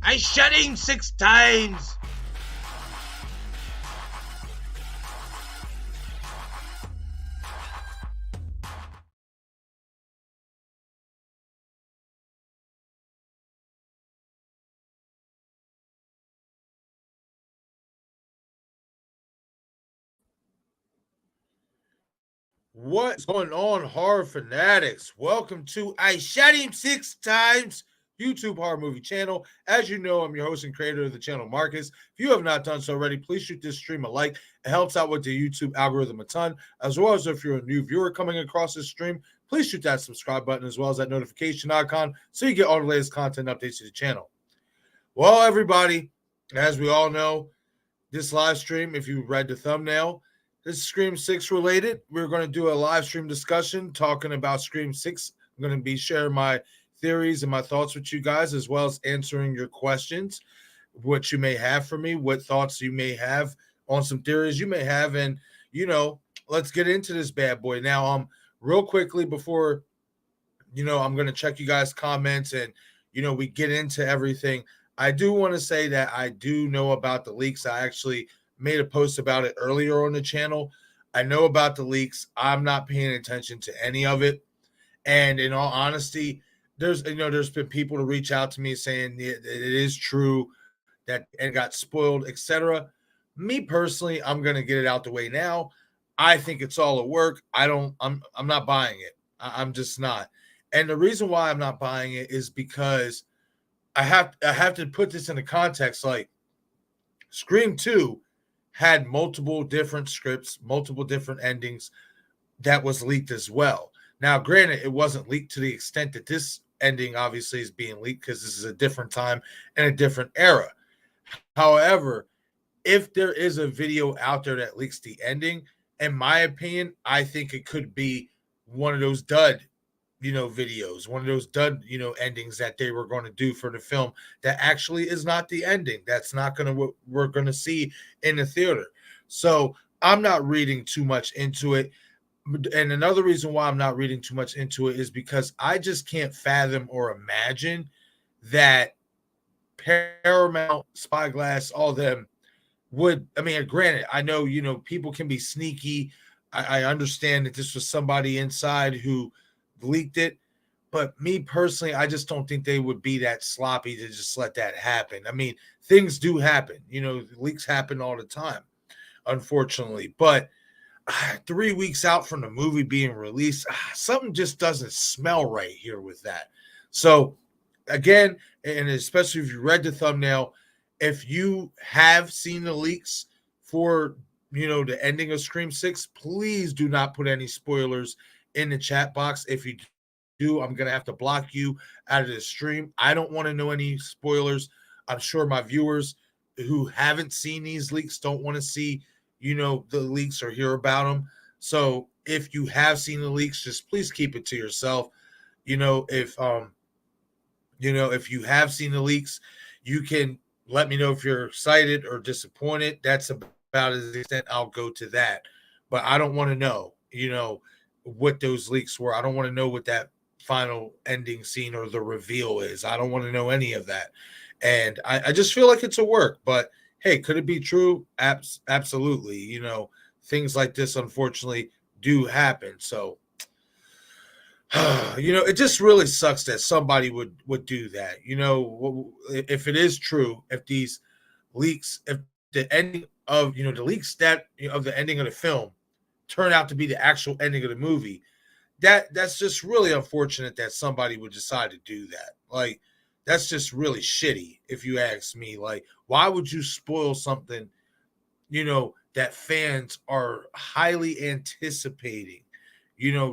I shot him 6 times. What's going on, horror fanatics? Welcome to I Shot Him 6 Times YouTube horror movie channel. As you know, I'm your host and creator of the channel, Marcus. If you have not done so already, please shoot this stream a like. It helps out with the YouTube algorithm a ton. As well as if you're a new viewer coming across this stream, please shoot that subscribe button as well as that notification icon so you get all the latest content updates to the channel. Well, everybody, as we all know, this live stream, if you read the thumbnail, this is Scream 6 related. We're going to do a live stream discussion talking about Scream 6. I'm going to be sharing my theories and my thoughts with you guys, as well as answering your questions, what you may have for me, what thoughts you may have on some theories you may have. And, let's get into this bad boy. Now, real quickly before, I'm going to check you guys' comments and, we get into everything. I do want to say that I do know about the leaks. I actually made a post about it earlier on the channel. I know about the leaks. I'm not paying attention to any of it. And in all honesty, there's been people to reach out to me saying it is true that it got spoiled, etc. Me personally, I'm gonna get it out the way now. I think it's all a work. I'm not buying it. I'm just not. And the reason why I'm not buying it is because I have to put this into context. Like Scream 2 had multiple different scripts, multiple different endings that was leaked as well. Now, granted, it wasn't leaked to the extent that this ending obviously is being leaked because this is a different time and a different era. However, if there is a video out there that leaks the ending, in my opinion, I think it could be one of those dud videos, one of those dud, endings that they were going to do for the film that actually is not the ending. That's not going to what we're going to see in the theater. So I'm not reading too much into it. And another reason why I'm not reading too much into it is because I just can't fathom or imagine that Paramount, Spyglass, all them would. I mean, granted, I know, people can be sneaky. I understand that this was somebody inside who leaked it, but me personally, I just don't think they would be that sloppy to just let that happen. I mean, things do happen, leaks happen all the time, unfortunately. But 3 weeks out from the movie being released, something just doesn't smell right here with that. So again, and especially if you read the thumbnail, if you have seen the leaks for the ending of Scream 6, please do not put any spoilers in the chat box. If you do, I'm going to have to block you out of the stream. I don't want to know any spoilers. I'm sure my viewers who haven't seen these leaks don't want to see, the leaks or hear about them. So if you have seen the leaks, just please keep it to yourself. If you have seen the leaks, you can let me know if you're excited or disappointed. That's about as extent I'll go to that. But I don't want to know, what those leaks were. I don't want to know what that final ending scene or the reveal is. I don't want to know any of that. And I just feel like it's a work. But hey, could it be true? Absolutely. Things like this, unfortunately, do happen. So, it just really sucks that somebody would do that. If it is true, if these leaks, if the ending of the leaks that of the ending of the film turn out to be the actual ending of the movie, that's just really unfortunate that somebody would decide to do that. Like, that's just really shitty, if you ask me. Like, why would you spoil something, that fans are highly anticipating?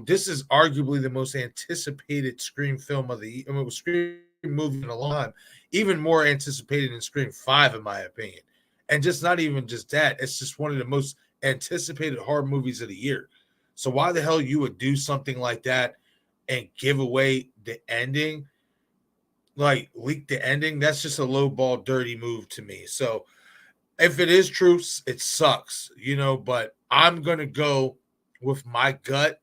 This is arguably the most anticipated Scream film of the Scream movie in a long time, even more anticipated than Scream 5, in my opinion. And just not even just that, it's just one of the most anticipated horror movies of the year. So why the hell you would do something like that and give away the ending, like leak the ending? That's just a low ball, dirty move to me. So if it is true, it sucks, but I'm going to go with my gut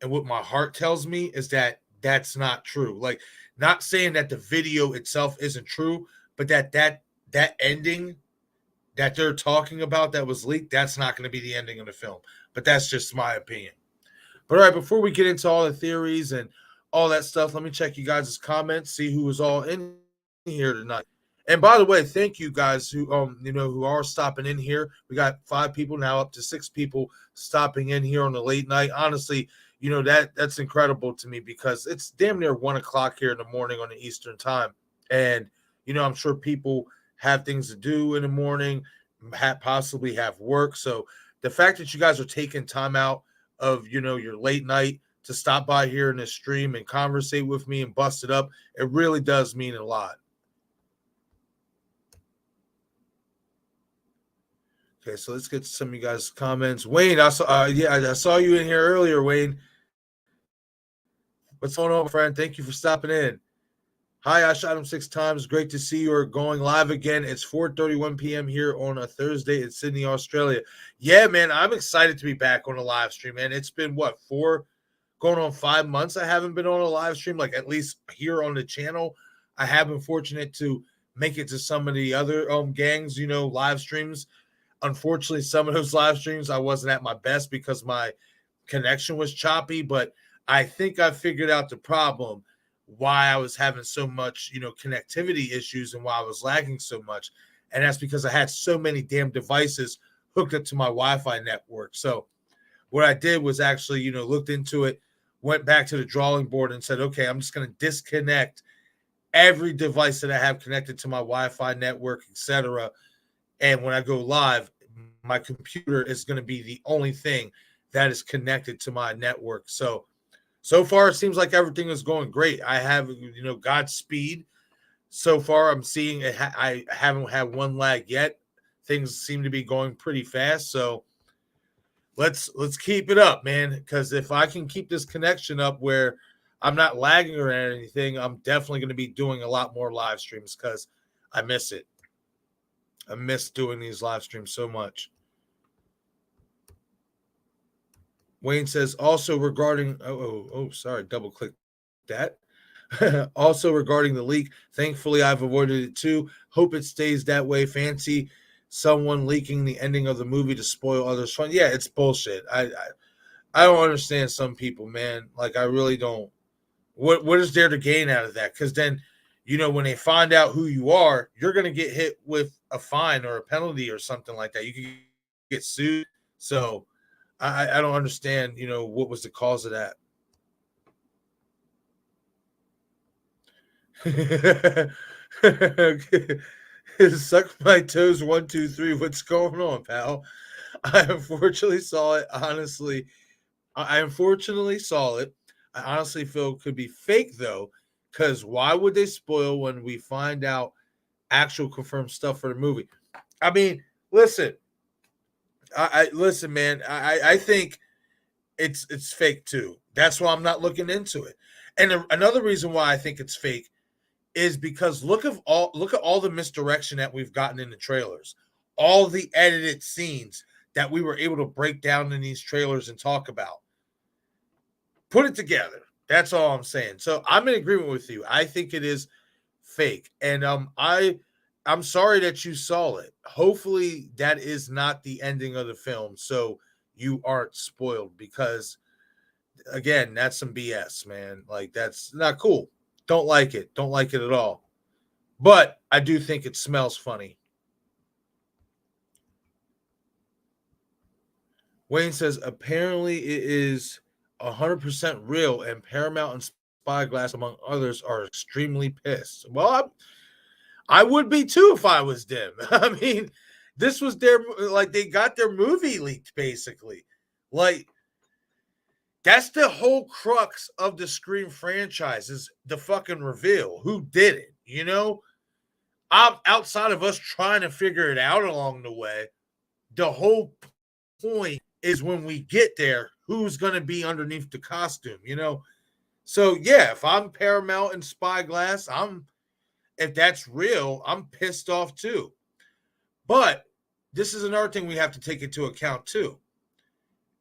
and what my heart tells me is that that's not true. Like, not saying that the video itself isn't true, but that ending that they're talking about that was leaked, that's not going to be the ending of the film. But that's just my opinion. But all right, before we get into all the theories and all that stuff, let me check you guys' comments, see who was all in here tonight. And by the way, thank you guys who who are stopping in here. We got 5 people now, up to 6 people stopping in here on the late night. Honestly, that's incredible to me because it's damn near 1 o'clock here in the morning on the Eastern time. And I'm sure people have things to do in the morning, possibly have work. So the fact that you guys are taking time out of your late night to stop by here in this stream and conversate with me and bust it up, it really does mean a lot. Okay, so let's get to some of you guys' comments. Wayne, I saw you in here earlier, Wayne. What's going on, friend? Thank you for stopping in. Hi, I shot him 6 times. Great to see you are going live again. It's 4:31 p.m. here on a Thursday in Sydney, Australia. Yeah, man, I'm excited to be back on a live stream, man. It's been, going on 5 months I haven't been on a live stream, like at least here on the channel. I have been fortunate to make it to some of the other gangs, live streams. Unfortunately, some of those live streams I wasn't at my best because my connection was choppy, but I think I figured out the problem why I was having so much, connectivity issues and why I was lagging so much. And that's because I had so many damn devices hooked up to my Wi-Fi network. So what I did was actually, looked into it, went back to the drawing board and said, okay, I'm just going to disconnect every device that I have connected to my Wi-Fi network, etc. And when I go live, my computer is going to be the only thing that is connected to my network. So far, it seems like everything is going great. I have, Godspeed. So far, I'm seeing it. I haven't had one lag yet. Things seem to be going pretty fast. So let's keep it up, man. Because if I can keep this connection up where I'm not lagging or anything, I'm definitely going to be doing a lot more live streams because I miss it. I miss doing these live streams so much. Wayne says also regarding sorry, double click that. Also regarding the leak, thankfully I've avoided it too. Hope it stays that way. Fancy someone leaking the ending of the movie to spoil others' fun. Yeah, it's bullshit. I don't understand some people, man. Like I really don't. What is there to gain out of that? Because then, when they find out who you are, you're gonna get hit with a fine or a penalty or something like that. You can get sued. So I don't understand, what was the cause of that. Suck my toes 1, 2, 3. What's going on, pal? I unfortunately saw it. Honestly, I unfortunately saw it. I honestly feel it could be fake though, because why would they spoil when we find out actual confirmed stuff for the movie? I mean, listen, I listen, man. I think it's fake too. That's why I'm not looking into it. And another reason why I think it's fake is because look at all the misdirection that we've gotten in the trailers, all the edited scenes that we were able to break down in these trailers and talk about. Put it together. That's all I'm saying. So I'm in agreement with you. I think it is fake, and I'm sorry that you saw it. Hopefully, that is not the ending of the film, so you aren't spoiled because again, that's some BS, man. Like that's not cool. Don't like it. Don't like it at all. But I do think it smells funny. Wayne says apparently it is 100% real, and Paramount and Spyglass, among others, are extremely pissed. Well, I would be too if I was them. I mean, this was they got their movie leaked, basically. Like, that's the whole crux of the Scream franchise is the fucking reveal. Who did it? Outside of us trying to figure it out along the way, the whole point is when we get there, who's going to be underneath the costume, So, yeah, if I'm Paramount and Spyglass, if that's real, I'm pissed off too. But this is another thing we have to take into account too.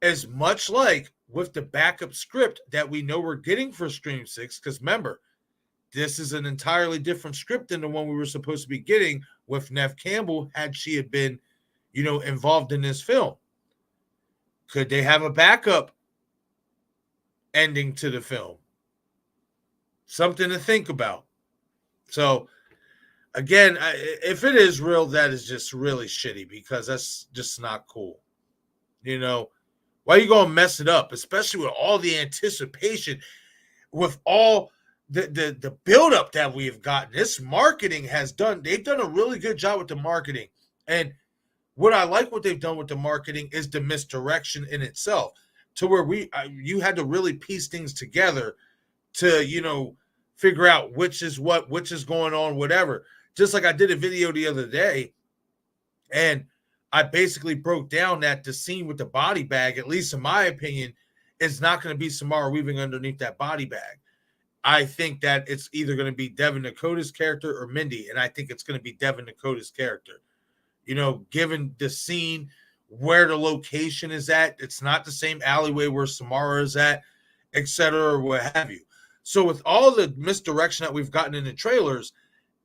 As much like with the backup script that we know we're getting for Scream 6, because remember, this is an entirely different script than the one we were supposed to be getting with Neve Campbell had she had been, involved in this film. Could they have a backup ending to the film? Something to think about. So, again, if it is real, that is just really shitty because that's just not cool. Why are you going to mess it up, especially with all the anticipation, with all the buildup that we've gotten? This marketing they've done a really good job with the marketing. And what I like what they've done with the marketing is the misdirection in itself, to where you had to really piece things together to, figure out which is what, which is going on, whatever. Just like I did a video the other day, and I basically broke down that the scene with the body bag, at least in my opinion, is not going to be Samara Weaving underneath that body bag. I think that it's either going to be Devin Dakota's character or Mindy, and I think it's going to be Devin Dakota's character. Given the scene, where the location is at, it's not the same alleyway where Samara is at, etc., or what have you. So with all the misdirection that we've gotten in the trailers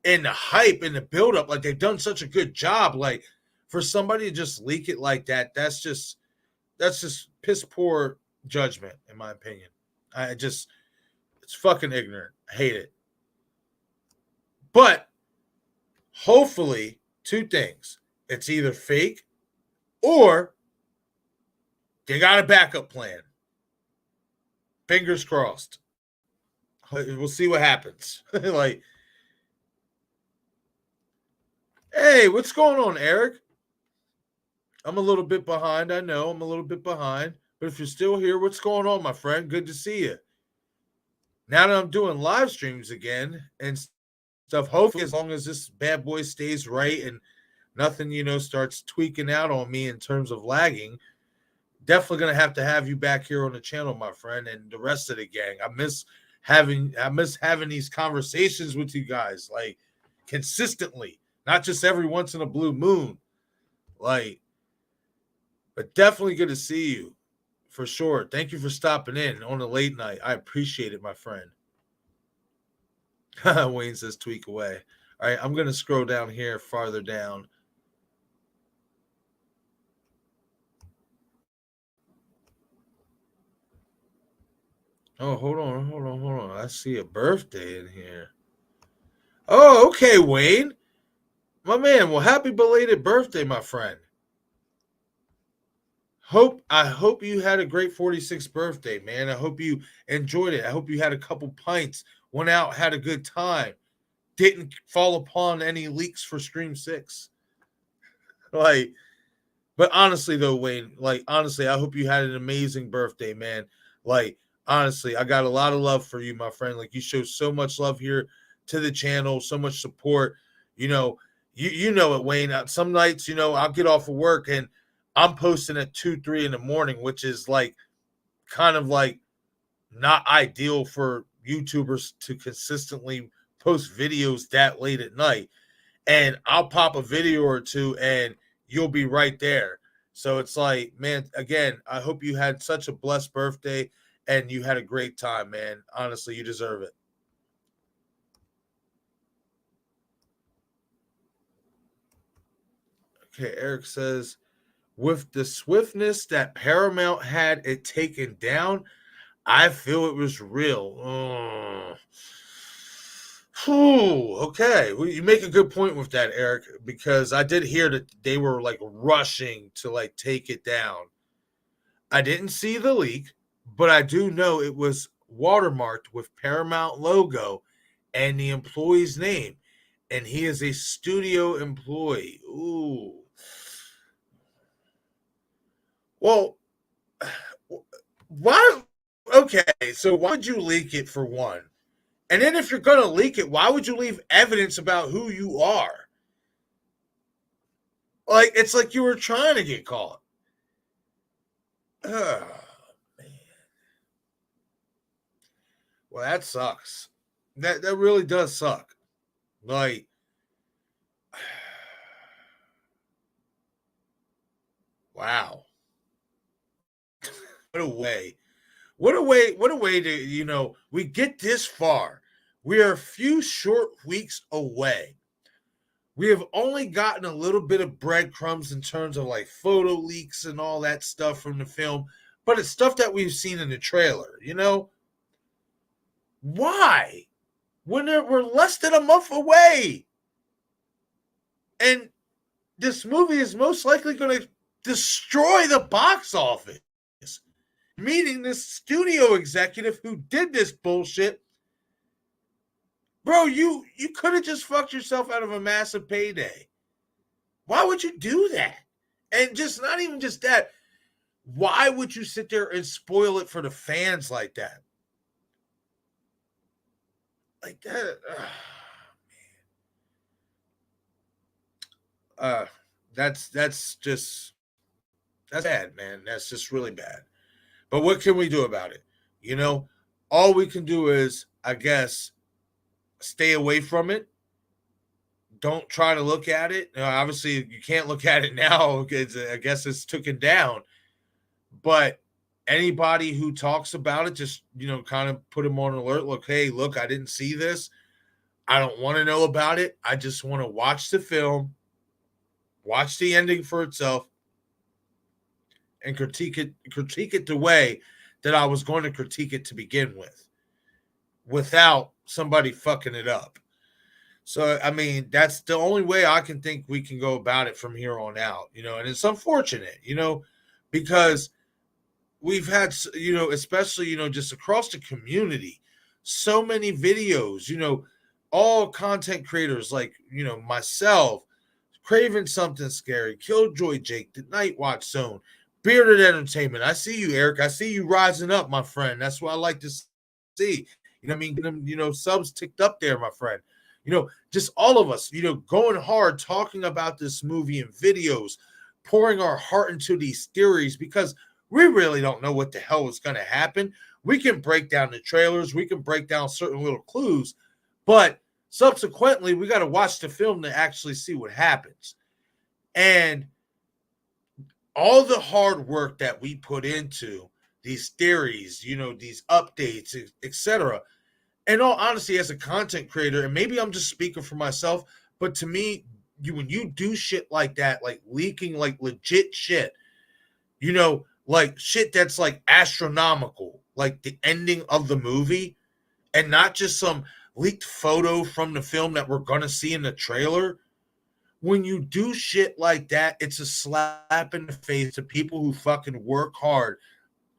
and the hype and the buildup, like they've done such a good job, like for somebody to just leak it like that, that's just piss poor judgment, in my opinion. It's fucking ignorant. I hate it. But hopefully, two things. It's either fake or they got a backup plan. Fingers crossed. We'll see what happens. Like, hey, what's going on, Eric? I'm a little bit behind. I know I'm a little bit behind. But if you're still here, what's going on, my friend? Good to see you. Now that I'm doing live streams again and stuff, hopefully as long as this bad boy stays right and nothing, starts tweaking out on me in terms of lagging, definitely going to have you back here on the channel, my friend, and the rest of the gang. I miss having these conversations with you guys, like, consistently, not just every once in a blue moon. Like, but definitely good to see you, for sure. Thank you for stopping in on a late night. I appreciate it, my friend. Wayne says tweak away. All right, I'm going to scroll down here, farther down. Oh, hold on. I see a birthday in here. Oh, okay, Wayne. My man, well, happy belated birthday, my friend. I hope you had a great 46th birthday, man. I hope you enjoyed it. I hope you had a couple pints, went out, had a good time, didn't fall upon any leaks for Stream 6. Like, but honestly though, Wayne, like, honestly, I hope you had an amazing birthday, man. Like, honestly, I got a lot of love for you, my friend. Like, you show so much love here to the channel, so much support. You know it, Wayne. Some nights, I'll get off of work and I'm posting at 2-3 in the morning, which is like kind of like not ideal for YouTubers to consistently post videos that late at night. And I'll pop a video or two and you'll be right there. So it's like, man, again, I hope you had such a blessed birthday and you had a great time, man. Honestly, you deserve it. Okay, Eric says, with the swiftness that Paramount had it taken down, I feel it was real. Okay. Well, you make a good point with that, Eric, because I did hear that they were like rushing to like take it down. I didn't see the leak, but I do know it was watermarked with Paramount logo and the employee's name. And he is a studio employee. Ooh. Well, why? Okay, so why would you leak it, for one? And then if you're going to leak it, why would you leave evidence about who you are? Like, it's like you were trying to get caught. Oh, man. Well, that sucks. That really does suck. Like, wow. What a way. What a way to, we get this far. We are a few short weeks away. We have only gotten a little bit of breadcrumbs in terms of like photo leaks and all that stuff from the film, but it's stuff that we've seen in the trailer, you know? Why? When we're less than a month away. And this movie is most likely going to destroy the box office. Meeting this studio executive who did this bullshit. Bro, you could have just fucked yourself out of a massive payday. Why would you do that? And just not even just that. Why would you sit there and spoil it for the fans like that? Like that. That's bad, man. That's just really bad. But what can we do about it? You know, all we can do is, I guess, stay away from it. Don't try to look at it. Obviously, you can't look at it now because I guess it's taken down. But anybody who talks about it, just, kind of put them on alert. Look, hey, look, I didn't see this. I don't want to know about it. I just want to watch the film, watch the ending for itself, and critique it the way that I was going to critique it to begin with, without somebody fucking it up. So, I mean, that's the only way I can think we can go about it from here on out, and it's unfortunate, because we've had, especially, just across the community, so many videos, all content creators like, myself, Craving Something Scary, Killjoy Jake, The Night Watch Zone, Bearded Entertainment. I see you, Eric. I see you rising up, my friend. That's what I like to see. You know what I mean? Get them, subs ticked up there, my friend. Just all of us, going hard, talking about this movie and videos, pouring our heart into these theories because we really don't know what the hell is going to happen. We can break down the trailers. We can break down certain little clues, but subsequently, we got to watch the film to actually see what happens. And all the hard work that we put into these theories, these updates, etc. In all honesty, as a content creator, and maybe I'm just speaking for myself, but to me, when you do shit like that, like leaking like legit shit, like shit that's like astronomical, like the ending of the movie, and not just some leaked photo from the film that we're going to see in the trailer. When you do shit like that, it's a slap in the face to people who fucking work hard,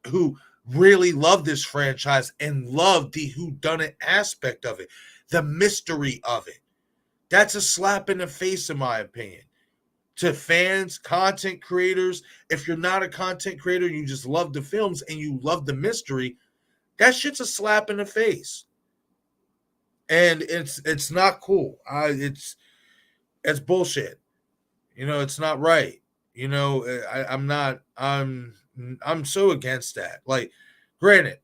who really love this franchise and love the whodunit aspect of it, the mystery of it. That's a slap in the face, in my opinion. To fans, content creators, if you're not a content creator, you just love the films and you love the mystery, that shit's a slap in the face. And it's not cool. It's bullshit. It's not right. I'm so against that. Like, granted,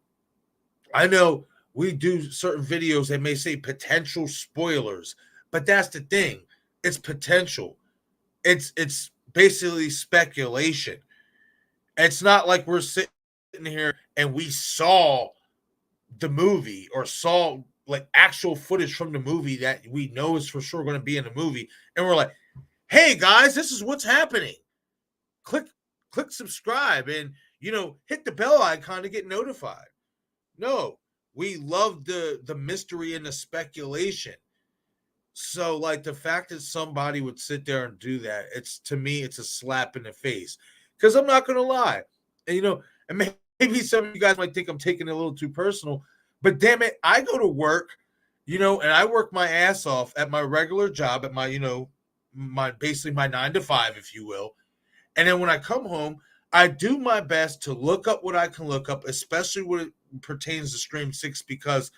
I know we do certain videos that may say potential spoilers, but that's the thing. It's potential. It's basically speculation. It's not like we're sitting here and we saw the movie or saw like actual footage from the movie that we know is for sure going to be in the movie, and we're like, hey guys, this is what's happening. Click subscribe and hit the bell icon to get notified. No, we love the mystery and the speculation. So like the fact that somebody would sit there and do that, to me it's a slap in the face. Because I'm not gonna lie, and and maybe some of you guys might think I'm taking it a little too personal, but damn it, I go to work, and I work my ass off at my regular job, at my my basically my 9 to 5, if you will. And then when I come home, I do my best to look up what I can look up, especially when it pertains to Scream 6, because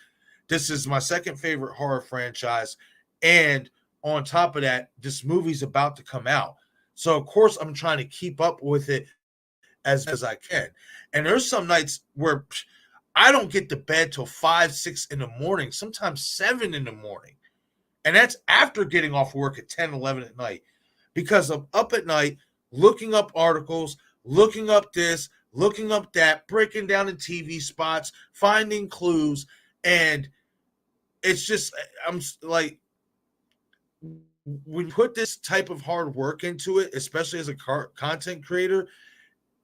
this is my second favorite horror franchise. And on top of that, this movie's about to come out. So, of course, I'm trying to keep up with it as I can. And there's some nights where I don't get to bed till 5, 6 in the morning, sometimes 7 in the morning. And that's after getting off work at 10, 11 at night, because I'm up at night looking up articles, looking up this, looking up that, breaking down the TV spots, finding clues. And it's just, I'm like, when you put this type of hard work into it, especially as a content creator,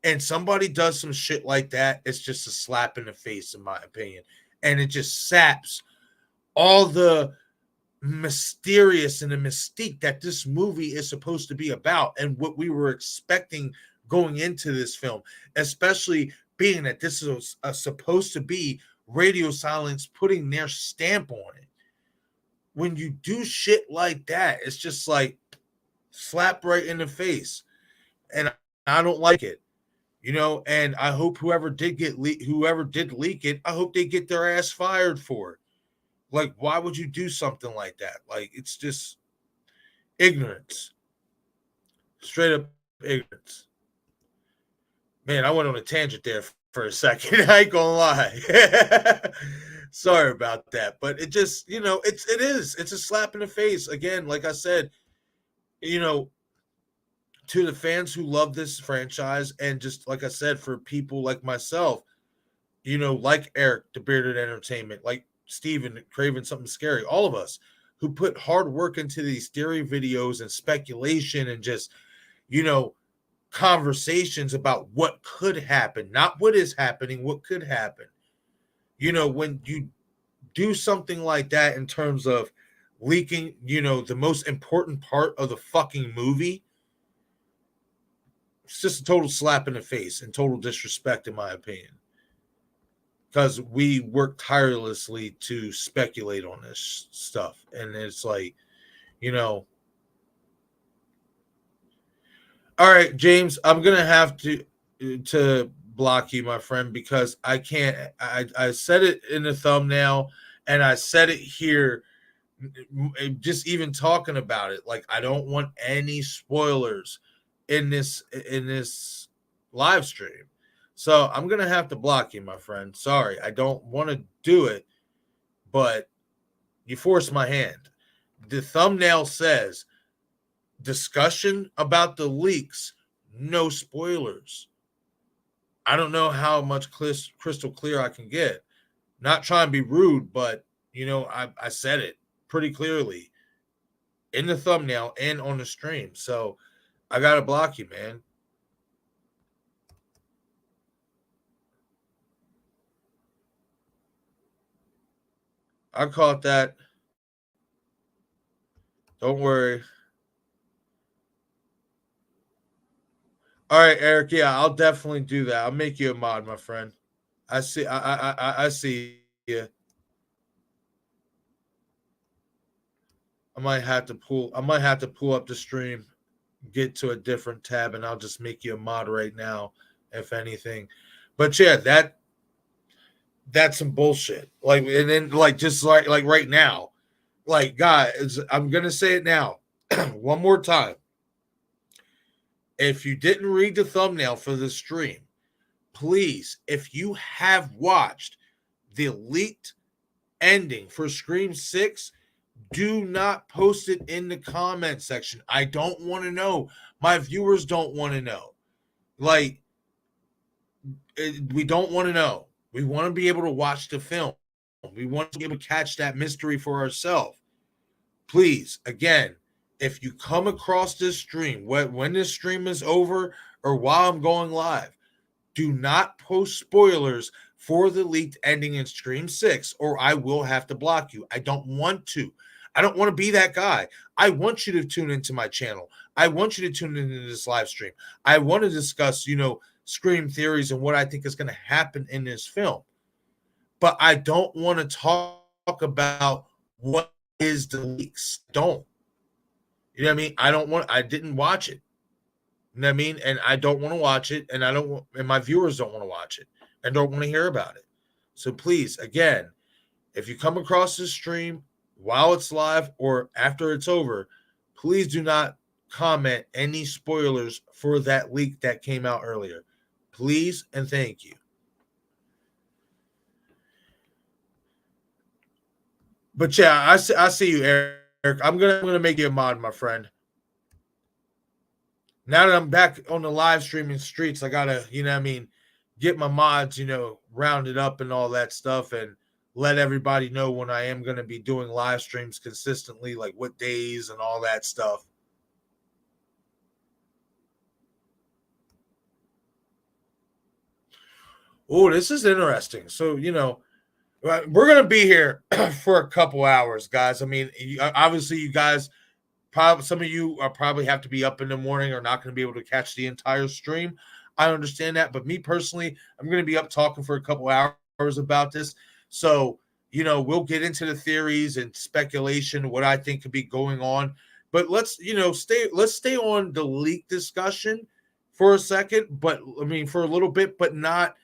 and somebody does some shit like that, it's just a slap in the face, in my opinion. And it just saps all the mysterious and the mystique that this movie is supposed to be about and what we were expecting going into this film, especially being that this is supposed to be Radio Silence putting their stamp on it. When you do shit like that, it's just like slap right in the face. And I don't like it. And I hope whoever did leak it, I hope they get their ass fired for it. Like, why would you do something like that? Like, it's just ignorance, straight up ignorance. Man, I went on a tangent there for a second. I ain't gonna lie. Sorry about that, but it just, it's a slap in the face. Again, like I said, you know, to the fans who love this franchise, and just like I said, for people like myself, like Eric, the Bearded Entertainment, like Steven, Craven Something Scary, all of us who put hard work into these theory videos and speculation and just, conversations about what could happen, not what is happening, what could happen. When you do something like that in terms of leaking, the most important part of the fucking movie, it's just a total slap in the face and total disrespect, in my opinion. Because we work tirelessly to speculate on this stuff. And it's like, all right, James, I'm going to have to block you, my friend, because I can't. I said it in the thumbnail and I said it here, just even talking about it. Like, I don't want any spoilers in this live stream. So I'm going to have to block you, my friend. Sorry, I don't want to do it, but you forced my hand. The thumbnail says discussion about the leaks, no spoilers. I don't know how much crystal clear I can get. Not trying to be rude, but, I said it pretty clearly in the thumbnail and on the stream. So I got to block you, man. I caught that. Don't worry. All right, Eric. Yeah, I'll definitely do that. I'll make you a mod, my friend. I see. I see you. I might have to pull up the stream, get to a different tab, and I'll just make you a mod right now, if anything. But yeah, that's some bullshit. Like, and then just like right now, like, guys, I'm gonna say it now, one more time. If you didn't read the thumbnail for the stream, please, if you have watched the leaked ending for Scream 6, do not post it in the comment section. I don't want to know. My viewers don't want to know. Like, we don't want to know. We want to be able to watch the film. We want to be able to catch that mystery for ourselves. Please, again, if you come across this stream, when this stream is over or while I'm going live, do not post spoilers for the leaked ending in Scream 6, or I will have to block you. I don't want to. I don't want to be that guy. I want you to tune into my channel. I want you to tune into this live stream. I want to discuss, Scream theories and what I think is going to happen in this film. But I don't want to talk about what is the leaks. Don't. You know what I mean? I didn't watch it. You know what I mean? And I don't want to watch it, and and my viewers don't want to watch it and don't want to hear about it. So please, again, if you come across this stream while it's live or after it's over, please do not comment any spoilers for that leak that came out earlier. Please and thank you. But yeah, I see you, Eric. I'm gonna make you a mod, my friend. Now that I'm back on the live streaming streets, I gotta, get my mods, rounded up and all that stuff. And let everybody know when I am going to be doing live streams consistently, like what days and all that stuff. Oh, this is interesting. So, we're going to be here for a couple hours, guys. I mean, obviously, you guys, probably some of you are probably have to be up in the morning or not going to be able to catch the entire stream. I understand that, but me personally, I'm going to be up talking for a couple hours about this. So, we'll get into the theories and speculation, what I think could be going on. But let's stay on the leak discussion for a second, but I mean for a little bit, but not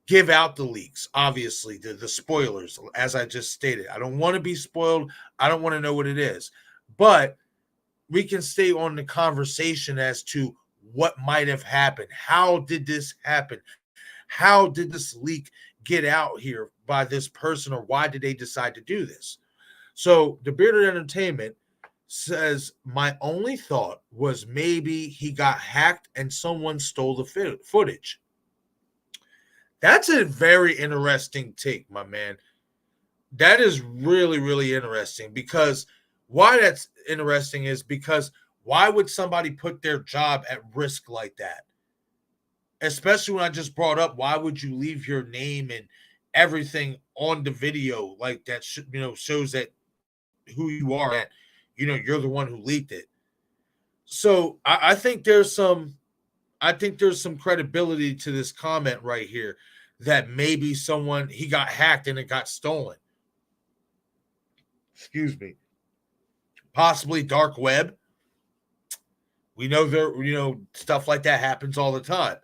give out the leaks, obviously, the spoilers, as I just stated. I don't want to be spoiled. I don't want to know what it is. But we can stay on the conversation as to what might have happened. How did this happen? How did this leak get out here by this person, or why did they decide to do this? So the Bearded Entertainment says, my only thought was maybe he got hacked and someone stole the footage. That's a very interesting take, my man. That is really, really interesting, because why that's interesting is because why would somebody put their job at risk like that? Especially when I just brought up, why would you leave your name and everything on the video like that? Shows that who you are, that you're the one who leaked it. So I think there's some credibility to this comment right here, that maybe he got hacked and it got stolen. Excuse me. Possibly dark web. We know stuff like that happens all the time.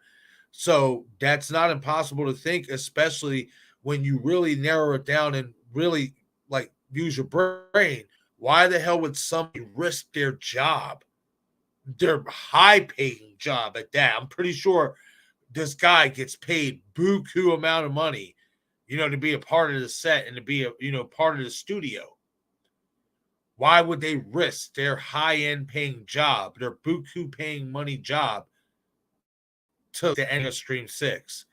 So that's not impossible to think, especially when you really narrow it down and really like use your brain. Why the hell would somebody risk their job, their high-paying job at that? I'm pretty sure this guy gets paid buku amount of money, to be a part of the set and to be part of the studio. Why would they risk their high-end paying job, their buku paying money job, to the end of Stream 6?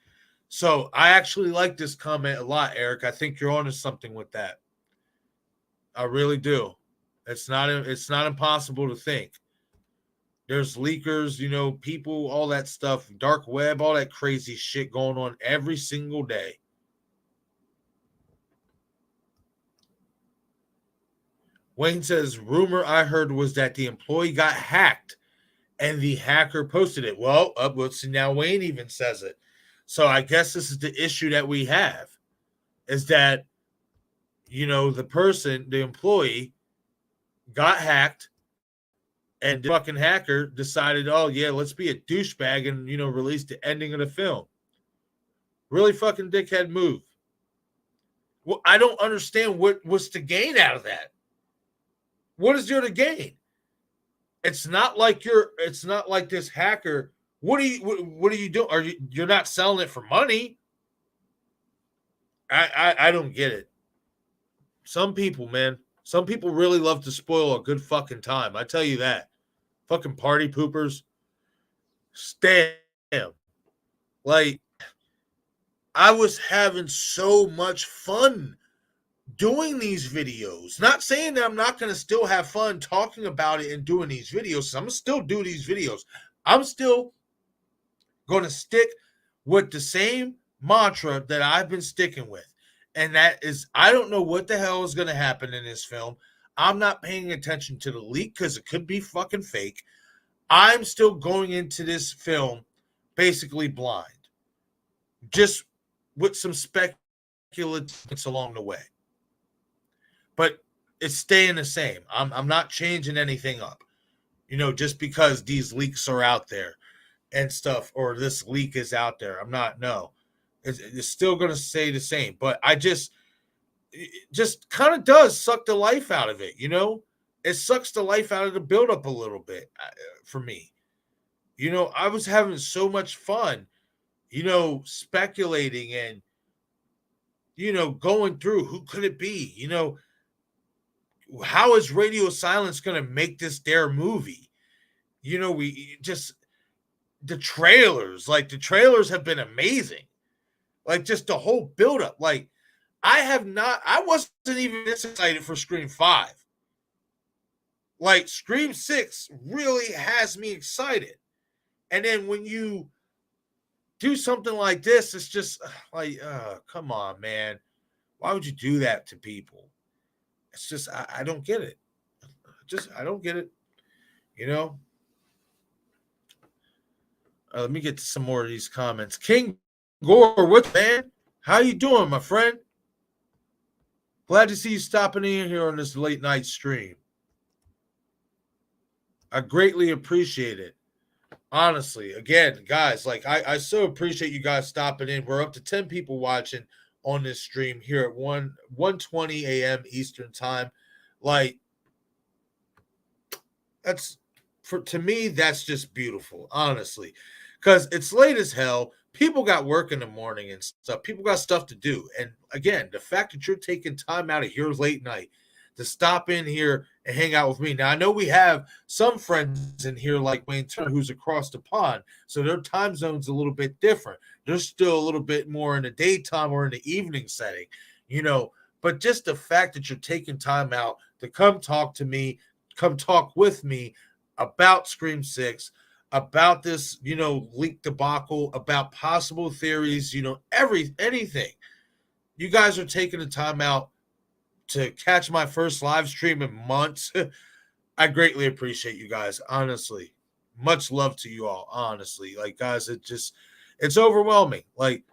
So I actually like this comment a lot, Eric. I think you're onto something with that. I really do. It's not impossible to think. There's leakers, people, all that stuff, dark web, all that crazy shit going on every single day. Wayne says, rumor I heard was that the employee got hacked and the hacker posted it. Well, see, now Wayne even says it. So I guess this is the issue that we have, is that, the employee got hacked, and the fucking hacker decided, oh, yeah, let's be a douchebag and, release the ending of the film. Really fucking dickhead move. Well, I don't understand what's to gain out of that. What is there to gain? It's not like this hacker. What are you doing? You're not selling it for money? I don't get it. Some people, man, some people really love to spoil a good fucking time. I tell you that. Fucking party poopers. Damn. Like, I was having so much fun doing these videos. Not saying that I'm not going to still have fun talking about it and doing these videos. I'm going to still do these videos. I'm still going to stick with the same mantra that I've been sticking with. And that is, I don't know what the hell is going to happen in this film. I'm not paying attention to the leak because it could be fucking fake. I'm still going into this film basically blind, just with some speculations along the way. But it's staying the same. I'm not changing anything up, just because these leaks are out there and stuff, or this leak is out there. I'm not, no. It's still going to stay the same. But it just kind of does suck the life out of it, It sucks the life out of the buildup a little bit for me. I was having so much fun, speculating and, going through who could it be, how is Radio Silence going to make this their movie? We just, the trailers have been amazing. Like, just the whole buildup. Like, I wasn't even this excited for Scream 5. Like, Scream 6 really has me excited. And then when you do something like this, it's just like, come on, man. Why would you do that to people? It's just, I don't get it. I don't get it. You know? Let me get to some more of these comments. King Gore, what's man? How you doing, my friend? Glad to see you stopping in here on this late night stream. I greatly appreciate it. Honestly, again, guys, like I so appreciate you guys stopping in. We're up to 10 people watching on this stream here at 1:20 a.m. Eastern time. Like, that's to me, that's just beautiful, honestly. Because it's late as hell. People got work in the morning and stuff. People got stuff to do. And again, the fact that you're taking time out of your late night to stop in here and hang out with me. Now, I know we have some friends in here like Wayne Turner, who's across the pond. So their time zone's a little bit different. They're still a little bit more in the daytime or in the evening setting, you know. But just the fact that you're taking time out to come talk to me, come talk with me about Scream 6, about this, you know, leak debacle, about possible theories, you know, anything. You guys are taking the time out to catch my first live stream in months. I greatly appreciate you guys, honestly. Much love to you all, honestly. Like, guys, it's overwhelming. Like,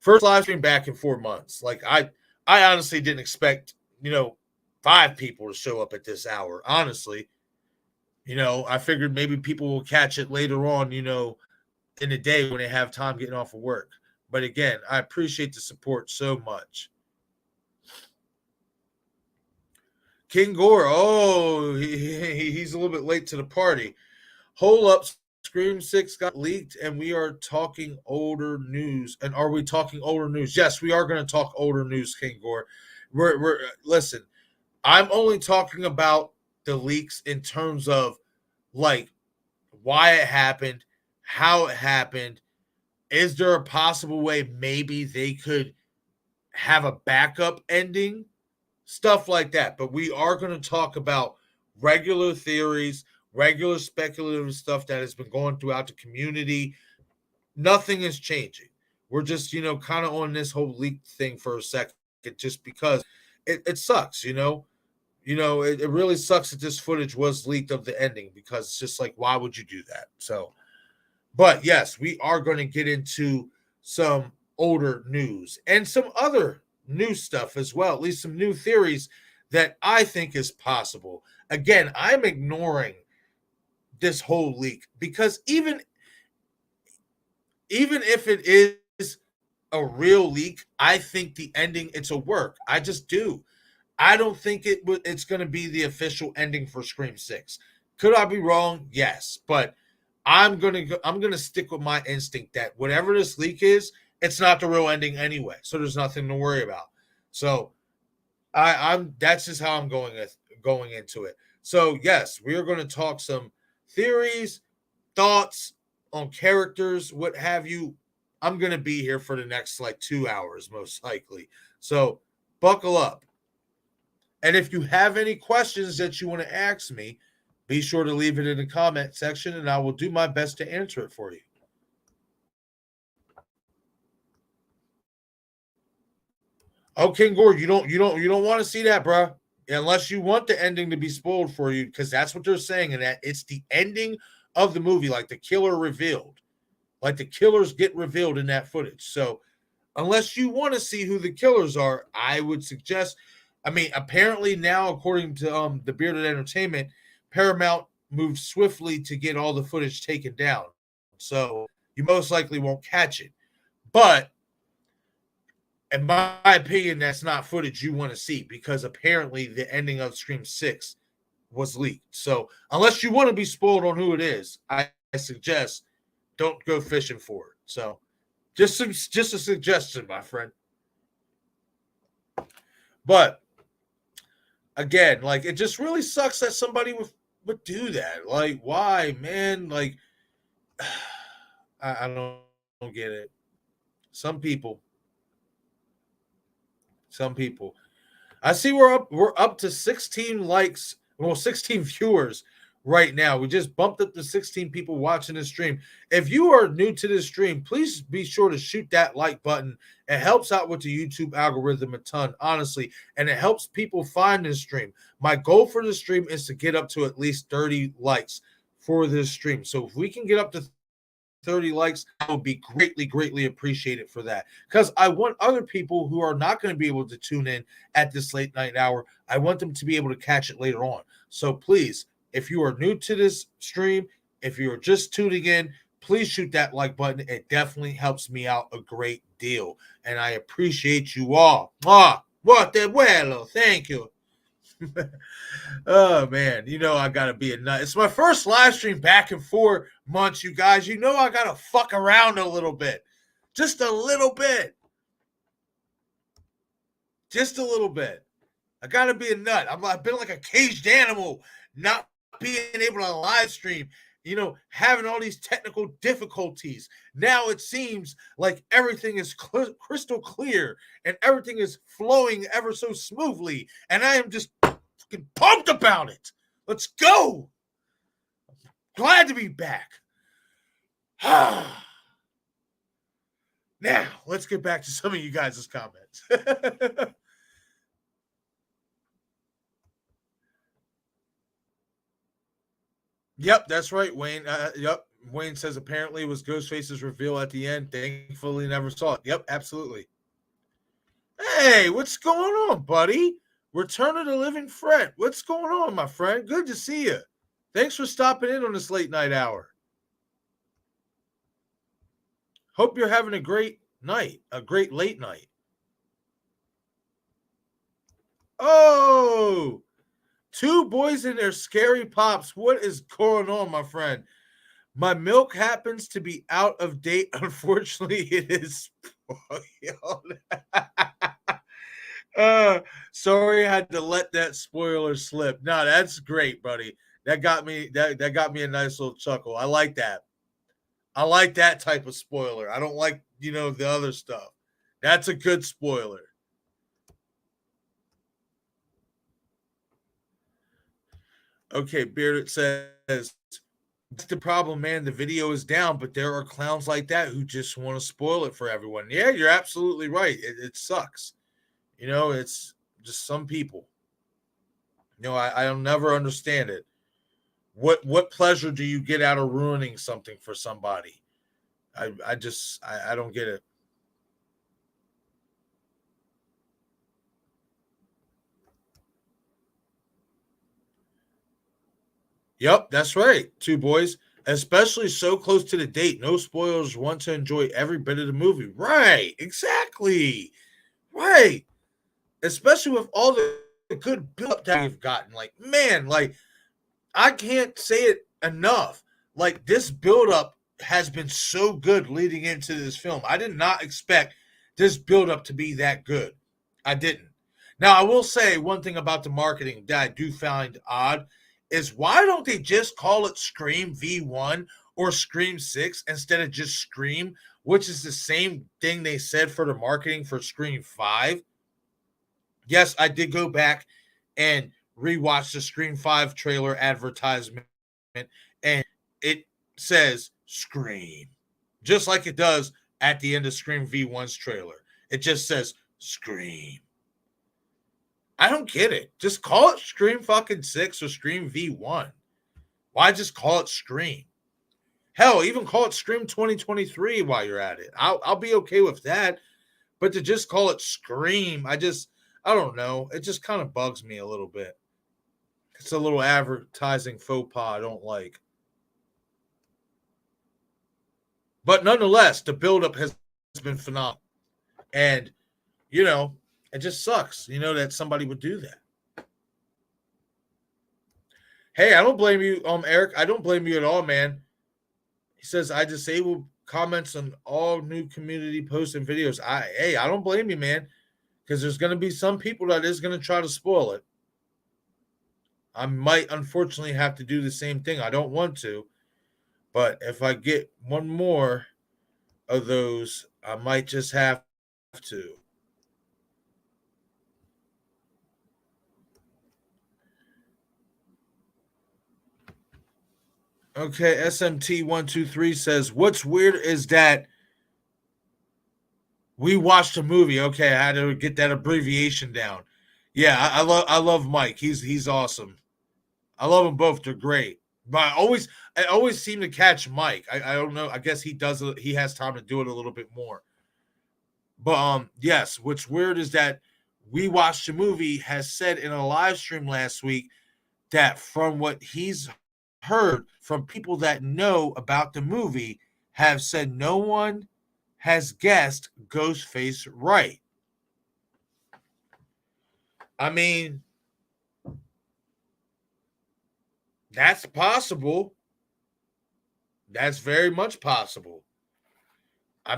first live stream back in 4 months. Like, I honestly didn't expect, you know, 5 people to show up at this hour, honestly. You know, I figured maybe people will catch it later on, you know, in the day when they have time getting off of work. But again, I appreciate the support so much. King Gore, he's a little bit late to the party. Hold up, Scream 6 got leaked, and we are talking older news. And are we talking older news? Yes, we are going to talk older news, King Gore. We're listen, I'm only talking about the leaks in terms of like why it happened, how it happened. Is there a possible way maybe they could have a backup ending? Stuff like that. But we are going to talk about regular theories, regular speculative stuff that has been going throughout the community. Nothing is changing. We're just, you know, kind of on this whole leak thing for a second, just because it sucks, you know. It really sucks that this footage was leaked of the ending, because it's just like, why would you do that? So, but yes, we are going to get into some older news and some other new stuff as well, at least some new theories that I think is possible. Again, I'm ignoring this whole leak because even if it is a real leak, I think the ending, it's a work. I just do. I don't think it's going to be the official ending for Scream 6. Could I be wrong? Yes, but I'm gonna stick with my instinct that whatever this leak is, it's not the real ending anyway. So there's nothing to worry about. So I'm that's just how I'm going into it. So yes, we are going to talk some theories, thoughts on characters, what have you. I'm going to be here for the next like 2 hours, most likely. So buckle up. And if you have any questions that you want to ask me, be sure to leave it in the comment section and I will do my best to answer it for you. Oh, King Gore, you don't want to see that, bro. Unless you want the ending to be spoiled for you, because that's what they're saying, and that it's the ending of the movie, like the killer revealed. Like the killers get revealed in that footage. So unless you want to see who the killers are, I would suggest. I mean, apparently now, according to the Bearded Entertainment, Paramount moved swiftly to get all the footage taken down. So you most likely won't catch it. But in my opinion, that's not footage you want to see, because apparently the ending of Scream 6 was leaked. So unless you want to be spoiled on who it is, I suggest don't go fishing for it. So just a suggestion, my friend. But again, like, it just really sucks that somebody would do that. Like, why, man? Like, I don't get it. Some people. Some people. I see we're up to 16 likes, well, 16 viewers right now. We just bumped up to 16 people watching this stream. If you are new to this stream, please be sure to shoot that like button. It helps out with the YouTube algorithm a ton, honestly, and it helps people find this stream. My goal for this stream is to get up to at least 30 likes for this stream. So if we can get up to 30 likes, I would be greatly, greatly appreciated for that. Because I want other people who are not going to be able to tune in at this late night hour, I want them to be able to catch it later on. So please, if you are new to this stream, if you are just tuning in, please shoot that like button. It definitely helps me out a great deal. And I appreciate you all. What de bueno. Thank you. Oh man, I gotta be a nut. It's my first live stream back in 4 months, you guys. I gotta fuck around a little bit. Just a little bit. Just a little bit. I gotta be a nut. I've been like a caged animal, not being able to live stream, having all these technical difficulties. Now it seems like everything is crystal clear and everything is flowing ever so smoothly. And I am just fucking pumped about it. Let's go. Glad to be back. Now, let's get back to some of you guys' comments. Yep, that's right, Wayne. Yep. Wayne says apparently it was Ghostface's reveal at the end. Thankfully, never saw it. Yep, absolutely. Hey, what's going on, buddy? Return of the Living Fred. What's going on, my friend? Good to see you. Thanks for stopping in on this late night hour. Hope you're having a great night, a great late night. Oh, two boys and their scary pops. What is going on, my friend? My milk happens to be out of date. Unfortunately, it is spoiled. Sorry, I had to let that spoiler slip. No, that's great, buddy. That got me. That got me a nice little chuckle. I like that. I like that type of spoiler. I don't like the other stuff. That's a good spoiler. Okay, Bearded says, that's the problem, man. The video is down, but there are clowns like that who just want to spoil it for everyone. Yeah, you're absolutely right. It sucks. It's just some people. I'll never understand it. What pleasure do you get out of ruining something for somebody? I don't get it. Yep, that's right. Two boys, especially so close to the date. No spoilers. Want to enjoy every bit of the movie. Right, exactly. Right. Especially with all the good build-up that we've gotten. Like, man, I can't say it enough. Like, this build-up has been so good leading into this film. I did not expect this build-up to be that good. I didn't. Now, I will say one thing about the marketing that I do find odd is why don't they just call it Scream V1 or Scream 6 instead of just Scream, which is the same thing they said for the marketing for Scream 5? Yes, I did go back and rewatch the Scream 5 trailer advertisement, and it says Scream, just like it does at the end of Scream V1's trailer. It just says Scream. I don't get it. Just call it Scream fucking 6 or Scream V1. Why just call it Scream? Hell, even call it Scream 2023 while you're at it. I'll be okay with that. But to just call it Scream, I don't know. It just kind of bugs me a little bit. It's a little advertising faux pas I don't like. But nonetheless, the buildup has been phenomenal. And, it just sucks, that somebody would do that. Hey, I don't blame you, Eric. I don't blame you at all, man. He says, I disable comments on all new community posts and videos. I don't blame you, man. Because there's going to be some people that is going to try to spoil it. I might, unfortunately, have to do the same thing. I don't want to. But if I get one more of those, I might just have to. Okay, SMT123 says, "What's weird is that we watched a movie." Okay, I had to get that abbreviation down. Yeah, I love Mike. He's awesome. I love them both. They're great. But I always seem to catch Mike. I don't know. I guess he has time to do it a little bit more. But yes, what's weird is that we watched a movie has said in a live stream last week that from what he's heard from people that know about the movie have said no one has guessed Ghostface right. I mean, that's possible. That's very much possible. I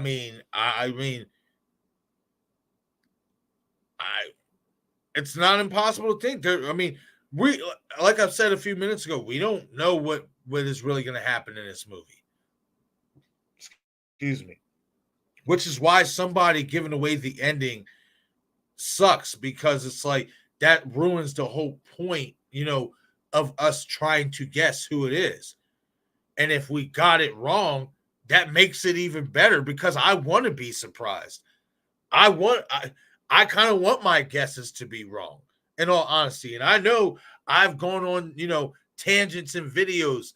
it's not impossible to think. We like I've said a few minutes ago, we don't know what is really going to happen in this movie. Excuse me. Which is why somebody giving away the ending sucks because it's like that ruins the whole point, of us trying to guess who it is. And if we got it wrong, that makes it even better because I want to be surprised. I kind of want my guesses to be wrong, in all honesty. And I know I've gone on, tangents and videos,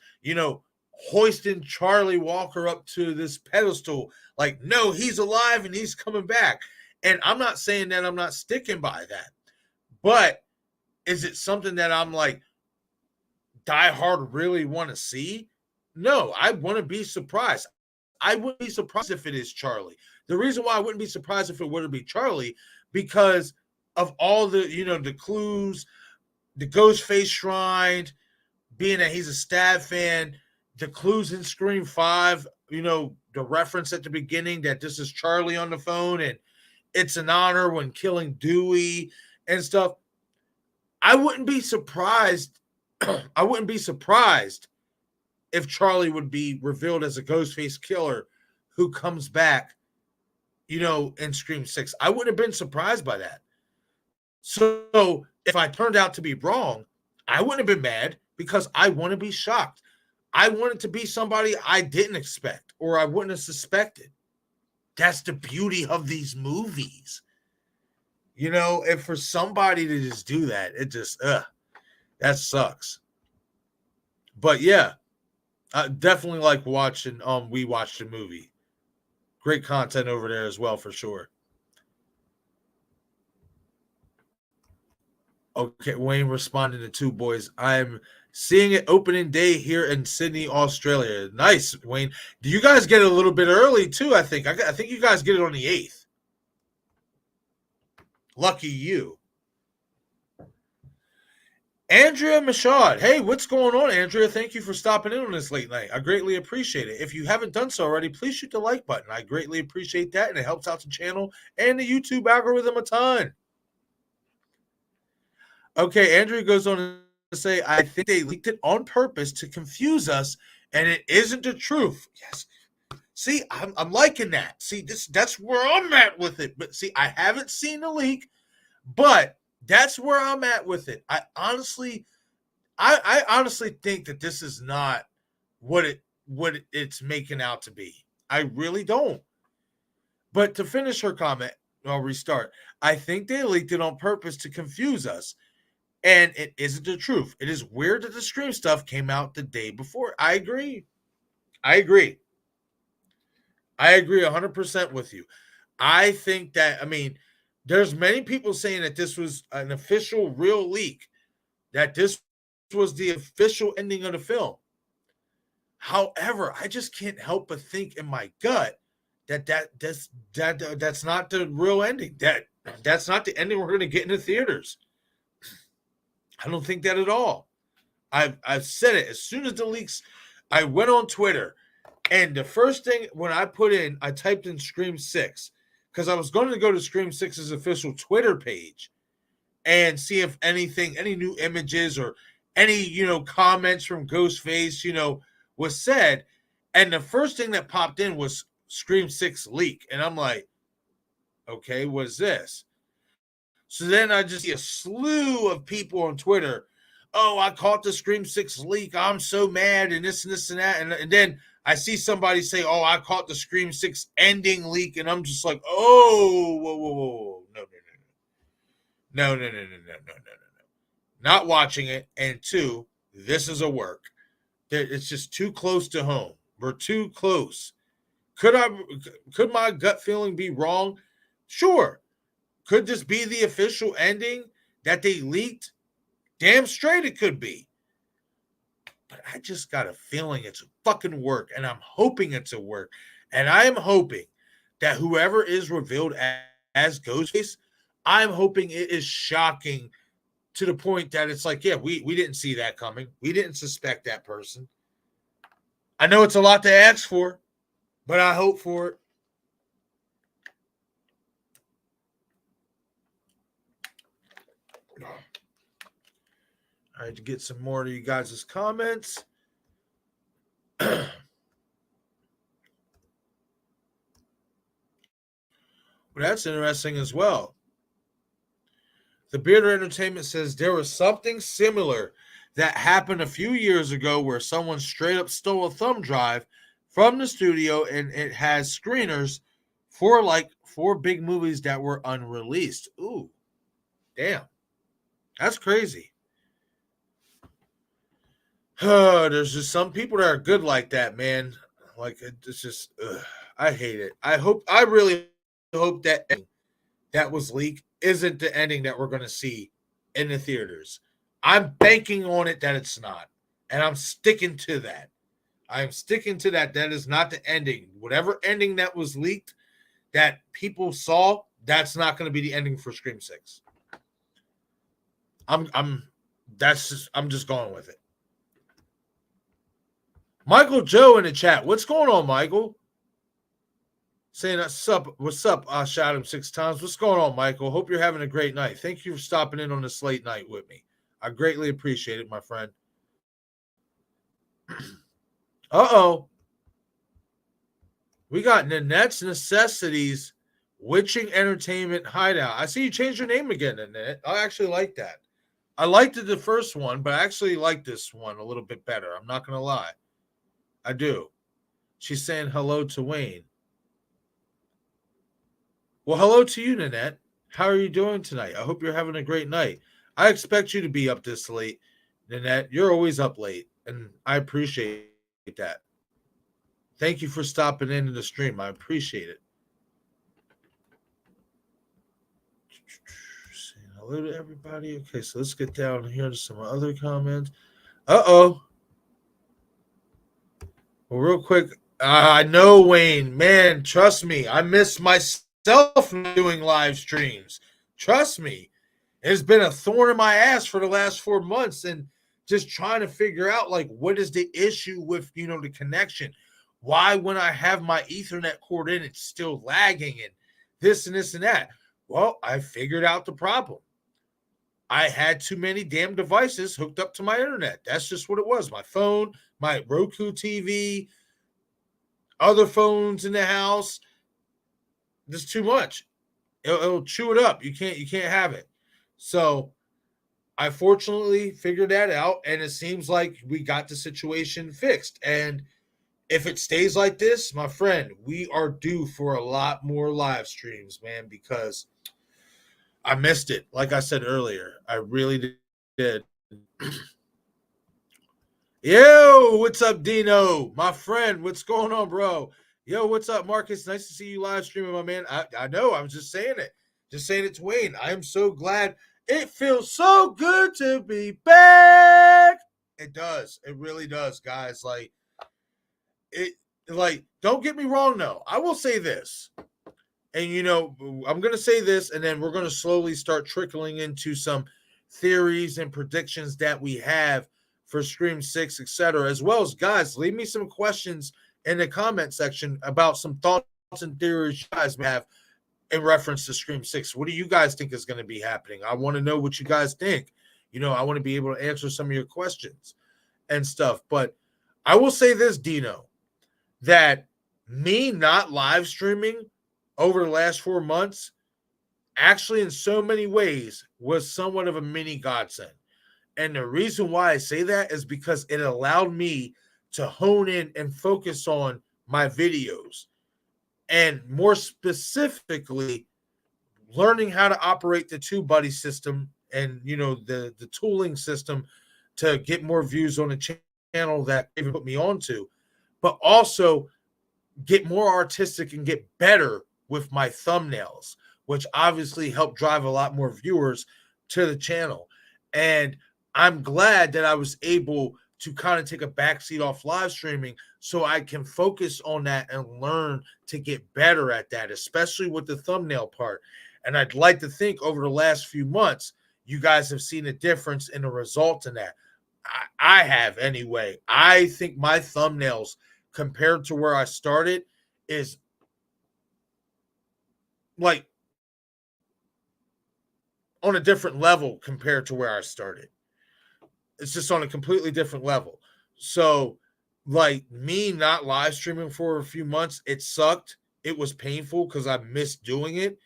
hoisting Charlie Walker up to this pedestal. Like, no, he's alive and he's coming back. And I'm not saying that I'm not sticking by that. But is it something that I'm like die hard really want to see? No, I want to be surprised. I wouldn't be surprised if it is Charlie. The reason why I wouldn't be surprised if it were to be Charlie, because of all the, the clues, the Ghostface shrine, being that he's a Stab fan, the clues in Scream 5, the reference at the beginning that this is Charlie on the phone and it's an honor when killing Dewey and stuff. I wouldn't be surprised. I wouldn't be surprised if Charlie would be revealed as a Ghostface killer who comes back, in Scream 6. I wouldn't have been surprised by that. So if I turned out to be wrong, I wouldn't have been mad because I want to be shocked. I want it to be somebody I didn't expect or I wouldn't have suspected. That's the beauty of these movies. And for somebody to just do that, it just, that sucks. But yeah, I definitely like watching, we watched a movie. Great content over there as well, for sure. Okay, Wayne responding to two boys. I'm seeing it opening day here in Sydney, Australia. Nice, Wayne. Do you guys get it a little bit early too? I think. I think you guys get it on the 8th. Lucky you. Andrea Michaud. Hey, what's going on, Andrea? Thank you for stopping in on this late night. I greatly appreciate it. If you haven't done so already, please shoot the like button. I greatly appreciate that, and it helps out the channel and the YouTube algorithm a ton. Okay, Andrea goes on to say, I think they leaked it on purpose to confuse us, and it isn't the truth. Yes. See, I'm liking that. See, that's where I'm at with it. But see, I haven't seen the leak, but that's where I'm at with it. I honestly think that this is not what it's making out to be. I really don't. But to finish her comment, I'll restart. I think they leaked it on purpose to confuse us. And it isn't the truth. It is weird that the Scream stuff came out the day before. I agree. I agree 100% with you. I think that, there's many people saying that this was an official real leak, that this was the official ending of the film. However, I just can't help but think in my gut that's not the real ending. That's not the ending we're going to get in the theaters. I don't think that at all. I've said it. As soon as the leaks, I went on Twitter, and the first thing when I typed in Scream 6, because I was going to go to Scream 6's official Twitter page and see if any new images or any, comments from Ghostface, was said. And the first thing that popped in was Scream 6 leak. And I'm like, okay, what's this? So then I just see a slew of people on Twitter. oh, I caught the Scream 6 leak. I'm so mad, and this and this and that. And then I see somebody say, oh, I caught the Scream 6 ending leak. And I'm just like, oh, whoa, whoa, whoa. No, no, no, no, no, no, no, no, no, no, no, no. Not watching it. And two, this is a work. It's just too close to home. We're too close. Could my gut feeling be wrong? Sure. Could this be the official ending that they leaked? Damn straight it could be. But I just got a feeling it's a fucking work, and I'm hoping it's a work. And I am hoping that whoever is revealed as Ghostface, I'm hoping it is shocking to the point that it's like, yeah, we didn't see that coming. We didn't suspect that person. I know it's a lot to ask for, but I hope for it. All right, to get some more of you guys' comments. Well, that's interesting as well. The Bearder Entertainment says there was something similar that happened a few years ago where someone straight up stole a thumb drive from the studio, and it has screeners for like 4 big movies that were unreleased. Ooh, damn. That's crazy. There's just some people that are good like that, man. Like, it's just, I hate it. I really hope that was leaked isn't the ending that we're going to see in the theaters. I'm banking on it that it's not. And I'm sticking to that. I'm sticking to that. That is not the ending. Whatever ending that was leaked that people saw, that's not going to be the ending for Scream 6. I'm just going with it. Michael Joe in the chat. What's going on, Michael? Saying what's up? I shot him 6 times. What's going on, Michael? Hope you're having a great night. Thank you for stopping in on this late night with me. I greatly appreciate it, my friend. Uh-oh. We got Nanette's Necessities Witching Entertainment Hideout. I see you changed your name again, Nanette. I actually like that. I liked the first one, but I actually like this one a little bit better. I'm not going to lie. I do. She's saying hello to Wayne. Well, hello to you, Nanette. How are you doing tonight? I hope you're having a great night. I expect you to be up this late, Nanette. You're always up late, and I appreciate that. Thank you for stopping in the stream. I appreciate it. Saying hello to everybody. Okay, so let's get down here to some other comments. Uh-oh. Well, real quick, I know, Wayne. Man, trust me. I miss myself doing live streams. Trust me. It's been a thorn in my ass for the last 4 months, and just trying to figure out, like, what is the issue with, the connection? Why, when I have my Ethernet cord in, it's still lagging and this and this and that? Well, I figured out the problem. I had too many damn devices hooked up to my internet. That's just what it was. My phone, my Roku TV, other phones in the house. There's too much. It'll chew it up. You can't have it. So I fortunately figured that out, and it seems like we got the situation fixed. And if it stays like this, my friend, we are due for a lot more live streams, man, because I missed it. Like I said earlier, I really did. Yo, what's up, Dino? My friend, what's going on, bro? Yo, what's up, Marcus? Nice to see you live streaming, my man. I know, I'm just saying it. Just saying it to Wayne. I am so glad. It feels so good to be back. It does. It really does, guys. Don't get me wrong, though. I will say this. And, I'm going to say this, and then we're going to slowly start trickling into some theories and predictions that we have for Scream 6, etc. As well as, guys, leave me some questions in the comment section about some thoughts and theories you guys have in reference to Scream 6. What do you guys think is going to be happening? I want to know what you guys think. I want to be able to answer some of your questions and stuff. But I will say this, Dino, that me not live streaming over the last 4 months actually in so many ways was somewhat of a mini godsend. And the reason why I say that is because it allowed me to hone in and focus on my videos, and more specifically learning how to operate the TubeBuddy system, and the tooling system to get more views on the channel that even put me onto, but also get more artistic and get better with my thumbnails, which obviously help drive a lot more viewers to the channel. And I'm glad that I was able to kind of take a backseat off live streaming so I can focus on that and learn to get better at that, especially with the thumbnail part. And I'd like to think over the last few months, you guys have seen a difference in the result in that. I have anyway. I think my thumbnails compared to where I started is like on a different level compared to where I started. It's just on a completely different level. So, like me not live streaming for a few months, it sucked. It was painful because I missed doing it.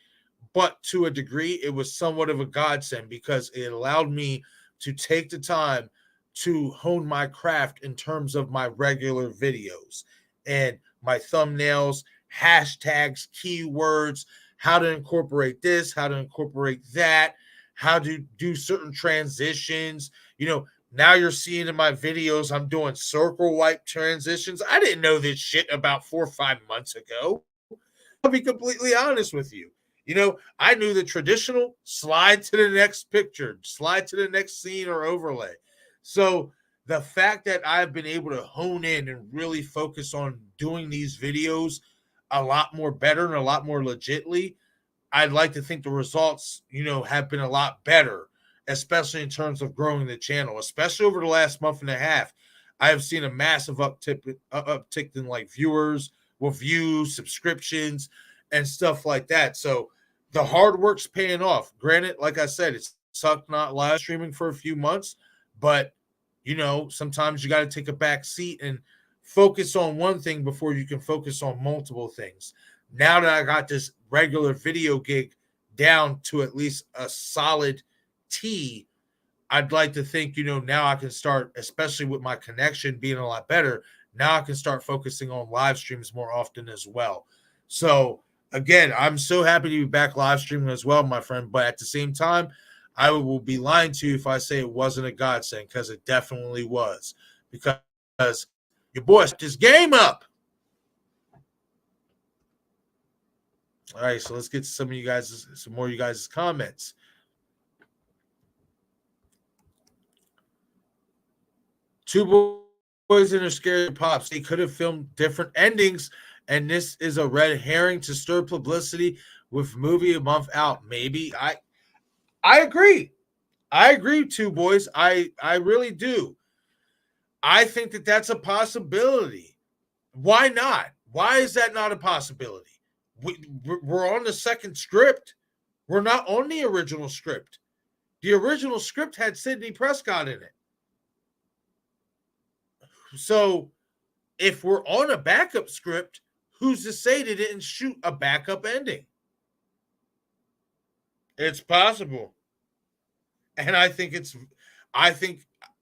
But to a degree, it was somewhat of a godsend because it allowed me to take the time to hone my craft in terms of my regular videos and my thumbnails, hashtags, keywords, how to incorporate this, how to incorporate that, how to do certain transitions. Now you're seeing in my videos, I'm doing circle wipe transitions. I didn't know this shit about 4 or 5 months ago. I'll be completely honest with you. I knew the traditional slide to the next picture, slide to the next scene or overlay. So the fact that I've been able to hone in and really focus on doing these videos a lot more better and a lot more legitly, I'd like to think the results, have been a lot better, especially in terms of growing the channel, especially over the last month and a half. I have seen a massive uptick in like viewers, views, subscriptions, and stuff like that. So the hard work's paying off. Granted, like I said, it's sucked not live streaming for a few months, but sometimes you got to take a back seat and focus on one thing before you can focus on multiple things. Now that I got this regular video gig down to at least a solid T, I'd like to think, now I can start, especially with my connection being a lot better, now I can start focusing on live streams more often as well. So again, I'm so happy to be back live streaming as well, my friend. But at the same time, I will be lying to you if I say it wasn't a godsend, because it definitely was. Because your boy stepped his game up. All right, so let's get to some more of you guys' comments. Two boys and their scary pops. They could have filmed different endings, and this is a red herring to stir publicity with movie a month out. Maybe I agree. I agree, two boys. I really do. I think that that's a possibility. Why not? Why is that not a possibility? We're on the second script. We're not on the original script. The original script had Sidney Prescott in it. So if we're on a backup script, who's to say they didn't shoot a backup ending? It's possible. And I think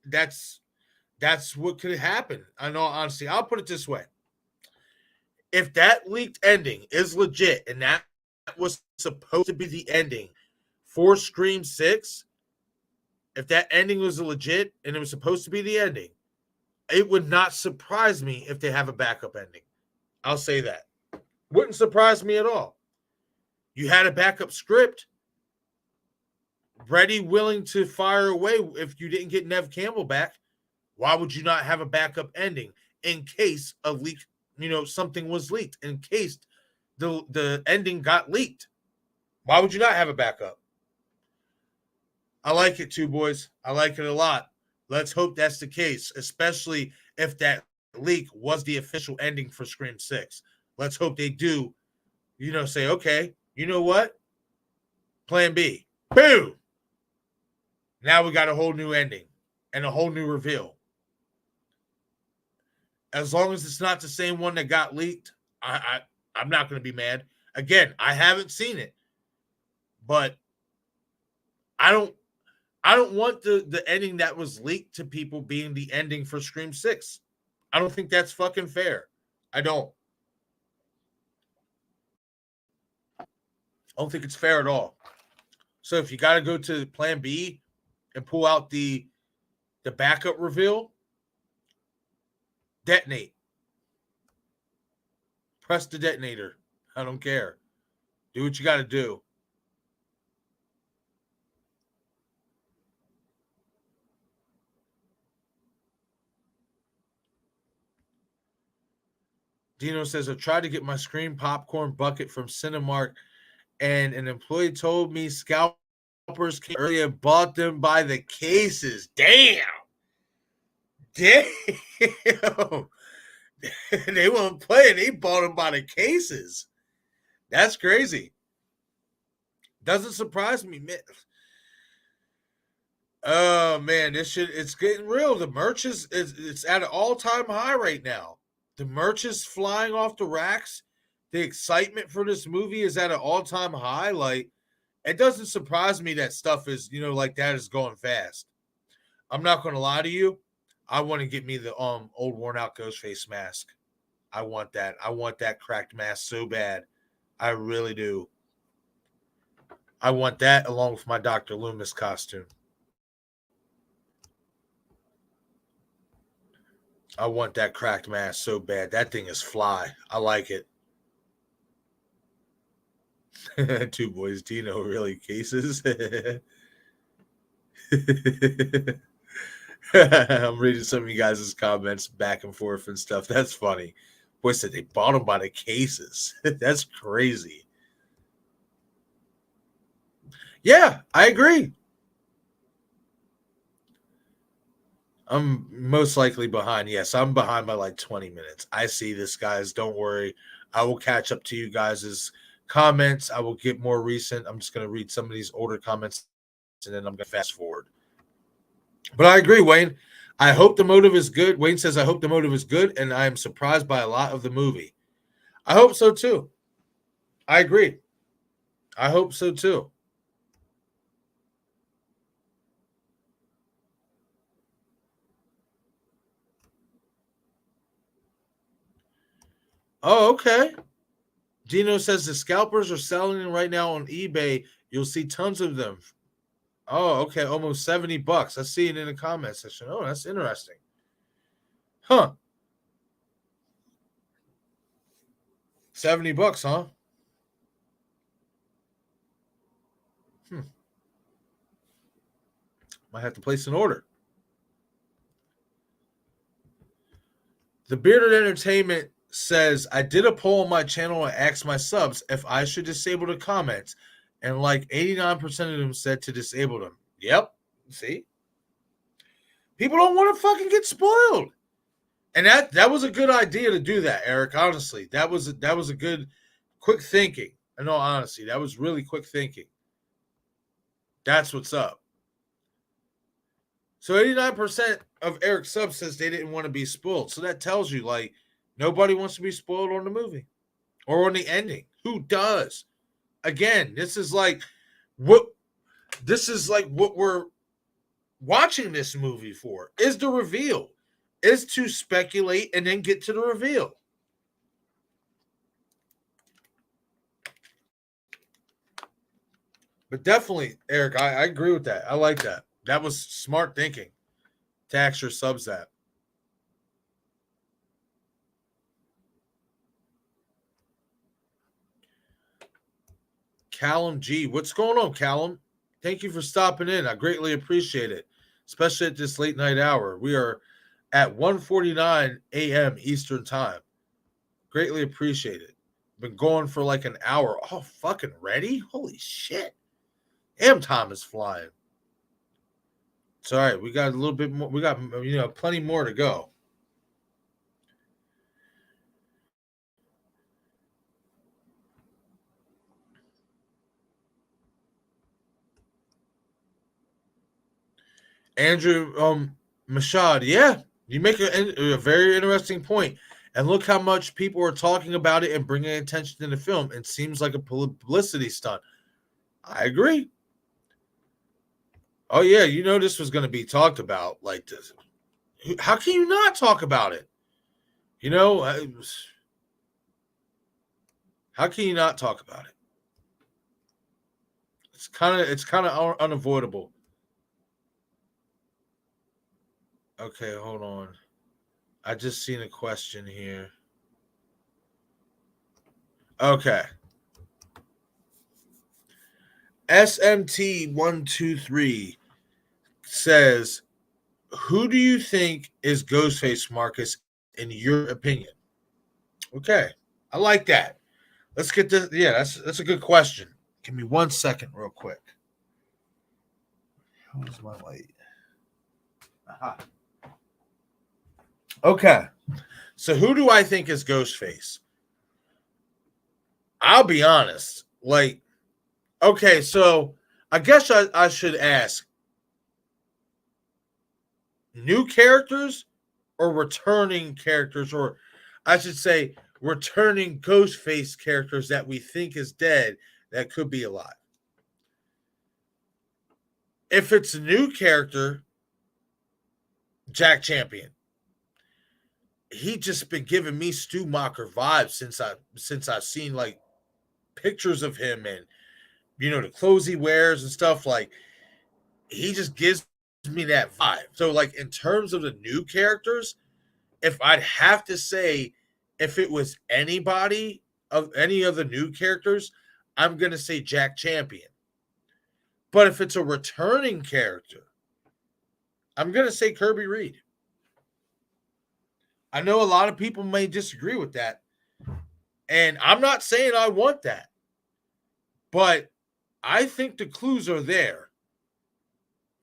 that's what could happen. I know, honestly, I'll put it this way. If that leaked ending is legit and that was supposed to be the ending for Scream 6, if that ending was legit and it was supposed to be the ending, it would not surprise me if they have a backup ending. I'll say that. Wouldn't surprise me at all. You had a backup script ready, willing to fire away if you didn't get Nev Campbell back. Why would you not have a backup ending in case a leak, something was leaked, in case the ending got leaked? Why would you not have a backup? I like it, two boys. I like it a lot. Let's hope that's the case, especially if that leak was the official ending for Scream 6. Let's hope they do, say, okay, you know what? Plan B. Boom. Now we got a whole new ending and a whole new reveal. As long as it's not the same one that got leaked, I'm not going to be mad. Again, I haven't seen it, but I I don't want the ending that was leaked to people being the ending for Scream 6. I don't think that's fucking fair. I don't. I don't think it's fair at all. So if you got to go to plan B and pull out the backup reveal, detonate. Press the detonator. I don't care. Do what you got to do. Dino says, I tried to get my Scream popcorn bucket from Cinemark, and an employee told me scalpers came early and bought them by the cases. Damn. Damn. They weren't playing. They bought them by the cases. That's crazy. Doesn't surprise me, man. Oh man, this shit, it's getting real. The merch is it's at an all-time high right now. The merch is flying off the racks. The excitement for this movie is at an all-time high. Like, it doesn't surprise me that stuff is, like that is going fast. I'm not gonna lie to you. I want to get me the old worn out Ghostface mask. I want that. I want that cracked mask so bad. I really do. I want that along with my Dr. Loomis costume. I want that cracked mask so bad. That thing is fly. I like it. Two boys, Dino, really cases. I'm reading some of you guys' comments back and forth and stuff. That's funny. Boy said they bought them by the cases. That's crazy. Yeah, I agree. I'm most likely behind. Yes, I'm behind by like 20 minutes. I see this, guys. Don't worry. I will catch up to you guys' comments. I will get more recent. I'm just going to read some of these older comments and then I'm going to fast forward. But I agree, Wayne. I hope the motive is good. Wayne says, I hope the motive is good, and I am surprised by a lot of the movie. I hope so, too. I agree. I hope so, too. Oh, okay. Dino says the scalpers are selling right now on eBay. You'll see tons of them. Oh, okay. Almost $70. I see it in the comment section. Oh, that's interesting. Huh. $70, huh? Might have to place an order. The Bearded Entertainment says, I did a poll on my channel and asked my subs if I should disable the comments, and like 89% of them said to disable them. Yep. See? People don't want to fucking get spoiled. And that was a good idea to do that, Eric. Honestly, that was a good, quick thinking. In all honesty, that was really quick thinking. That's what's up. So 89% of Eric's subs says they didn't want to be spoiled. So that tells you, like, nobody wants to be spoiled on the movie or on the ending. Who does? Again, this is like what we're watching this movie for, is the reveal, is to speculate and then get to the reveal. But definitely, Eric, I agree with that. I like that. That was smart thinking to ask your subs that. Callum G. What's going on, Callum? Thank you for stopping in. I greatly appreciate it, especially at this late night hour. We are at 1:49 a.m. Eastern time. Greatly appreciate it. Been going for like an hour. Oh, fucking ready? Holy shit. Damn, time is flying. It's all right. We got a little bit more. We got, plenty more to go. Andrew Mashad, yeah, you make a very interesting point. And look how much people are talking about it and bringing attention to the film. It seems like a publicity stunt. I agree. Oh yeah, you know this was going to be talked about like this. How can you not talk about it? You know, how can you not talk about it? It's kind of unavoidable. Okay, hold on. I just seen a question here. Okay. SMT123 says, "Who do you think is Ghostface, Marcus, in your opinion?" Okay, I like that. Let's get this. Yeah, that's a good question. Give me 1 second, real quick. How is my light? Aha. Okay, so who do I think is Ghostface? I'll be honest. Like, okay, so I guess I should ask new characters or returning characters, or I should say returning Ghostface characters that we think is dead that could be alive. If it's a new character, Jack Champion. He just been giving me Stu Macher vibes since I've seen like pictures of him and the clothes he wears and stuff. Like he just gives me that vibe. So like in terms of the new characters, if I'd have to say if it was anybody of any of the new characters, I'm gonna say Jack Champion. But if it's a returning character, I'm gonna say Kirby Reed. I know a lot of people may disagree with that, and I'm not saying I want that, but I think the clues are there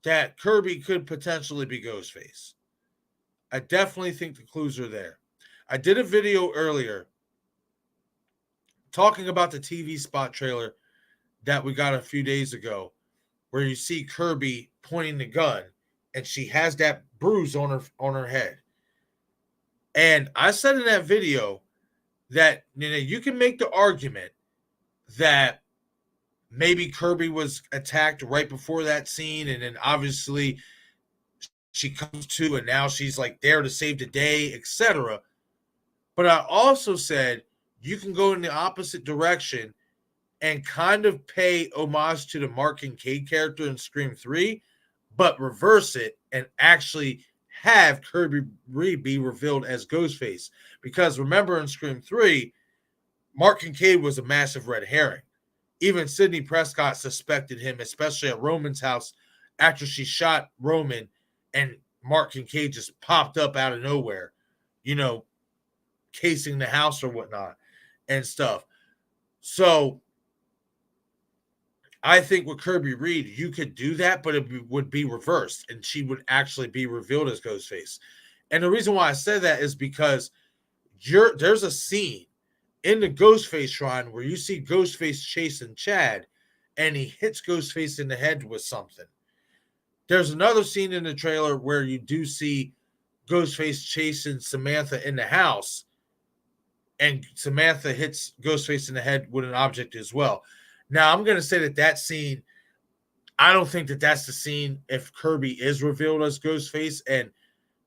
that Kirby could potentially be Ghostface. I definitely think the clues are there. I did a video earlier talking about the TV spot trailer that we got a few days ago, where you see Kirby pointing the gun and she has that bruise on her head. And I said in that video that you can make the argument that maybe Kirby was attacked right before that scene, and then obviously she comes to and now she's like there to save the day, etc. But I also said you can go in the opposite direction and kind of pay homage to the Mark Kincaid character in Scream 3, but reverse it and actually have Kirby Reed be revealed as Ghostface. Because remember in Scream 3, Mark Kincaid was a massive red herring. Even Sidney Prescott suspected him, especially at Roman's house after she shot Roman and Mark Kincaid just popped up out of nowhere, casing the house or whatnot and stuff. So I think with Kirby Reed, you could do that, but it would be reversed, and she would actually be revealed as Ghostface. And the reason why I said that is because there's a scene in the Ghostface shrine where you see Ghostface chasing Chad, and he hits Ghostface in the head with something. There's another scene in the trailer where you do see Ghostface chasing Samantha in the house, and Samantha hits Ghostface in the head with an object as well. Now, I'm going to say that scene, I don't think that that's the scene if Kirby is revealed as Ghostface, and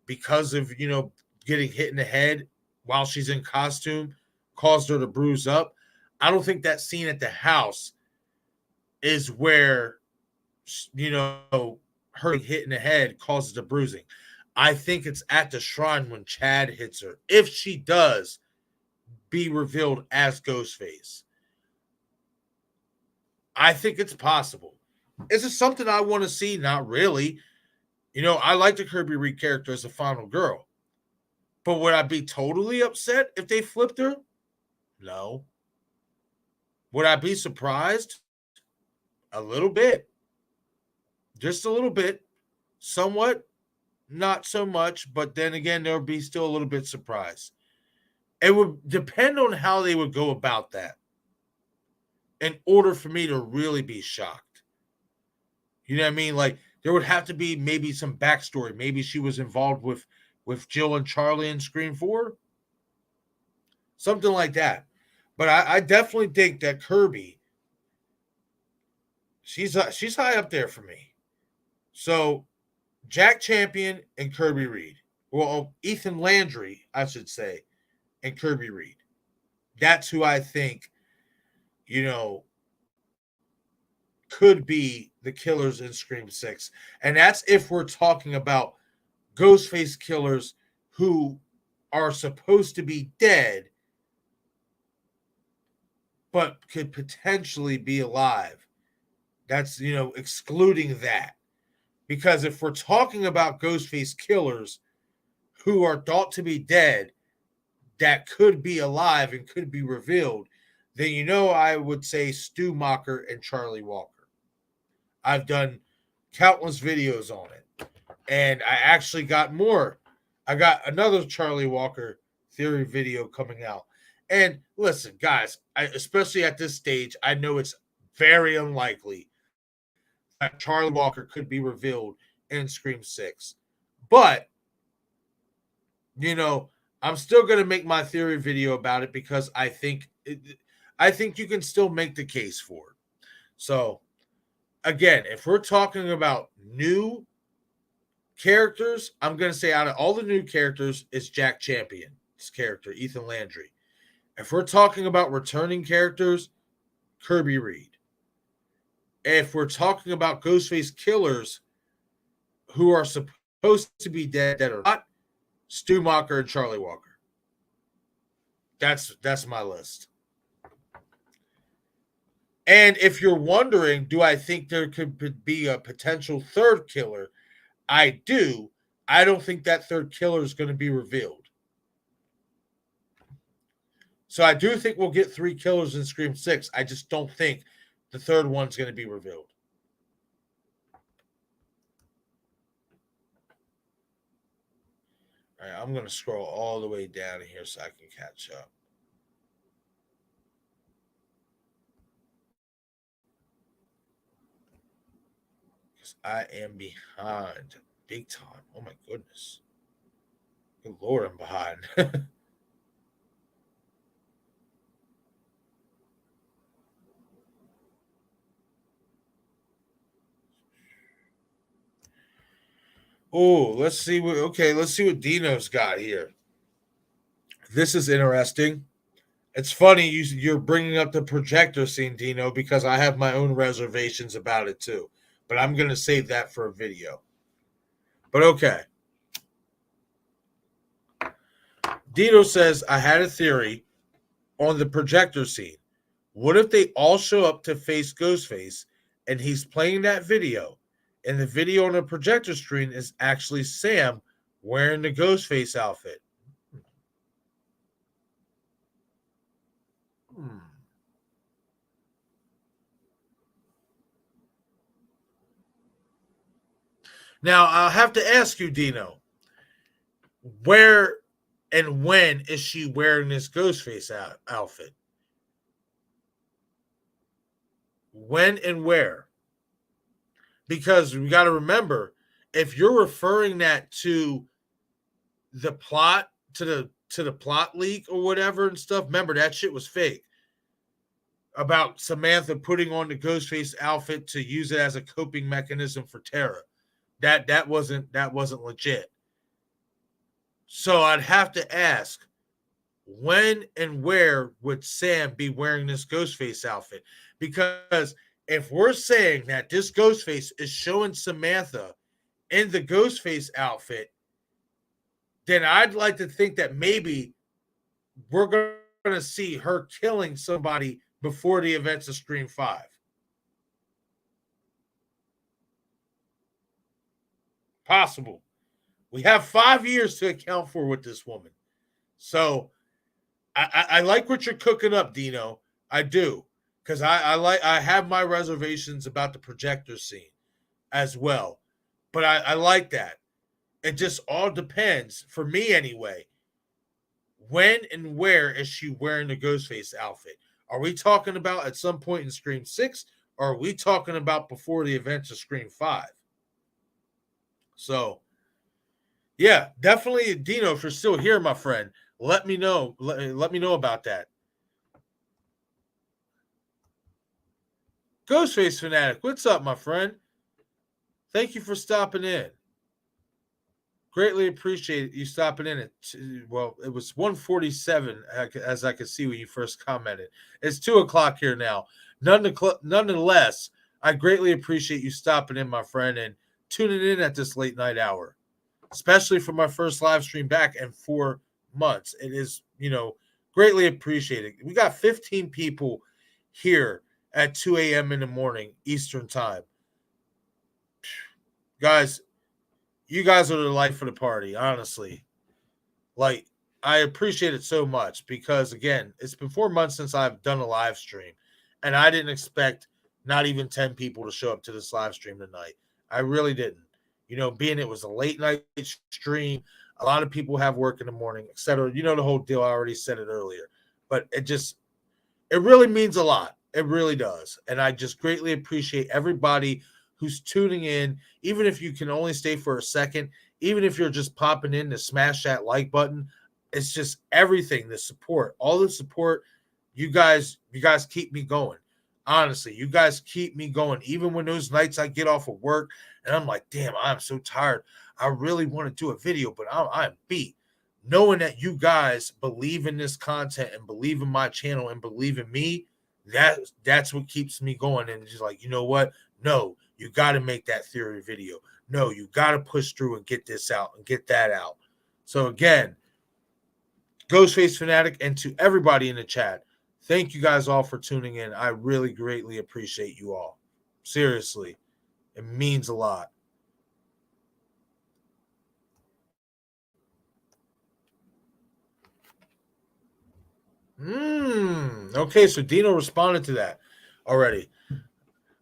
because of, getting hit in the head while she's in costume caused her to bruise up. I don't think that scene at the house is where, her hit in the head causes the bruising. I think it's at the shrine when Chad hits her. If she does be revealed as Ghostface, I think it's possible. Is it something I want to see? Not really. I like the Kirby Reed character as a final girl. But would I be totally upset if they flipped her? No. Would I be surprised? A little bit. Just a little bit. Somewhat. Not so much. But then again, there would be still a little bit surprised. It would depend on how they would go about that in order for me to really be shocked. You know what I mean? Like, there would have to be maybe some backstory. Maybe she was involved with Jill and Charlie in Scream 4. Something like that. But I definitely think that Kirby, she's high up there for me. So Jack Champion and Kirby Reed. Well, Ethan Landry, I should say, and Kirby Reed. That's who I think, you know, could be the killers in Scream 6. And that's if we're talking about Ghostface killers who are supposed to be dead but could potentially be alive. That's, excluding that. Because if we're talking about Ghostface killers who are thought to be dead that could be alive and could be revealed, then I would say Stu Macher and Charlie Walker. I've done countless videos on it. And I actually got more. I got another Charlie Walker theory video coming out. And listen, guys, especially at this stage, I know it's very unlikely that Charlie Walker could be revealed in Scream 6. But, I'm still going to make my theory video about it because I think you can still make the case for it. So, again, if we're talking about new characters, I'm going to say out of all the new characters, it's Jack Champion's character, Ethan Landry. If we're talking about returning characters, Kirby Reed. If we're talking about Ghostface killers who are supposed to be dead that are not, Stu Macher and Charlie Walker. That's my list. And if you're wondering, do I think there could be a potential third killer? I do. I don't think that third killer is going to be revealed. So I do think we'll get 3 killers in Scream 6. I just don't think the third one's going to be revealed. All right, I'm going to scroll all the way down here so I can catch up. Because I am behind big time. Oh my goodness. Good Lord, I'm behind. Oh, let's see what Dino's got here. This is interesting. It's funny you're bringing up the projector scene, Dino, because I have my own reservations about it too. But I'm going to save that for a video. But okay. Dino says, I had a theory on the projector scene. What if they all show up to face Ghostface and he's playing that video, and the video on the projector screen is actually Sam wearing the Ghostface outfit? Now, I'll have to ask you, Dino, where and when is she wearing this Ghostface outfit? When and where? Because we got to remember, if you're referring that to the plot, to the plot leak or whatever and stuff, remember that shit was fake. About Samantha putting on the Ghostface outfit to use it as a coping mechanism for Tara. That wasn't legit. So I'd have to ask, when and where would Sam be wearing this Ghostface outfit? Because if we're saying that this Ghostface is showing Samantha in the Ghostface outfit, then I'd like to think that maybe we're going to see her killing somebody before the events of Scream 5. Possible. We have 5 years to account for with this woman. So I like what you're cooking up, Dino. I do. Because I have my reservations about the projector scene as well. But I like that. It just all depends, for me anyway. When and where is she wearing the Ghostface outfit? Are we talking about at some point in Scream 6? Or are we talking about before the events of Scream 5? So, yeah, definitely, Dino, if you're still here, my friend, let me know. Let me know about that. Ghostface Fanatic, what's up, my friend? Thank you for stopping in. Greatly appreciate you stopping in. Well, it was 1:47 as I could see when you first commented. It's 2 o'clock here now. Nonetheless, I greatly appreciate you stopping in, my friend, and tuning in at this late night hour, especially for my first live stream back in 4 months. It is, greatly appreciated. We got 15 people here at 2 a.m. in the morning Eastern time. Guys, you guys are the life of the party, honestly. Like, I appreciate it so much because, again, it's been 4 months since I've done a live stream, and I didn't expect not even 10 people to show up to this live stream tonight. I really didn't. Being it was a late night stream, a lot of people have work in the morning, etc. The whole deal. I already said it earlier, but it really means a lot. It really does. And I just greatly appreciate everybody who's tuning in, even if you can only stay for a second, even if you're just popping in to smash that like button. It's just everything, the support, all the support. You guys keep me going. Honestly, you guys keep me going. Even when those nights I get off of work and I'm like, damn, I'm so tired. I really want to do a video, but I'm beat. Knowing that you guys believe in this content and believe in my channel and believe in me, that's what keeps me going. And just like, you know what? No, you got to make that theory video. No, you got to push through and get this out and get that out. So again, Ghostface Fanatic, and to everybody in the chat, thank you guys all for tuning in. I really greatly appreciate you all. Seriously, it means a lot. Okay, so Dino responded to that already.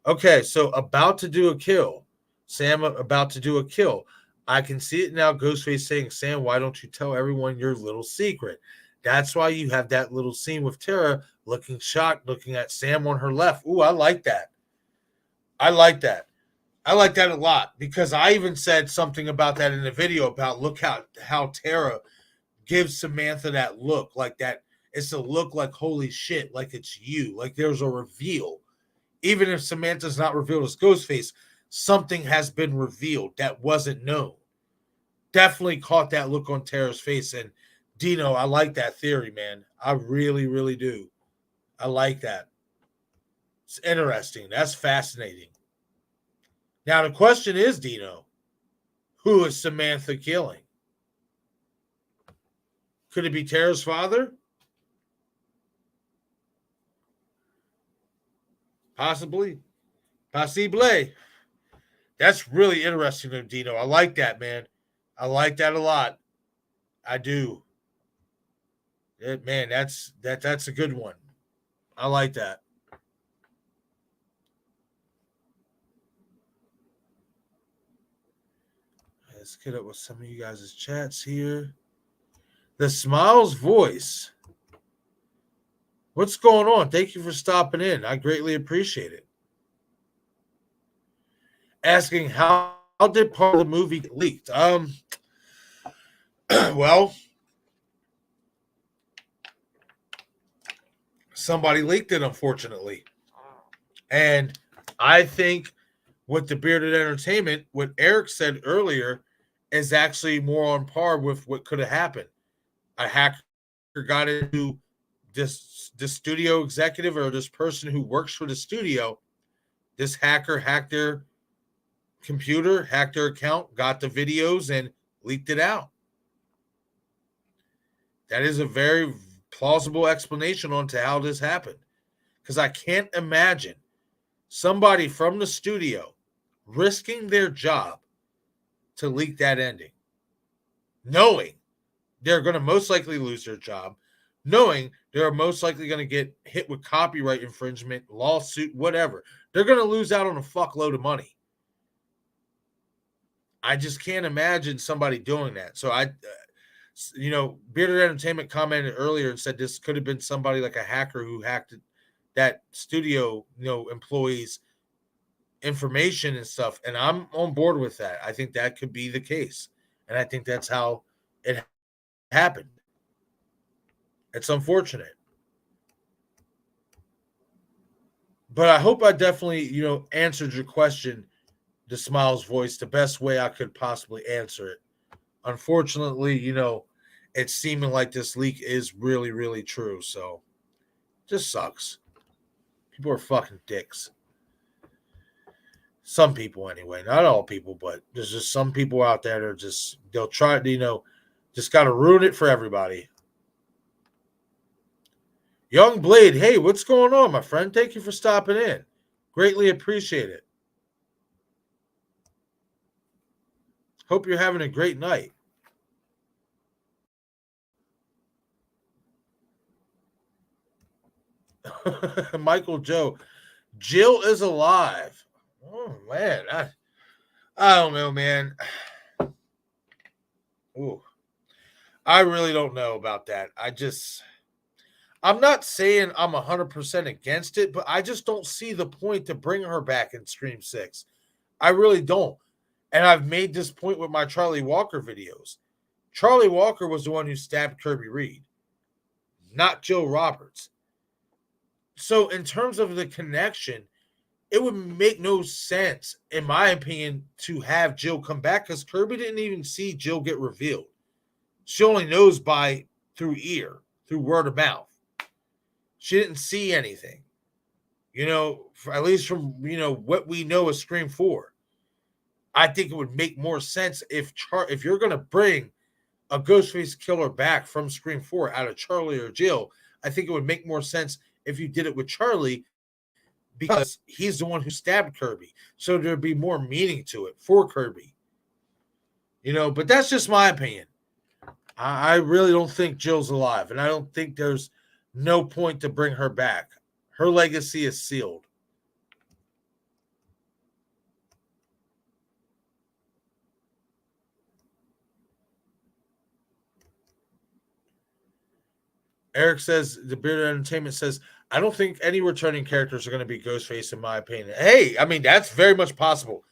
Okay, so about to do a kill. Sam about to do a kill. I can see it now. Ghostface saying, Sam, why don't you tell everyone your little secret? That's why you have that little scene with Tara looking shocked, looking at Sam on her left. Ooh, I like that. I like that. I like that a lot because I even said something about that in the video about look how Tara gives Samantha that look like that. It's a look like holy shit, like it's you, like there's a reveal. Even if Samantha's not revealed as Ghostface, something has been revealed that wasn't known. Definitely caught that look on Tara's face. And Dino, I like that theory, man. I really, really do. I like that. It's interesting. That's fascinating. Now, the question is, Dino, who is Samantha killing? Could it be Tara's father? Possibly. Possible. That's really interesting, Dino. I like that, man. I like that a lot. I do. Man, that's a good one. I like that. Let's get up with some of you guys' chats here. The Smiles voice. What's going on? Thank you for stopping in. I greatly appreciate it. Asking how did part of the movie get leaked? Well, somebody leaked it, unfortunately. And I think with the Bearded Entertainment, what Eric said earlier is actually more on par with what could have happened. A hacker got into this studio executive or this person who works for the studio. This hacker hacked their computer, hacked their account, got the videos, and leaked it out. That is a very plausible explanation on to how this happened. Because I can't imagine somebody from the studio risking their job to leak that ending, knowing they're going to most likely lose their job, knowing they're most likely going to get hit with copyright infringement, lawsuit, whatever. They're going to lose out on a fuckload of money. I just can't imagine somebody doing that. So Bearded Entertainment commented earlier and said this could have been somebody like a hacker who hacked that studio, employees' information and stuff. And I'm on board with that. I think that could be the case. And I think that's how it happened. It's unfortunate. But I hope I definitely, answered your question the Smiles voice the best way I could possibly answer it. Unfortunately, it's seeming like this leak is really, really true. So, just sucks. People are fucking dicks. Some people, anyway. Not all people, but there's just some people out there that are just, they'll try to, just got to ruin it for everybody. Young Blade, hey, what's going on, my friend? Thank you for stopping in. Greatly appreciate it. Hope you're having a great night. Michael Joe, Jill is alive. Oh man, I don't know, man. Ooh, I really don't know about that. I'm not saying I'm 100% against it, but I just don't see the point to bring her back in Scream 6. I really don't. And I've made this point with my Charlie Walker videos. Charlie Walker was the one who stabbed Kirby Reed, not Jill Roberts. So, in terms of the connection, it would make no sense, in my opinion, to have Jill come back because Kirby didn't even see Jill get revealed. She only knows through ear, through word of mouth. She didn't see anything, at least from, what we know of Scream 4. I think it would make more sense if you're going to bring a Ghostface killer back from Scream 4 out of Charlie or Jill. I think it would make more sense if you did it with Charlie because he's the one who stabbed Kirby. So there'd be more meaning to it for Kirby. But that's just my opinion. I really don't think Jill's alive, and I don't think there's no point to bring her back. Her legacy is sealed. Eric says, the Bearded Entertainment says, I don't think any returning characters are going to be Ghostface, in my opinion. Hey, I mean, that's very much possible.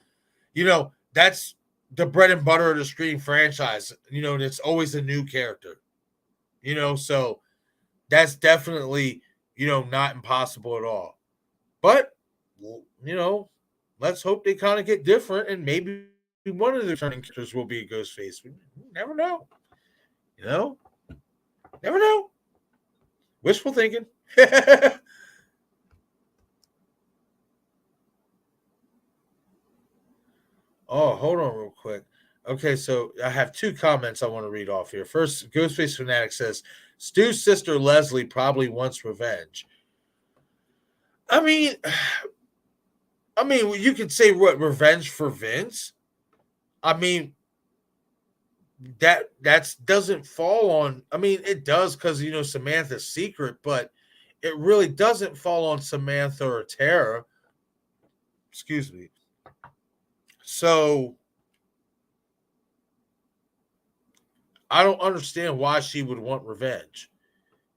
That's the bread and butter of the Scream franchise. It's always a new character. So that's definitely, not impossible at all. But, let's hope they kind of get different and maybe one of the returning characters will be a Ghostface. We never know. Never know. Wishful thinking. Oh, hold on real quick. Okay, so I have two comments I want to read off here. First, Ghostface Fanatic says, Stu's sister Leslie probably wants revenge. I mean, you could say what, revenge for Vince? I mean, that doesn't fall on, it does because Samantha's secret, but it really doesn't fall on Samantha or Tara. Excuse me. So I don't understand why she would want revenge.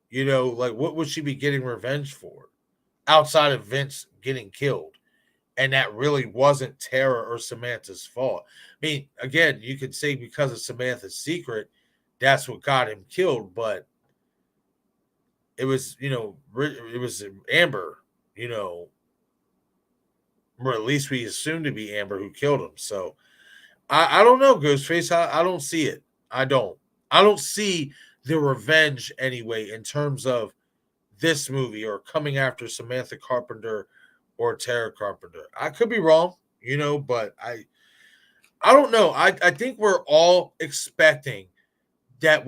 Like what would she be getting revenge for outside of Vince getting killed? And that really wasn't Tara or Samantha's fault. I mean, again, you could say because of Samantha's secret, that's what got him killed, but it was, it was Amber, or at least we assumed to be Amber who killed him. So I don't know, Ghostface. I don't see it. I don't see the revenge anyway in terms of this movie or coming after Samantha Carpenter or Tara Carpenter. I could be wrong, but I don't know. I think we're all expecting that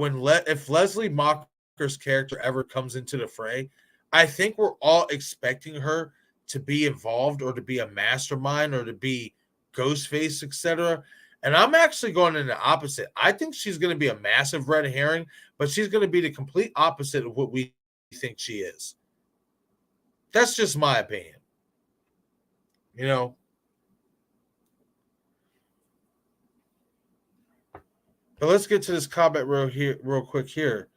if Leslie Mocker's character ever comes into the fray, I think we're all expecting her to be involved or to be a mastermind or to be Ghostface, etc. And I'm actually going in the opposite. I think she's going to be a massive red herring, but she's going to be the complete opposite of what we think she is. That's just my opinion. But let's get to this comment real quick here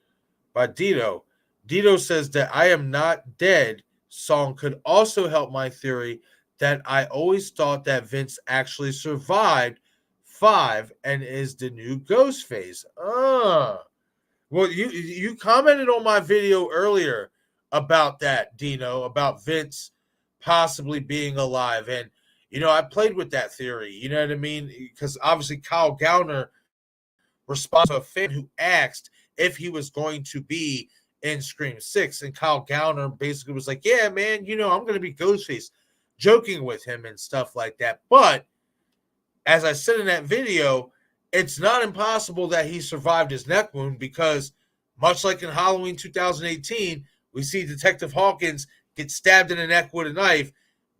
by Dito. Dito says that I Am Not Dead song could also help my theory that I always thought that Vince actually survived 5 and is the new Ghostface. Well, you commented on my video earlier about that, Dino, about Vince possibly being alive. And, I played with that theory. You know what I mean? Because obviously Kyle Gallner responds to a fan who asked if he was going to be in Scream 6. And Kyle Gallner basically was like, yeah, man, I'm going to be Ghostface, joking with him and stuff like that. But as I said in that video, it's not impossible that he survived his neck wound because, much like in Halloween 2018, we see Detective Hawkins get stabbed in the neck with a knife,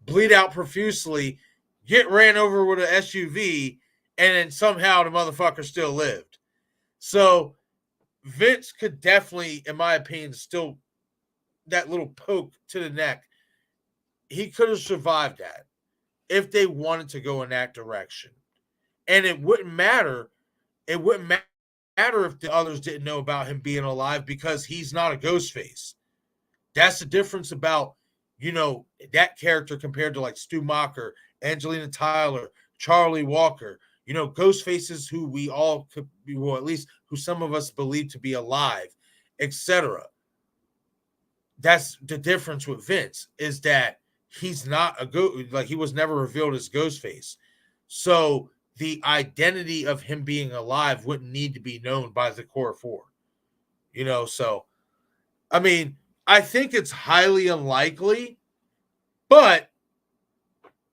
bleed out profusely, get ran over with an SUV, and then somehow the motherfucker still lived. So Vince could definitely, in my opinion, still that little poke to the neck, he could have survived that if they wanted to go in that direction. And it wouldn't matter. It wouldn't matter if the others didn't know about him being alive because he's not a ghost face. That's the difference about, that character compared to like Stu Macher, Angelina Tyler, Charlie Walker, ghost faces who we all could be, well, at least who some of us believe to be alive, etc. That's the difference with Vince, is that he's not a ghost, like he was never revealed as Ghostface. So the identity of him being alive wouldn't need to be known by the core four. So I mean, I think it's highly unlikely, but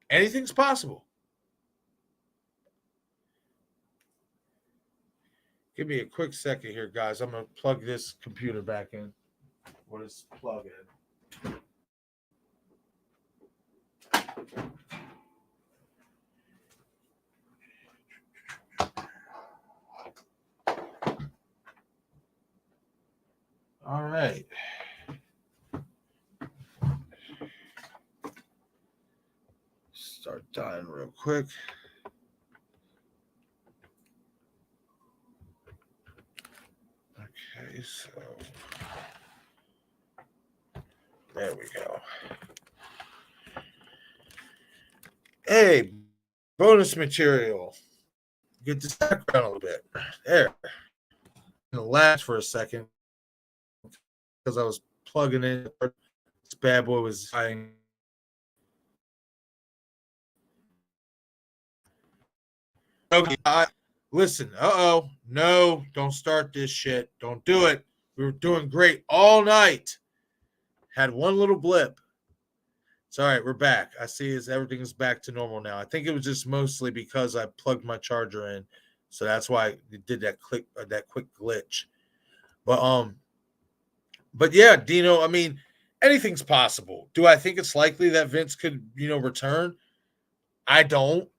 anything's possible. Give me a quick second here, guys. I'm going to plug this computer back in. What is plug in? All right. Start dying real quick. Okay, so there we go. Hey, bonus material. Get this background a little bit. There. It'll last for a second because I was plugging in. This bad boy was dying. Okay, listen. No, don't start this shit. Don't do it. We were doing great all night. Had one little blip. It's all right. We're back. I see everything is back to normal now. I think it was just mostly because I plugged my charger in, so that's why it did that quick glitch. But yeah, Dino. I mean, anything's possible. Do I think it's likely that Vince could, return? I don't,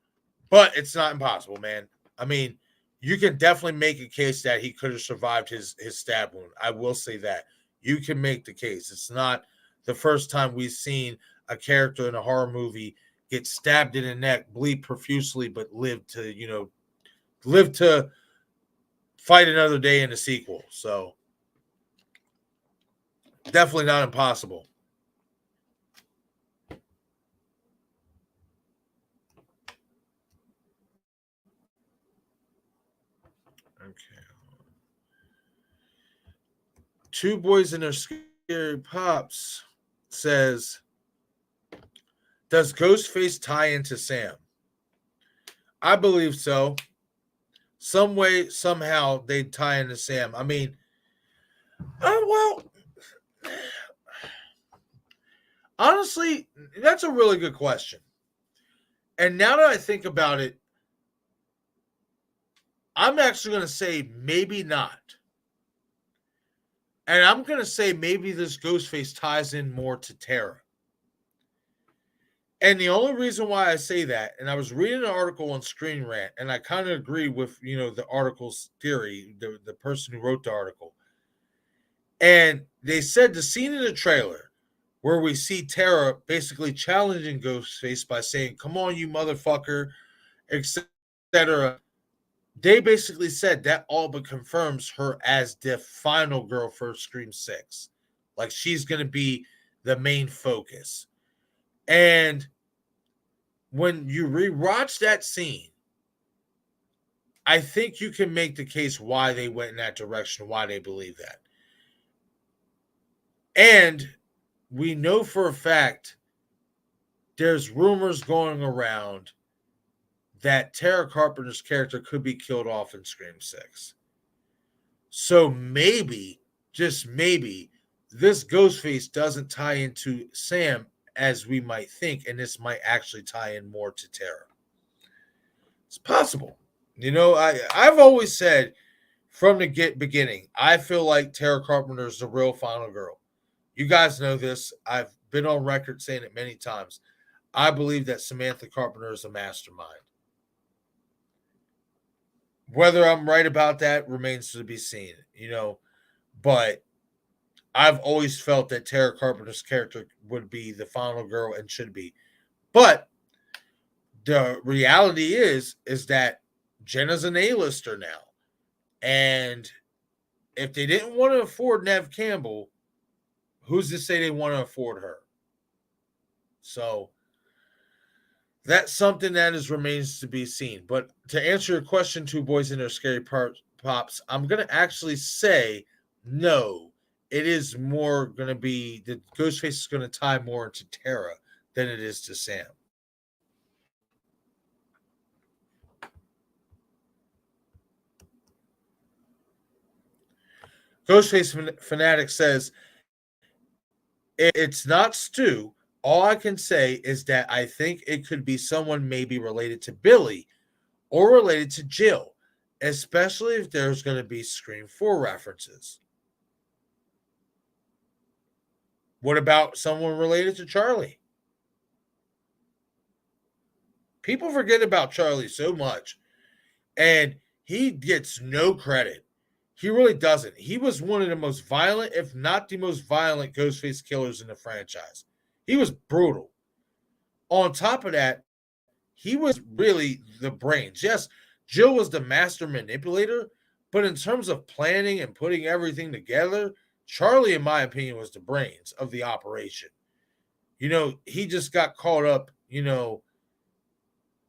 but it's not impossible, man. I mean, you can definitely make a case that he could have survived his stab wound. I will say that. You can make the case. It's not the first time we've seen a character in a horror movie get stabbed in the neck, bleed profusely, but live to fight another day in the sequel. So definitely not impossible. Okay. Two Boys and Their Scary Pops says, does Ghostface tie into Sam? I believe so. Some way, somehow, they tie into Sam. I mean, honestly, that's a really good question. And now that I think about it, I'm actually going to say maybe not. And I'm going to say maybe this Ghostface ties in more to Tara. And the only reason why I say that, and I was reading an article on Screen Rant, and I kind of agree with, the article's theory, the person who wrote the article. And they said the scene in the trailer where we see Tara basically challenging Ghostface by saying, come on, you motherfucker, etc. They basically said that all but confirms her as the final girl for Scream 6. Like, she's going to be the main focus. And when you rewatch that scene, I think you can make the case why they went in that direction, why they believe that. And we know for a fact there's rumors going around that Tara Carpenter's character could be killed off in Scream 6. So maybe, just maybe, this Ghostface doesn't tie into Sam as we might think, and this might actually tie in more to Tara. It's possible. I've always said from the beginning, I feel like Tara Carpenter is the real final girl. You guys know this. I've been on record saying it many times. I believe that Samantha Carpenter is a mastermind. Whether I'm right about that remains to be seen, but I've always felt that Tara Carpenter's character would be the final girl and should be. But the reality is that Jenna's an A-lister now. And if they didn't want to afford Neve Campbell, who's to say they want to afford her? So that's something that remains to be seen. But to answer your question, Two Boys and Their Scary Pops, I'm going to actually say no. It is more going to be the Ghostface is going to tie more into Tara than it is to Sam. Ghostface Fanatic says, it's not Stu. All I can say is that I think it could be someone maybe related to Billy or related to Jill, especially if there's going to be Scream 4 references. What about someone related to Charlie? People forget about Charlie so much, and he gets no credit. He really doesn't. He was one of the most violent, if not the most violent, Ghostface killers in the franchise. He was brutal. On top of that, he was really the brains. Yes, Jill was the master manipulator, but in terms of planning and putting everything together, Charlie, in my opinion, was the brains of the operation. He just got caught up,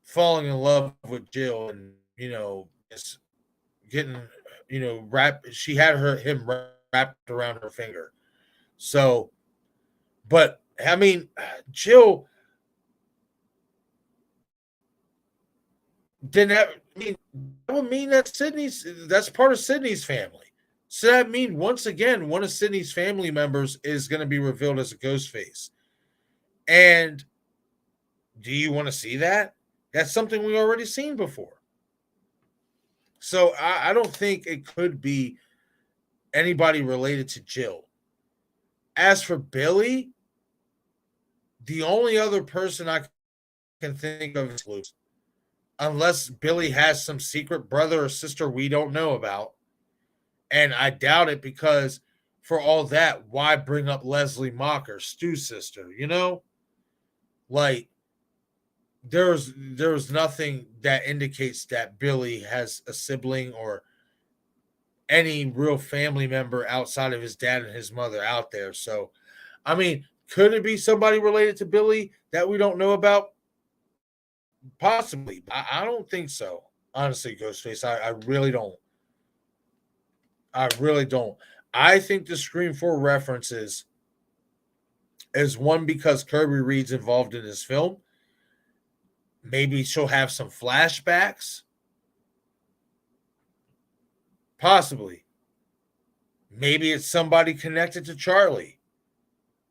falling in love with Jill and, just getting, wrapped. She had him wrapped around her finger. So, but I mean, Jill didn't have. I mean, that would mean that's part of Sydney's family. So that means once again, one of Sydney's family members is going to be revealed as a ghost face. And do you want to see that? That's something we already seen before. So I don't think it could be anybody related to Jill. As for Billy, the only other person I can think of is Luke. Unless Billy has some secret brother or sister we don't know about. And I doubt it because for all that, why bring up Leslie Mocker, Stu's sister, Like there's nothing that indicates that Billy has a sibling or any real family member outside of his dad and his mother out there. So, I mean, could it be somebody related to Billy that we don't know about? Possibly. I don't think so. Honestly, Ghostface, I really don't. I really don't. I think the Scream 4 references is one because Kirby Reed's involved in this film. Maybe she'll have some flashbacks. Possibly. Maybe it's somebody connected to Charlie.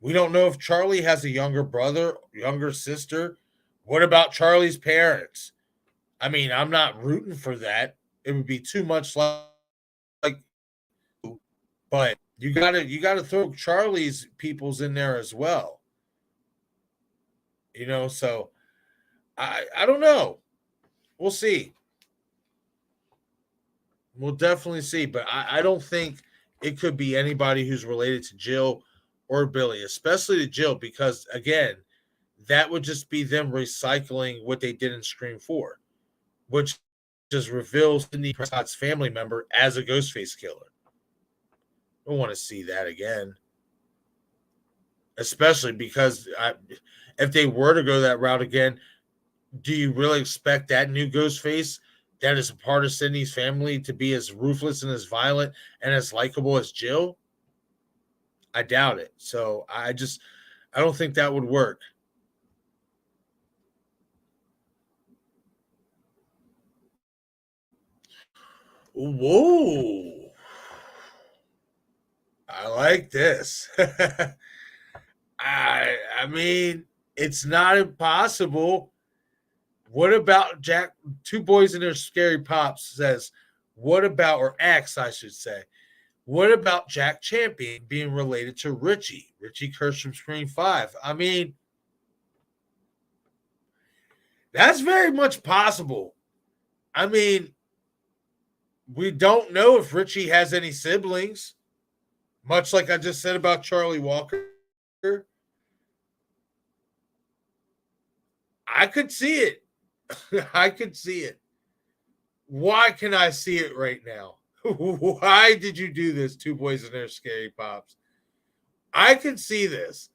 We don't know if Charlie has a younger brother, younger sister. What about Charlie's parents? I mean, I'm not rooting for that. It would be too much like but you gotta throw Charlie's peoples in there as well. So I don't know. We'll see. We'll definitely see, but I don't think it could be anybody who's related to Jill or Billy, especially to Jill, because again, that would just be them recycling what they did in Scream 4, which just reveals Sidney Prescott's family member as a Ghostface killer. I don't want to see that again. Especially because if they were to go that route again, do you really expect that new Ghostface that is a part of Sydney's family to be as ruthless and as violent and as likable as Jill? I doubt it. So I don't think that would work. Whoa. I like this. I mean, it's not impossible. What about Jack? Two boys and their scary pops says, what about, or X, I should say, what about Jack Champion being related to Richie Kurtz from Scream 5? I mean, that's very much possible. I mean, we don't know if Richie has any siblings, much like I just said about Charlie Walker. I could see it. I could see it. Why can I see it right now? Why did you do this, two boys and their scary pops? I can see this.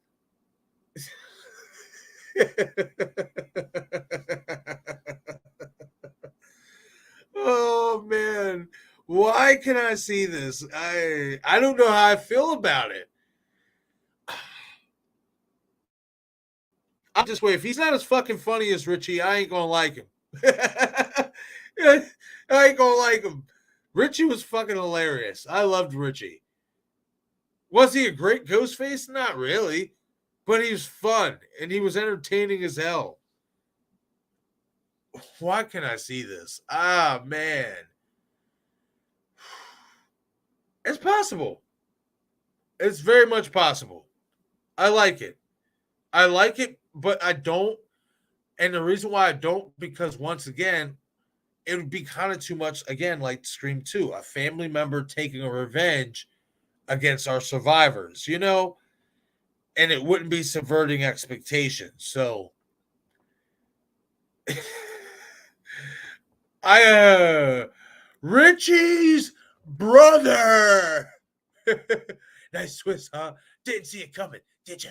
Oh man, why can I see this? I don't know how I feel about it. I'm just wait. If he's not as fucking funny as Richie, I ain't gonna like him. I ain't gonna like him. Richie was fucking hilarious. I loved Richie. Was he a great Ghostface? Not really, but he was fun and he was entertaining as hell. Why can I see this? Ah, man. It's possible. It's very much possible. I like it. I like it, but I don't. And the reason why I don't, because once again, it would be kind of too much, again, like Scream 2, a family member taking a revenge against our survivors, you know? And it wouldn't be subverting expectations. So Richie's brother. Nice twist, huh? Didn't see it coming, did you?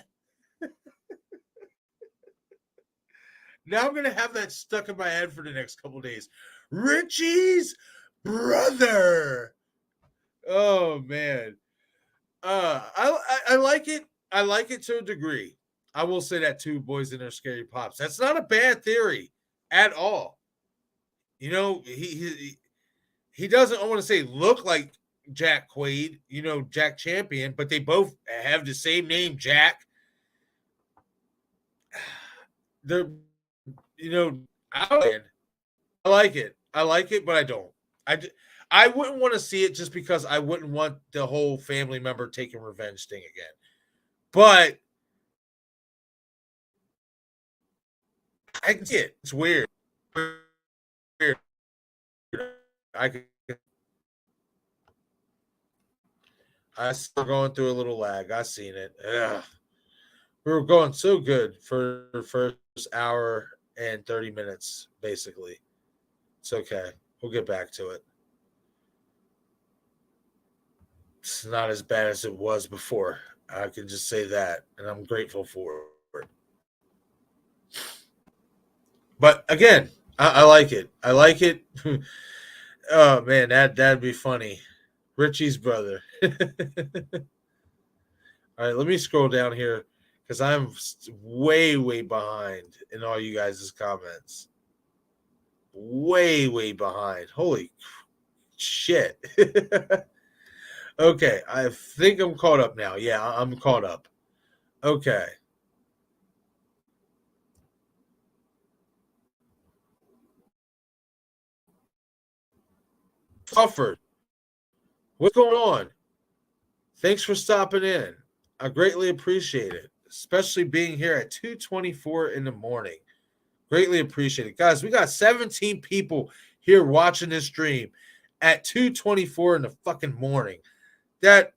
Now I'm gonna have that stuck in my head for the next couple days. Richie's brother. Oh man. I like it. I like it to a degree. I will say that too, boys and their scary pops. That's not a bad theory at all. You know, he doesn't, I want to say, look like Jack Quaid, you know, Jack Champion, but they both have the same name, Jack. They're, you know, I like it. I like it, but I don't. I wouldn't want to see it just because I wouldn't want the whole family member taking revenge thing again. But I can see it. It's weird. Weird. I can. I still going through a little lag. I seen it. Ugh. We were going so good for the first hour and 30 minutes, basically. It's okay. We'll get back to it. It's not as bad as it was before. I can just say that, and I'm grateful for it. But again, I like it. I like it. Oh man, that'd be funny. Richie's brother. All right, let me scroll down here because I'm way behind in all you guys' comments. Way behind. Holy shit. Okay, I think I'm caught up now. Yeah, I'm caught up. Okay. Crawford, what's going on? Thanks for stopping in. I greatly appreciate it, especially being here at 2:24 in the morning. Greatly appreciate it. Guys, we got 17 people here watching this stream at 2:24 in the fucking morning. That,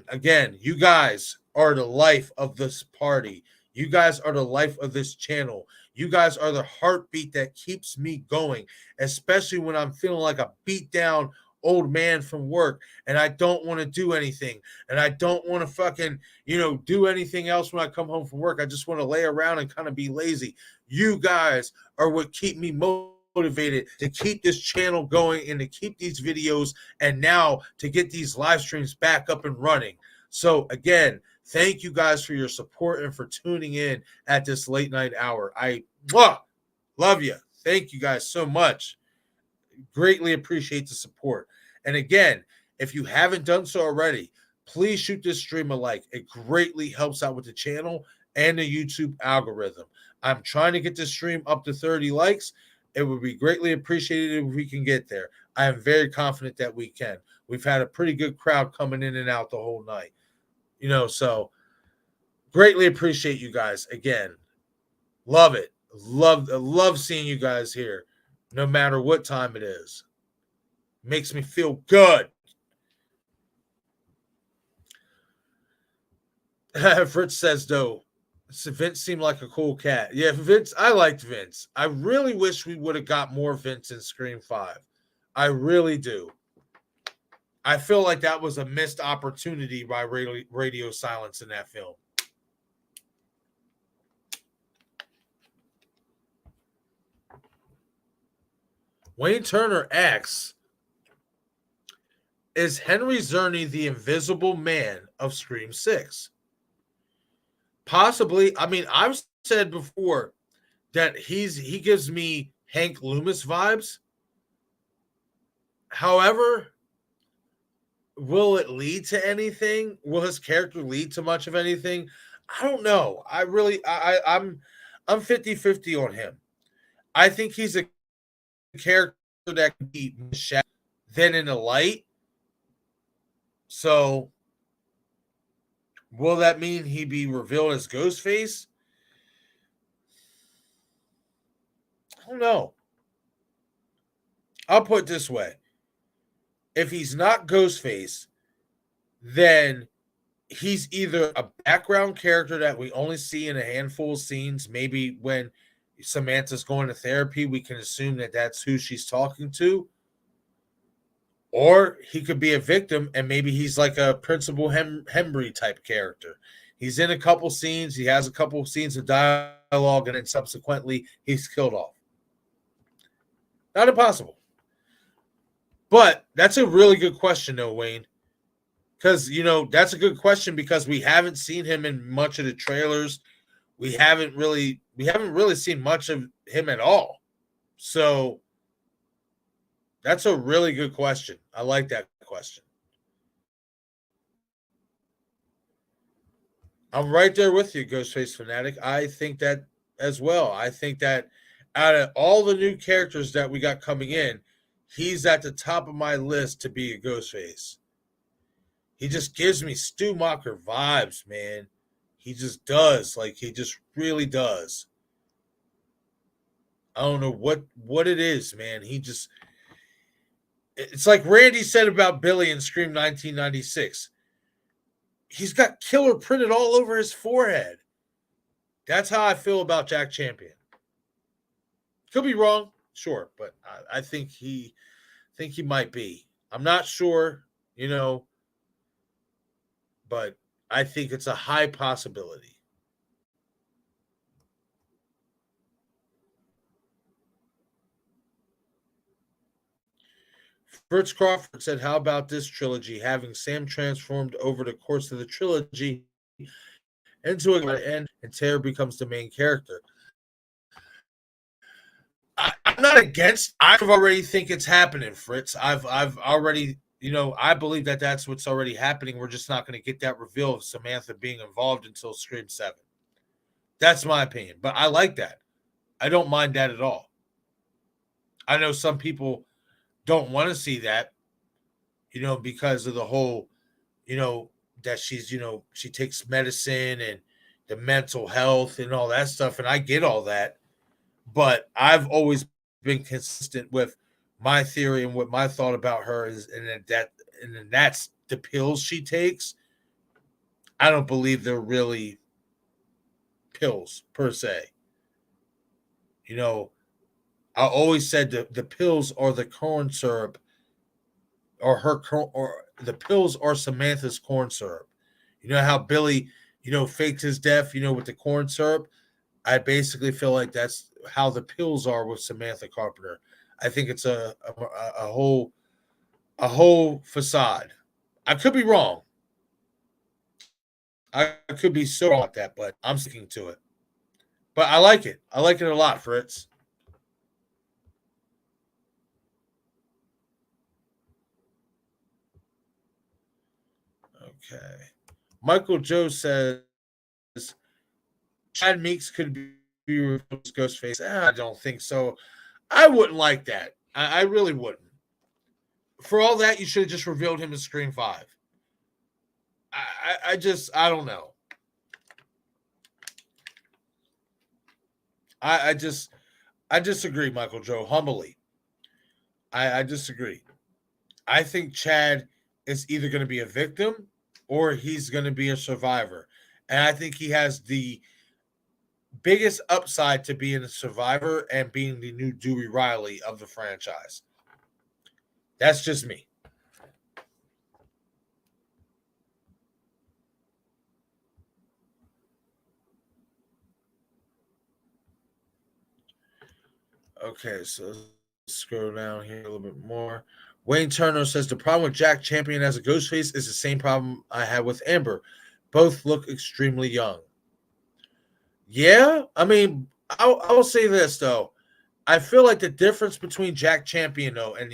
again, you guys are the life of this party. You guys are the life of this channel. You guys are the heartbeat that keeps me going, especially when I'm feeling like a beat down old man from work and I don't want to do anything and I don't want to fucking, do anything else when I come home from work. I just want to lay around and kind of be lazy. You guys are what keep me motivated to keep this channel going and to keep these videos and now to get these live streams back up and running. So again, thank you guys for your support and for tuning in at this late night hour. I love you. Thank you guys so much. greatly appreciate the support. And again, if you haven't done so already, please shoot this stream a like. It greatly helps out with the channel and the YouTube algorithm. I'm trying to get this stream up to 30 likes. It would be greatly appreciated if we can get there. I am very confident that we can. We've had a pretty good crowd coming in and out the whole night. So greatly appreciate you guys. Again, love it. Love seeing you guys here, no matter what time it is. Makes me feel good. Fritz says, though, Vince seemed like a cool cat. Yeah, Vince, I liked Vince. I really wish we would have got more Vince in Scream 5. I really do. I feel like that was a missed opportunity by radio silence in that film. Wayne Turner asks, is Henry Czerny the invisible man of Scream 6? Possibly. I mean, I've said before that he gives me Hank Loomis vibes. However, will it lead to anything? Will his character lead to much of anything? I don't know. I'm 50-50 on him. I think he's a character that can be shadow than in the light. So will that mean he be revealed as Ghostface? I don't know. I'll put it this way. If he's not Ghostface, then he's either a background character that we only see in a handful of scenes. Maybe when Samantha's going to therapy, we can assume that that's who she's talking to. Or he could be a victim, and maybe he's like a Principal Hembry type character. He's in a couple scenes. He has a couple scenes of dialogue, and then subsequently he's killed off. Not impossible. But that's a really good question, though, Wayne. Because, that's a good question because we haven't seen him in much of the trailers. We haven't really seen much of him at all. So that's a really good question. I like that question. I'm right there with you, Ghostface Fanatic. I think that as well. I think that out of all the new characters that we got coming in, he's at the top of my list to be a Ghostface. He just gives me Stu Macher vibes, man. He just does. Like, he just really does. I don't know what it is, man. It's like Randy said about Billy in Scream 1996. He's got killer printed all over his forehead. That's how I feel about Jack Champion. Could be wrong, sure, but I think he might be. I'm not sure, but I think it's a high possibility. Fritz Crawford said, how about this trilogy, having Sam transformed over the course of the trilogy into a end and Tara becomes the main character? I'm not against. I already think it's happening, Fritz. I've already, I believe that that's what's already happening. We're just not going to get that reveal of Samantha being involved until Scream 7. That's my opinion, but I like that. I don't mind that at all. I know some people don't want to see that, because of the whole, that she's, she takes medicine and the mental health and all that stuff. And I get all that, but I've always been consistent with my theory and what my thought about her is, and that's the pills she takes. I don't believe they're really pills per se. I always said the pills are the corn syrup, or the pills are Samantha's corn syrup. You know how Billy, faked his death, with the corn syrup. I basically feel like that's how the pills are with Samantha Carpenter. I think it's a whole facade. I could be wrong. I could be so wrong about that, but I'm sticking to it. But I like it. I like it a lot, Fritz. Okay. Michael Joe says Chad Meeks could be revealed as Ghostface. I don't think so. I wouldn't like that. I really wouldn't. For all that, you should have just revealed him as Scream 5. I don't know. I just, I disagree, Michael Joe, humbly. I disagree. I think Chad is either going to be a victim or he's going to be a survivor. And I think he has the biggest upside to being a survivor and being the new Dewey Riley of the franchise. That's just me. Okay, so let's scroll down here a little bit more. Wayne Turner says the problem with Jack Champion as a Ghostface is the same problem I had with Amber. Both look extremely young. Yeah, I mean, I will say this though. I feel like the difference between Jack Champion though, and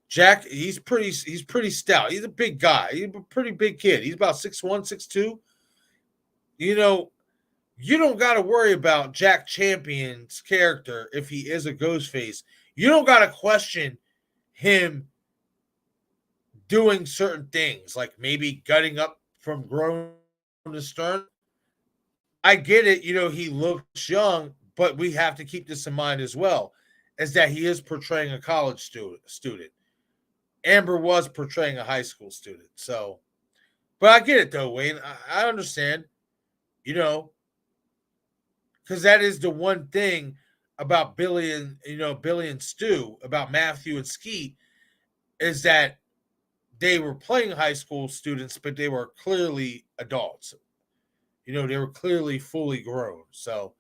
Jack, he's pretty stout. He's a big guy. He's a pretty big kid. He's about 6'1", 6'2". You know, you don't got to worry about Jack Champion's character if he is a ghost face. You don't got to question him doing certain things, like maybe gutting up from groin to stern. I get it. He looks young, but we have to keep this in mind as well, is that he is portraying a college student. Amber was portraying a high school student. So, but I get it though, Wayne. I understand, you know, because that is the one thing about Billy and Stu, about Matthew and Skeet, is that they were playing high school students, but they were clearly adults. They were clearly fully grown. So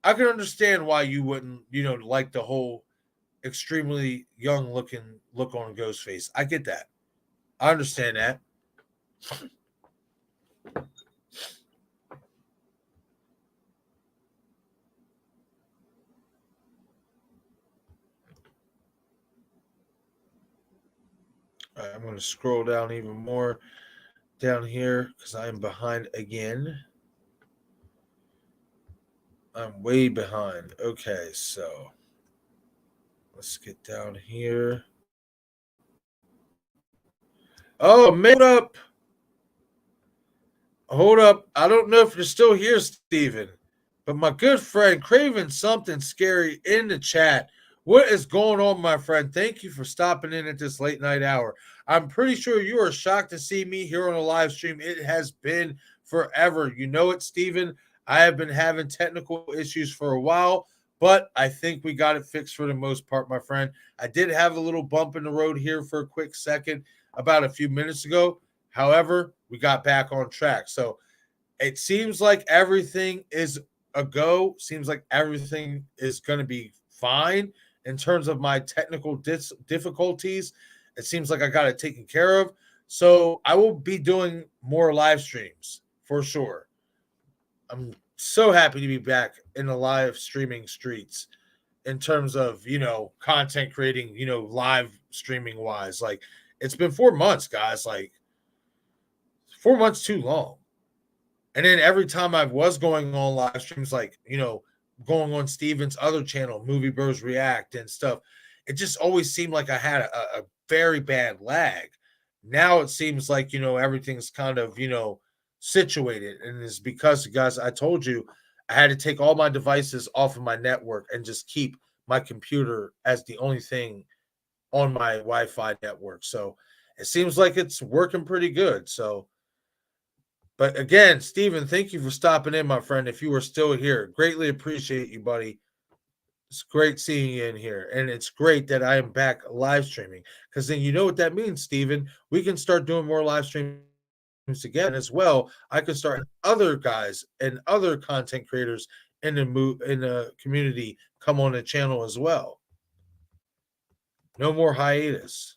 I can understand why you wouldn't, like the whole extremely young looking look on Ghostface. I get that. I understand that. All right, I'm going to scroll down even more down here because I am behind again. I'm way behind. Okay, so let's get down here. Oh, man, hold up. I don't know if you're still here, Steven, but my good friend Craven something scary in the chat. What is going on, my friend? Thank you for stopping in at this late night hour. I'm pretty sure you are shocked to see me here on a live stream. It has been forever. You know it, Steven. I have been having technical issues for a while, but I think we got it fixed for the most part, my friend. I did have a little bump in the road here for a quick second about a few minutes ago. However, we got back on track. So it seems like everything is a go. Seems like everything is going to be fine in terms of my technical difficulties. It seems like I got it taken care of. So I will be doing more live streams for sure. I'm so happy to be back in the live streaming streets in terms of, content creating, live streaming wise. Like, it's been 4 months, guys. Like, 4 months too long. And then every time I was going on live streams, like, going on Steven's other channel, Movie Bros React and stuff, it just always seemed like I had a very bad lag. Now it seems like, everything's kind of, situated. And it's because, guys, I told you, I had to take all my devices off of my network and just keep my computer as the only thing on my Wi-Fi network. So it seems like it's working pretty good. So, but again, Steven, thank you for stopping in, my friend. If you are still here, greatly appreciate you, buddy. It's great seeing you in here. And it's great that I am back live streaming, because then you know what that means, Steven. We can start doing more live streams again as well. I could start other guys and other content creators in the community come on the channel as well. No more hiatus.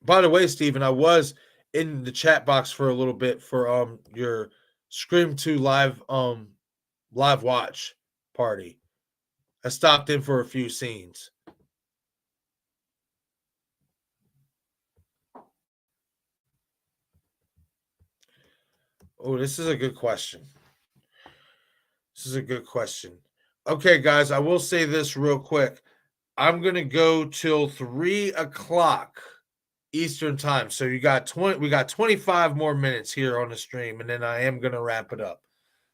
By the way, Steven, I was in the chat box for a little bit for your Scream 2 live watch party. I stopped in for a few scenes. Oh, this is a good question. This is a good question. Okay, guys, I will say this real quick. I'm gonna go till 3 o'clock Eastern time. So we got 25 more minutes here on the stream, and then I am gonna wrap it up.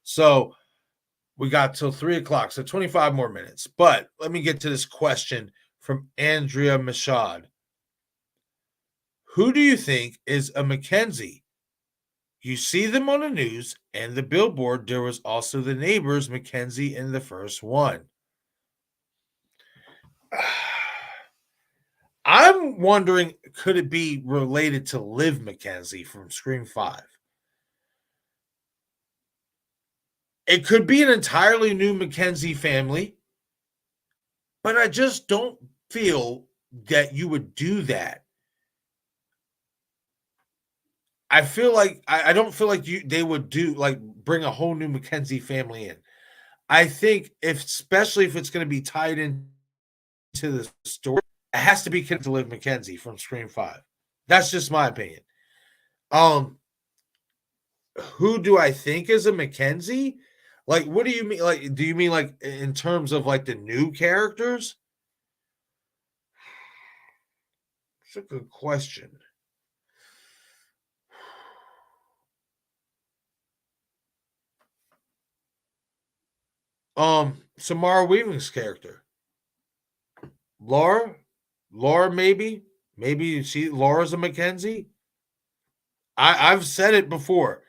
So we got till 3 o'clock, so 25 more minutes. But let me get to this question from Andrea Mashad. Who do you think is a Mackenzie? You see them on the news and the billboard. There was also the neighbors, Mackenzie, in the first one. I'm wondering, could it be related to Liv Mackenzie from Scream 5? It could be an entirely new Mackenzie family, but I just don't feel that you would do that. I feel like I don't feel like they would do like bring a whole new Mackenzie family in. I think especially if it's going to be tied into the story, it has to be connected to Liv Mackenzie from Scream 5. That's just my opinion. Who do I think is a Mackenzie? Like, what do you mean? Like, do you mean like in terms of like the new characters? It's a good question. Samara Weaving's character. Laura, maybe Laura's a Mackenzie. I've said it before,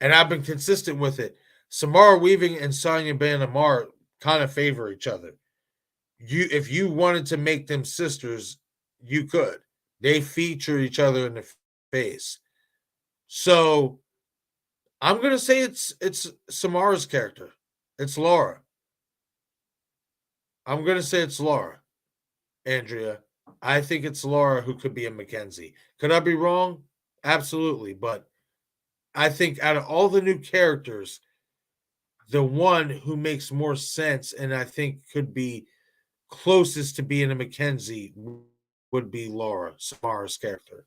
and I've been consistent with it. Samara Weaving and Sonya Banamar kind of favor each other. If you wanted to make them sisters, you could. They feature each other in the face. So I'm gonna say it's Samara's character. It's Laura. I'm gonna say it's Laura. Andrea. I think it's Laura who could be a Mackenzie. Could I be wrong? Absolutely. But I think out of all the new characters, the one who makes more sense and I think could be closest to being a Mackenzie would be Laura, Samara's character.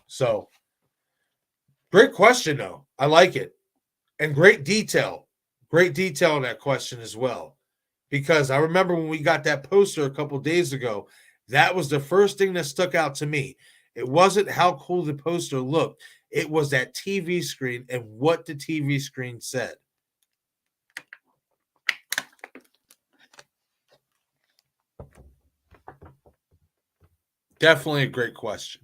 So, great question, though. I like it. And great detail. Great detail in that question as well. Because I remember when we got that poster a couple days ago, that was the first thing that stuck out to me. It wasn't how cool the poster looked, it was that TV screen and what the TV screen said. Definitely a great question.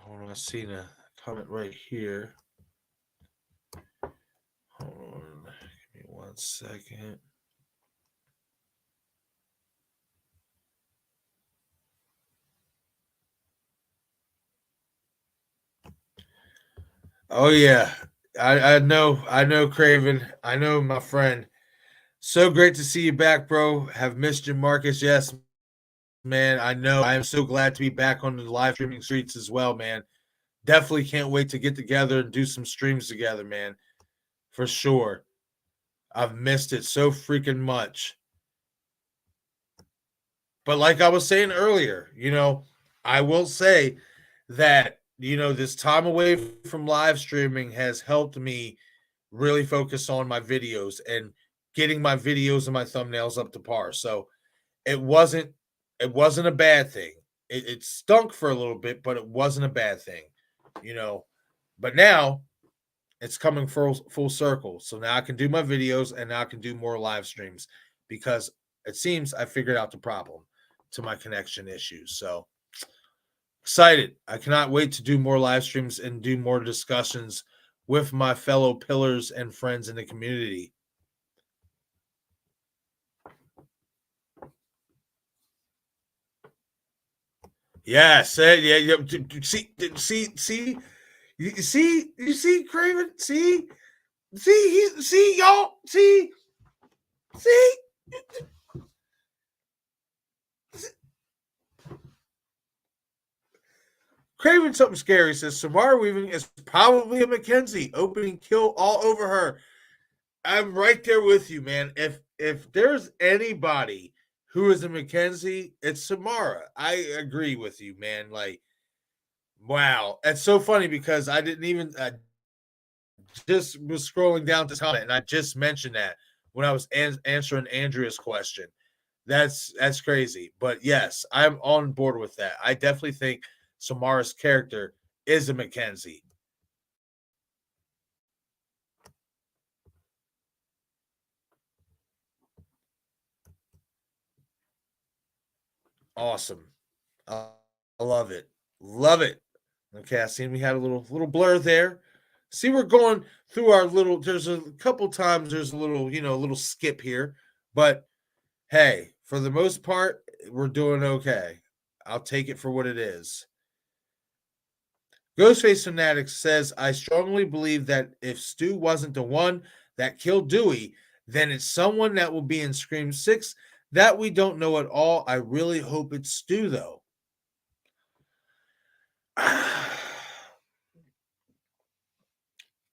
Hold on, I see a comment right here. Hold on, give me 1 second. Oh yeah, I know, Craven. I know, my friend. So great to see you back, bro. Have missed you, Marcus. Yes, man. I know. I am so glad to be back on the live streaming streets as well, man. Definitely can't wait to get together and do some streams together, man. For sure. I've missed it so freaking much. But like I was saying earlier, I will say that, this time away from live streaming has helped me really focus on my videos and getting my videos and my thumbnails up to par. So it wasn't a bad thing. It stunk for a little bit, but it wasn't a bad thing, But now it's coming full circle. So now I can do my videos and now I can do more live streams because it seems I figured out the problem to my connection issues. So excited. I cannot wait to do more live streams and do more discussions with my fellow pillars and friends in the community. Yes, yeah. See, you see, Craven, see, y'all, see. Craving Something Scary says Samara Weaving is probably a Mackenzie. Opening kill all over her. I'm right there with you, man. If there's anybody who is a Mackenzie, it's Samara. I agree with you, man. Like, wow, it's so funny because I didn't even just was scrolling down to comment, and I just mentioned that when I was answering Andrea's question. That's crazy, but yes, I'm on board with that. I definitely think Samara's character is a Mackenzie. Awesome. I love it. Love it. Okay, I seen we had a little blur there. See, we're going through our little. There's a couple times there's a little, a little skip here, but hey, for the most part, we're doing okay. I'll take it for what it is. Ghostface Fanatic says, I strongly believe that if Stu wasn't the one that killed Dewey, then it's someone that will be in Scream 6 that we don't know at all. I really hope it's Stu, though.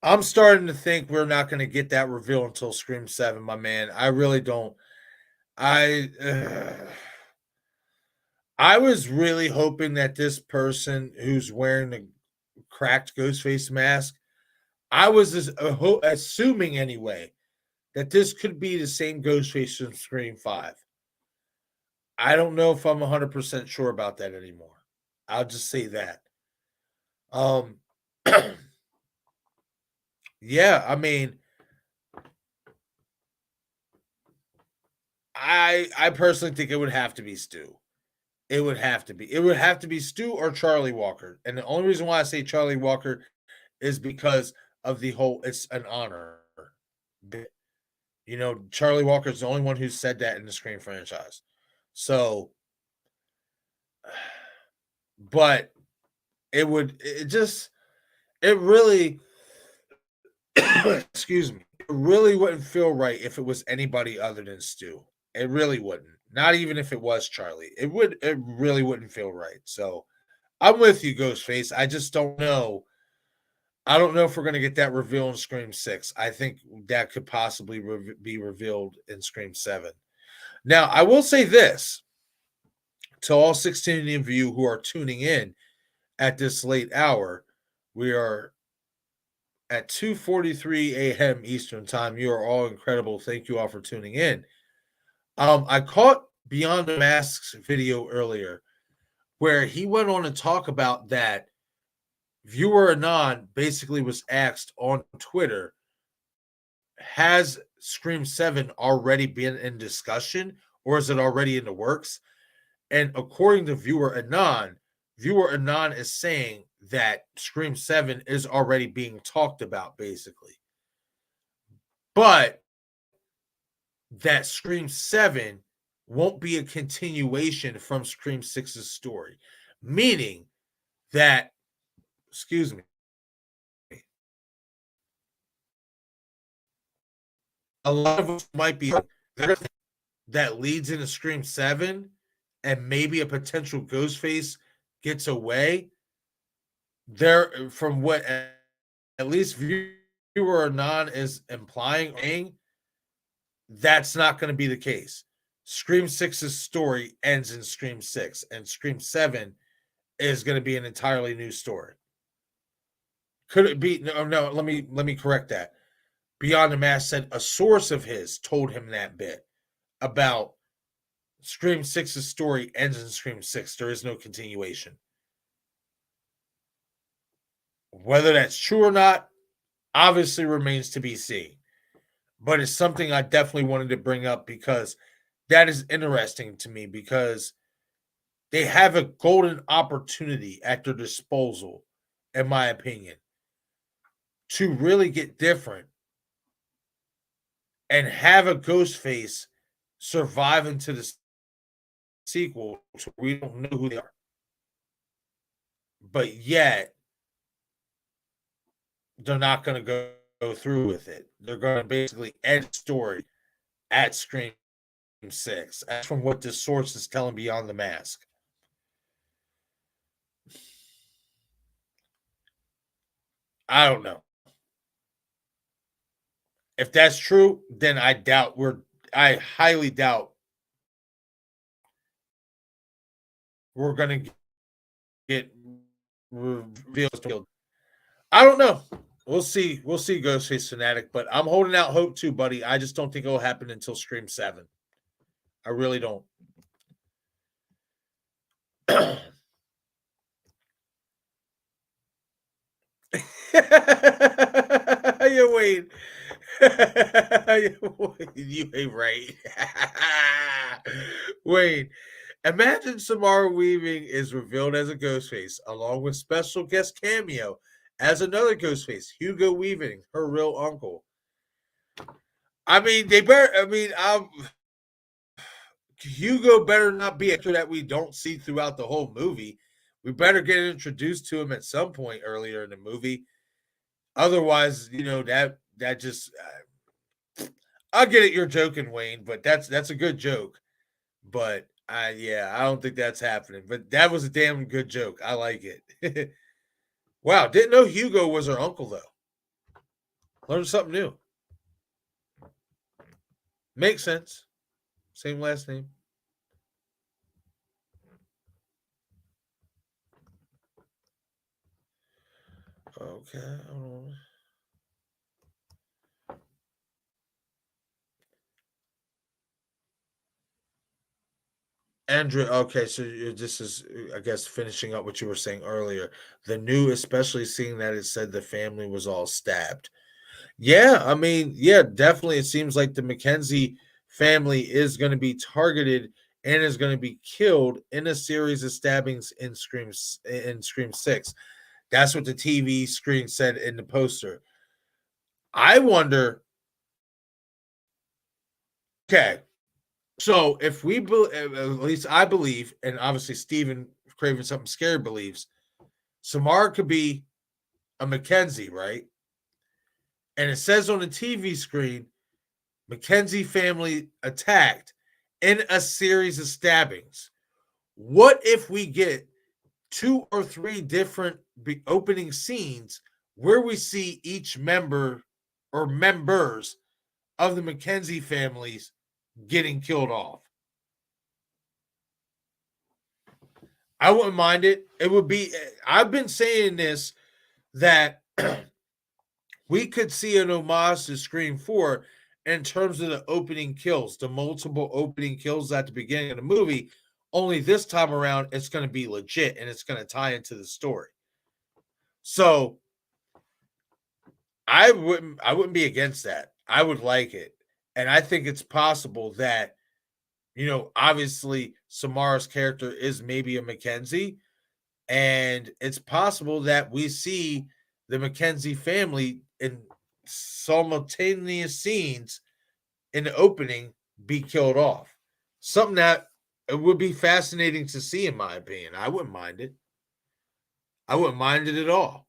I'm starting to think we're not going to get that reveal until Scream 7, my man. I really don't. I was really hoping that this person who's wearing the cracked Ghostface mask, I was assuming anyway that this could be the same Ghostface from Scream 5. I don't know if I'm 100% sure about that anymore. I'll just say that. Um, yeah, I mean, I personally think it would have to be Stu. It would have to be. It would have to be Stu or Charlie Walker. And the only reason why I say Charlie Walker is because of the whole it's an honor bit. Charlie Walker is the only one who said that in the Scream franchise. So, but it really, excuse me, it really wouldn't feel right if it was anybody other than Stu. It really wouldn't. Not even if it was Charlie. It really wouldn't feel right. So I'm with you, Ghostface. I just don't know. I don't know if we're going to get that reveal in Scream 6. I think that could possibly be revealed in Scream 7. Now, I will say this to all 16 of you who are tuning in at this late hour. We are at 2:43 a.m. Eastern Time. You are all incredible. Thank you all for tuning in. I caught Beyond the Masks video earlier where he went on to talk about that viewer Anon basically was asked on Twitter, has Scream 7 already been in discussion or is it already in the works? And according to viewer Anon is saying that Scream 7 is already being talked about, basically. But that Scream 7 won't be a continuation from Scream 6's story. Meaning that, excuse me, a lot of us might be that leads into Scream 7 and maybe a potential Ghostface gets away. There, from what at least viewer Anon is implying, that's not going to be the case. Scream 6's story ends in Scream 6, and Scream 7 is going to be an entirely new story. Could it be? No. Let me correct that. Beyond the Mask said a source of his told him that bit about Scream 6's story ends in Scream 6. There is no continuation. Whether that's true or not, obviously remains to be seen. But it's something I definitely wanted to bring up because that is interesting to me because they have a golden opportunity at their disposal, in my opinion, to really get different and have a Ghostface survive into the sequel so we don't know who they are. But yet, they're not going to go through with it. They're going to basically end the story at Scream 6. That's from what this source is telling Beyond the Mask. I don't know. If that's true, then I highly doubt we're gonna get revealed. I don't know. We'll see. We'll see, Ghostface Fanatic, but I'm holding out hope too, buddy. I just don't think it'll happen until Scream 7. I really don't. You wait. You ain't right. Wait. Imagine Samara Weaving is revealed as a Ghostface, along with special guest cameo as another Ghostface, Hugo Weaving, her real uncle. I mean, they better. I mean, Hugo better not be an actor that we don't see throughout the whole movie. We better get introduced to him at some point earlier in the movie. Otherwise, that just. I'll get it. You're joking, Wayne, but that's a good joke. But I don't think that's happening. But that was a damn good joke. I like it. Wow, didn't know Hugo was her uncle though. Learned something new. Makes sense. Same last name. Okay. Andrew, okay, so this is, I guess, finishing up what you were saying earlier. The new, especially seeing that it said the family was all stabbed. Yeah, I mean, yeah, definitely. It seems like the Mackenzie family is going to be targeted and is going to be killed in a series of stabbings in Scream 6. That's what the TV screen said in the poster. I wonder. Okay, so if at least I believe, and obviously Stephen Craven Something Scary believes, Samara could be a Mackenzie, right? And it says on the TV screen, Mackenzie family attacked in a series of stabbings. What if we get 2 or 3 different opening scenes where we see each member or members of the Mackenzie families getting killed off? I wouldn't mind it. It would be, I've been saying this, that we could see an homage to Scream 4 in terms of the opening kills, the multiple opening kills at the beginning of the movie. Only this time around, it's going to be legit and it's going to tie into the story. So I wouldn't be against that. I would like it. And I think it's possible that, obviously Samara's character is maybe a Mackenzie, and it's possible that we see the Mackenzie family in simultaneous scenes in the opening be killed off. Something that it would be fascinating to see, in my opinion. I wouldn't mind it. I wouldn't mind it at all.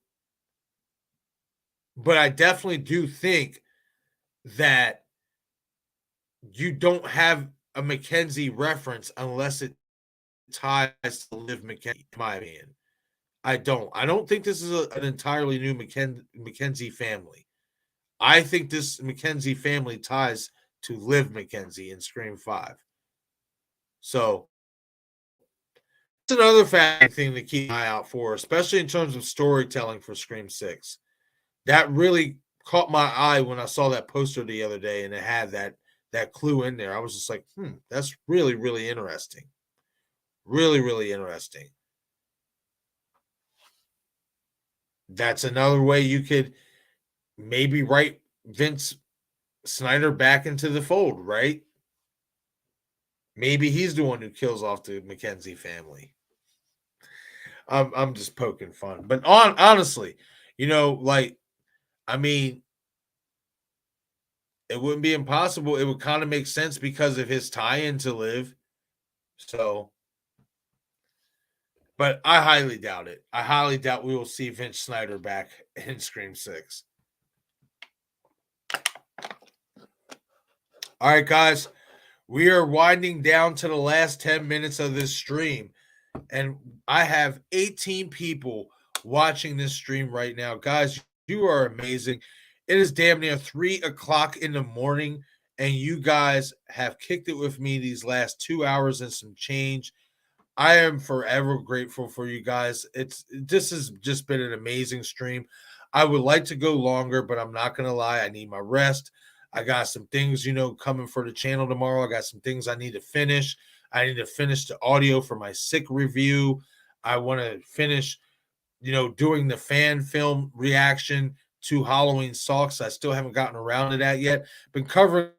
But I definitely do think that you don't have a Mackenzie reference unless it ties to Liv Mackenzie, in my opinion. I don't. I don't think this is an entirely new Mackenzie family. I think this Mackenzie family ties to Liv Mackenzie in Scream 5. So it's another fascinating thing to keep an eye out for, especially in terms of storytelling for Scream 6. That really caught my eye when I saw that poster the other day and it had that clue in there. I was just like, that's really, really interesting. Really, really interesting. That's another way you could maybe write Vince Snyder back into the fold, right? Maybe he's the one who kills off the Mackenzie family. I'm just poking fun, but honestly, like, I mean, it wouldn't be impossible. It would kind of make sense because of his tie-in to Liv. So, but I highly doubt it. I highly doubt we will see Vince Snyder back in Scream 6. All right, guys, we are winding down to the last 10 minutes of this stream, and I have 18 people watching this stream right now. Guys, You are amazing. It is damn near 3 o'clock in the morning, and you guys have kicked it with me these last 2 hours and some change. I am forever grateful for you guys. This has just been an amazing stream. I would like to go longer, but I'm not gonna lie. I need my rest. I got some things, coming for the channel tomorrow. I got some things I need to finish. I need to finish the audio for my sick review. I want to finish, doing the fan film reaction to Halloween Socks. I still haven't gotten around to that yet. Been covering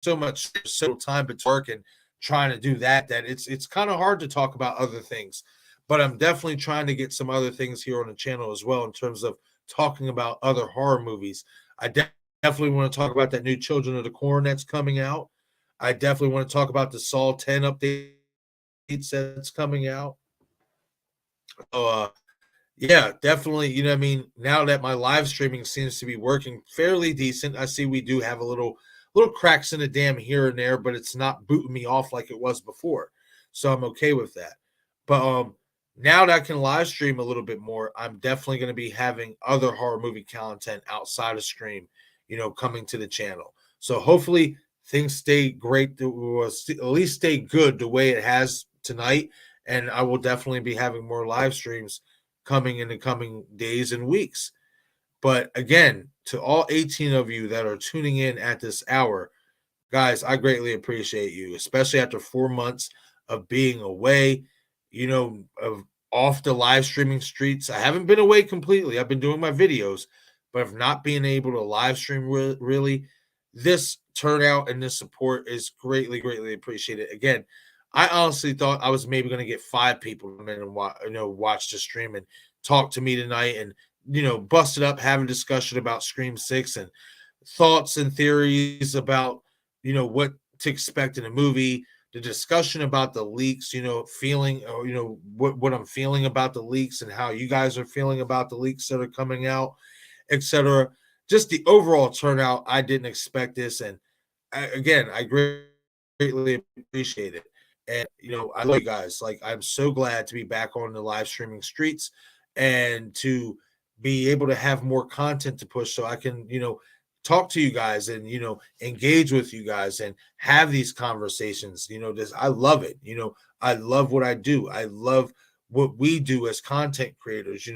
so much so time but work and trying to do that it's kind of hard to talk about other things. But I'm definitely trying to get some other things here on the channel as well in terms of talking about other horror movies. I definitely want to talk about that new Children of the Corn that's coming out. I definitely want to talk about the Saw 10 updates that's coming out. So, yeah, definitely. You know what I mean? Now that my live streaming seems to be working fairly decent, I see we do have a little cracks in the dam here and there, but it's not booting me off like it was before. So I'm okay with that. But now that I can live stream a little bit more, I'm definitely going to be having other horror movie content outside of stream, coming to the channel. So hopefully things stay great, at least stay good the way it has tonight. And I will definitely be having more live streams coming in the coming days and weeks. But again, to all 18 of you that are tuning in at this hour, guys, I greatly appreciate you, especially after 4 months of being away, of off the live streaming streets. I haven't been away completely. I've been doing my videos, but of not being able to live stream really, this turnout and this support is greatly, greatly appreciated. Again, I honestly thought I was maybe going to get 5 people to come in and watch the stream and talk to me tonight and bust it up, have a discussion about Scream 6 and thoughts and theories about what to expect in a movie, the discussion about the leaks, feeling or what I'm feeling about the leaks and how you guys are feeling about the leaks that are coming out, etc. Just the overall turnout, I didn't expect this, and I greatly appreciate it. And I love you guys. Like, I'm so glad to be back on the live streaming streets and to be able to have more content to push so I can, talk to you guys and engage with you guys and have these conversations. This I love it. I love what I do. I love what we do as content creators.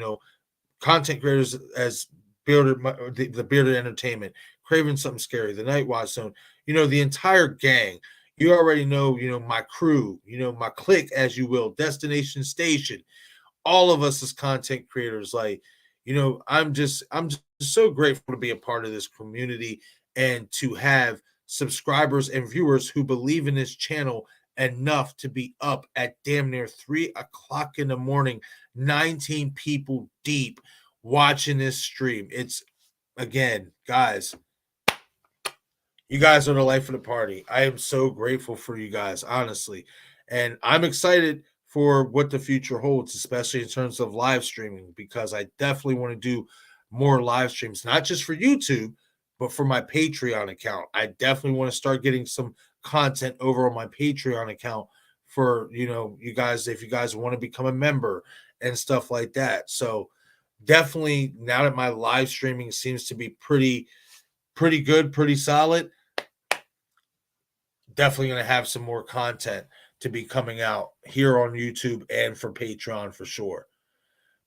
Content creators as the Bearded Entertainment, Craving Something Scary, the Night Watch Zone, the entire gang. You already know, my crew, my clique, as you will, Destination Station, all of us as content creators. Like, I'm just so grateful to be a part of this community and to have subscribers and viewers who believe in this channel enough to be up at damn near 3 o'clock in the morning, 19 people deep watching this stream. It's, again, guys, you guys are the life of the party. I am so grateful for you guys, honestly. And I'm excited for what the future holds, especially in terms of live streaming, because I definitely want to do more live streams, not just for YouTube, but for my Patreon account. I definitely want to start getting some content over on my Patreon account for, you guys, if you guys want to become a member and stuff like that. So definitely, now that my live streaming seems to be pretty good, pretty solid, definitely going to have some more content to be coming out here on YouTube and for Patreon for sure.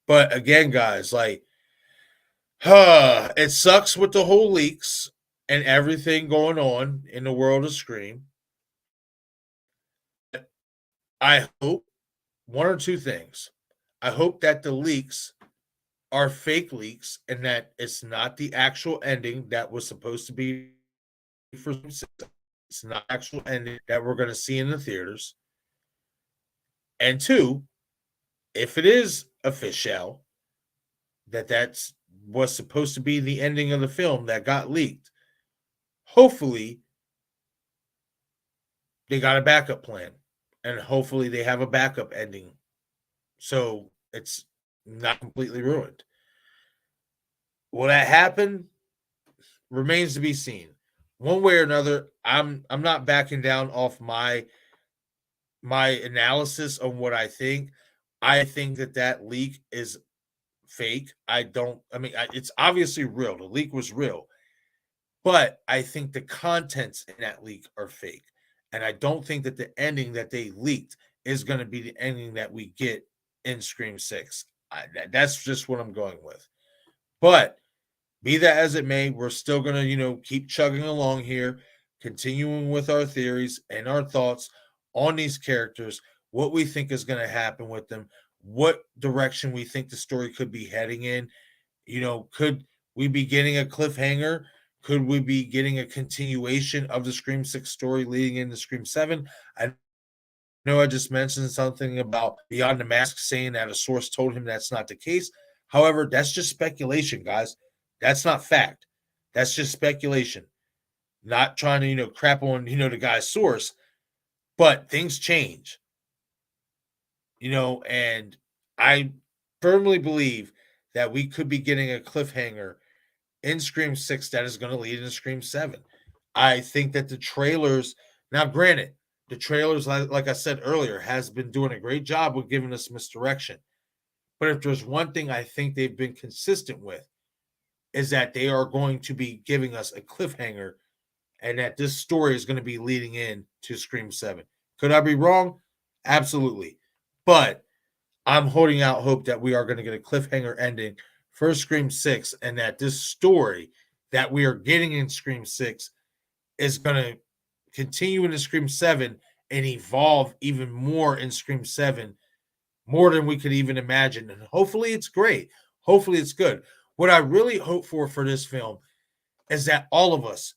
But again, guys, like, it sucks with the whole leaks and everything going on in the world of Scream. I hope one or two things. I hope that the leaks are fake leaks and that it's not the actual ending that was supposed to be for it's not actual ending that we're going to see in the theaters. And two, if it is official that's was supposed to be the ending of the film that got leaked, hopefully they got a backup plan and hopefully they have a backup ending so it's not completely ruined. Will that happen? Remains to be seen. One way or another, I'm not backing down off my analysis on what I think. I think that leak is fake. It's obviously real. The leak was real. But I think the contents in that leak are fake. And I don't think that the ending that they leaked is going to be the ending that we get in Scream 6. That's just what I'm going with. But be that as it may, we're still going to, keep chugging along here, continuing with our theories and our thoughts on these characters, what we think is going to happen with them, what direction we think the story could be heading in. Could we be getting a cliffhanger? Could we be getting a continuation of the Scream 6 story leading into Scream 7? I know I just mentioned something about Beyond the Mask saying that a source told him that's not the case. However, that's just speculation, guys. That's not fact. That's just speculation. Not trying to, crap on, the guy's source, but things change. And I firmly believe that we could be getting a cliffhanger in Scream 6 that is going to lead into Scream 7. I think that the trailers, now granted, the trailers, like I said earlier, has been doing a great job with giving us misdirection. But if there's one thing I think they've been consistent with, is that they are going to be giving us a cliffhanger and that this story is going to be leading in to Scream 7. Could I be wrong? Absolutely. But I'm holding out hope that we are going to get a cliffhanger ending for Scream 6 and that this story that we are getting in Scream 6 is going to continue into Scream 7 and evolve even more in Scream 7, more than we could even imagine. And hopefully it's great. Hopefully it's good. What I really hope for this film is that all of us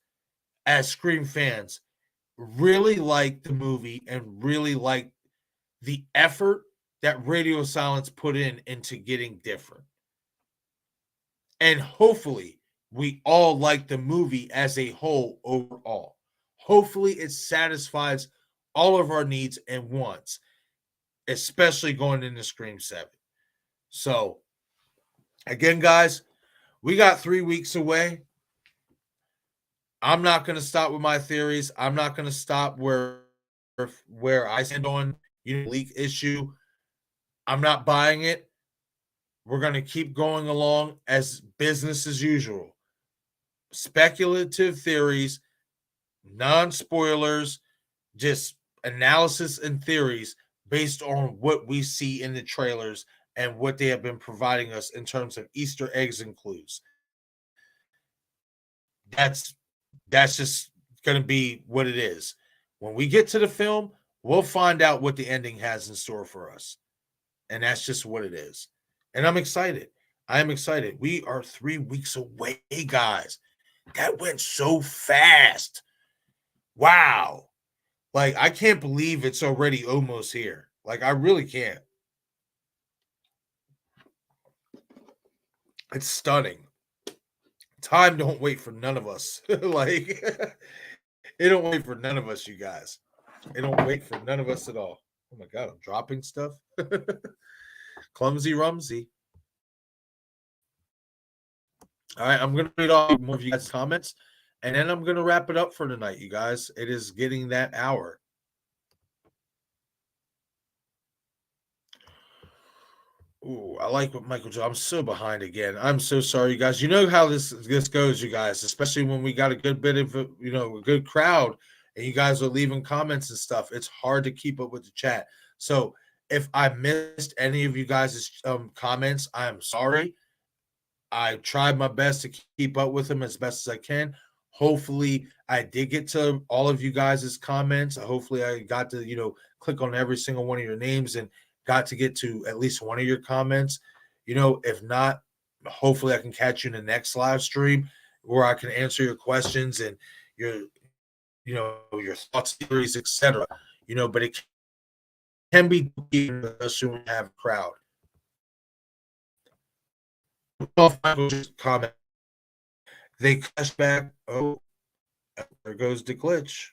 as Scream fans really like the movie and really like the effort that Radio Silence put into getting different. And hopefully we all like the movie as a whole overall. Hopefully it satisfies all of our needs and wants, especially going into Scream 7. So, again, guys, we got 3 weeks away. I'm not going to stop with my theories. I'm not going to stop where I stand on leak issue. I'm not buying it. We're going to keep going along as business as usual. Speculative theories, non-spoilers, just analysis and theories based on what we see in the trailers and what they have been providing us in terms of Easter eggs and clues. That's just going to be what it is. When we get to the film, we'll find out what the ending has in store for us. And that's just what it is. And I'm excited. I am excited. We are 3 weeks away, guys. That went so fast. Wow. Like, I can't believe it's already almost here. Like, I really can't. It's stunning. Time don't wait for none of us. Like, it don't wait for none of us, you guys. It don't wait for none of us at all. Oh my God, I'm dropping stuff. Clumsy Rumsy. All right, I'm going to read off more of you guys' comments, and then I'm going to wrap it up for tonight, you guys. It is getting that hour. Ooh, I like what Michael Joe. I'm so behind again. I'm so sorry, you guys. You know how this goes, you guys, especially when we got a good bit of, a good crowd, and you guys are leaving comments and stuff. It's hard to keep up with the chat. So if I missed any of you guys' comments, I'm sorry. I tried my best to keep up with them as best as I can. Hopefully, I did get to all of you guys' comments. Hopefully, I got to, click on every single one of your names and got to get to at least one of your comments. If not, hopefully I can catch you in the next live stream where I can answer your questions and your thoughts, theories, etc. But it can be especially when you have a crowd. Comment. They cash back. Oh, there goes the glitch.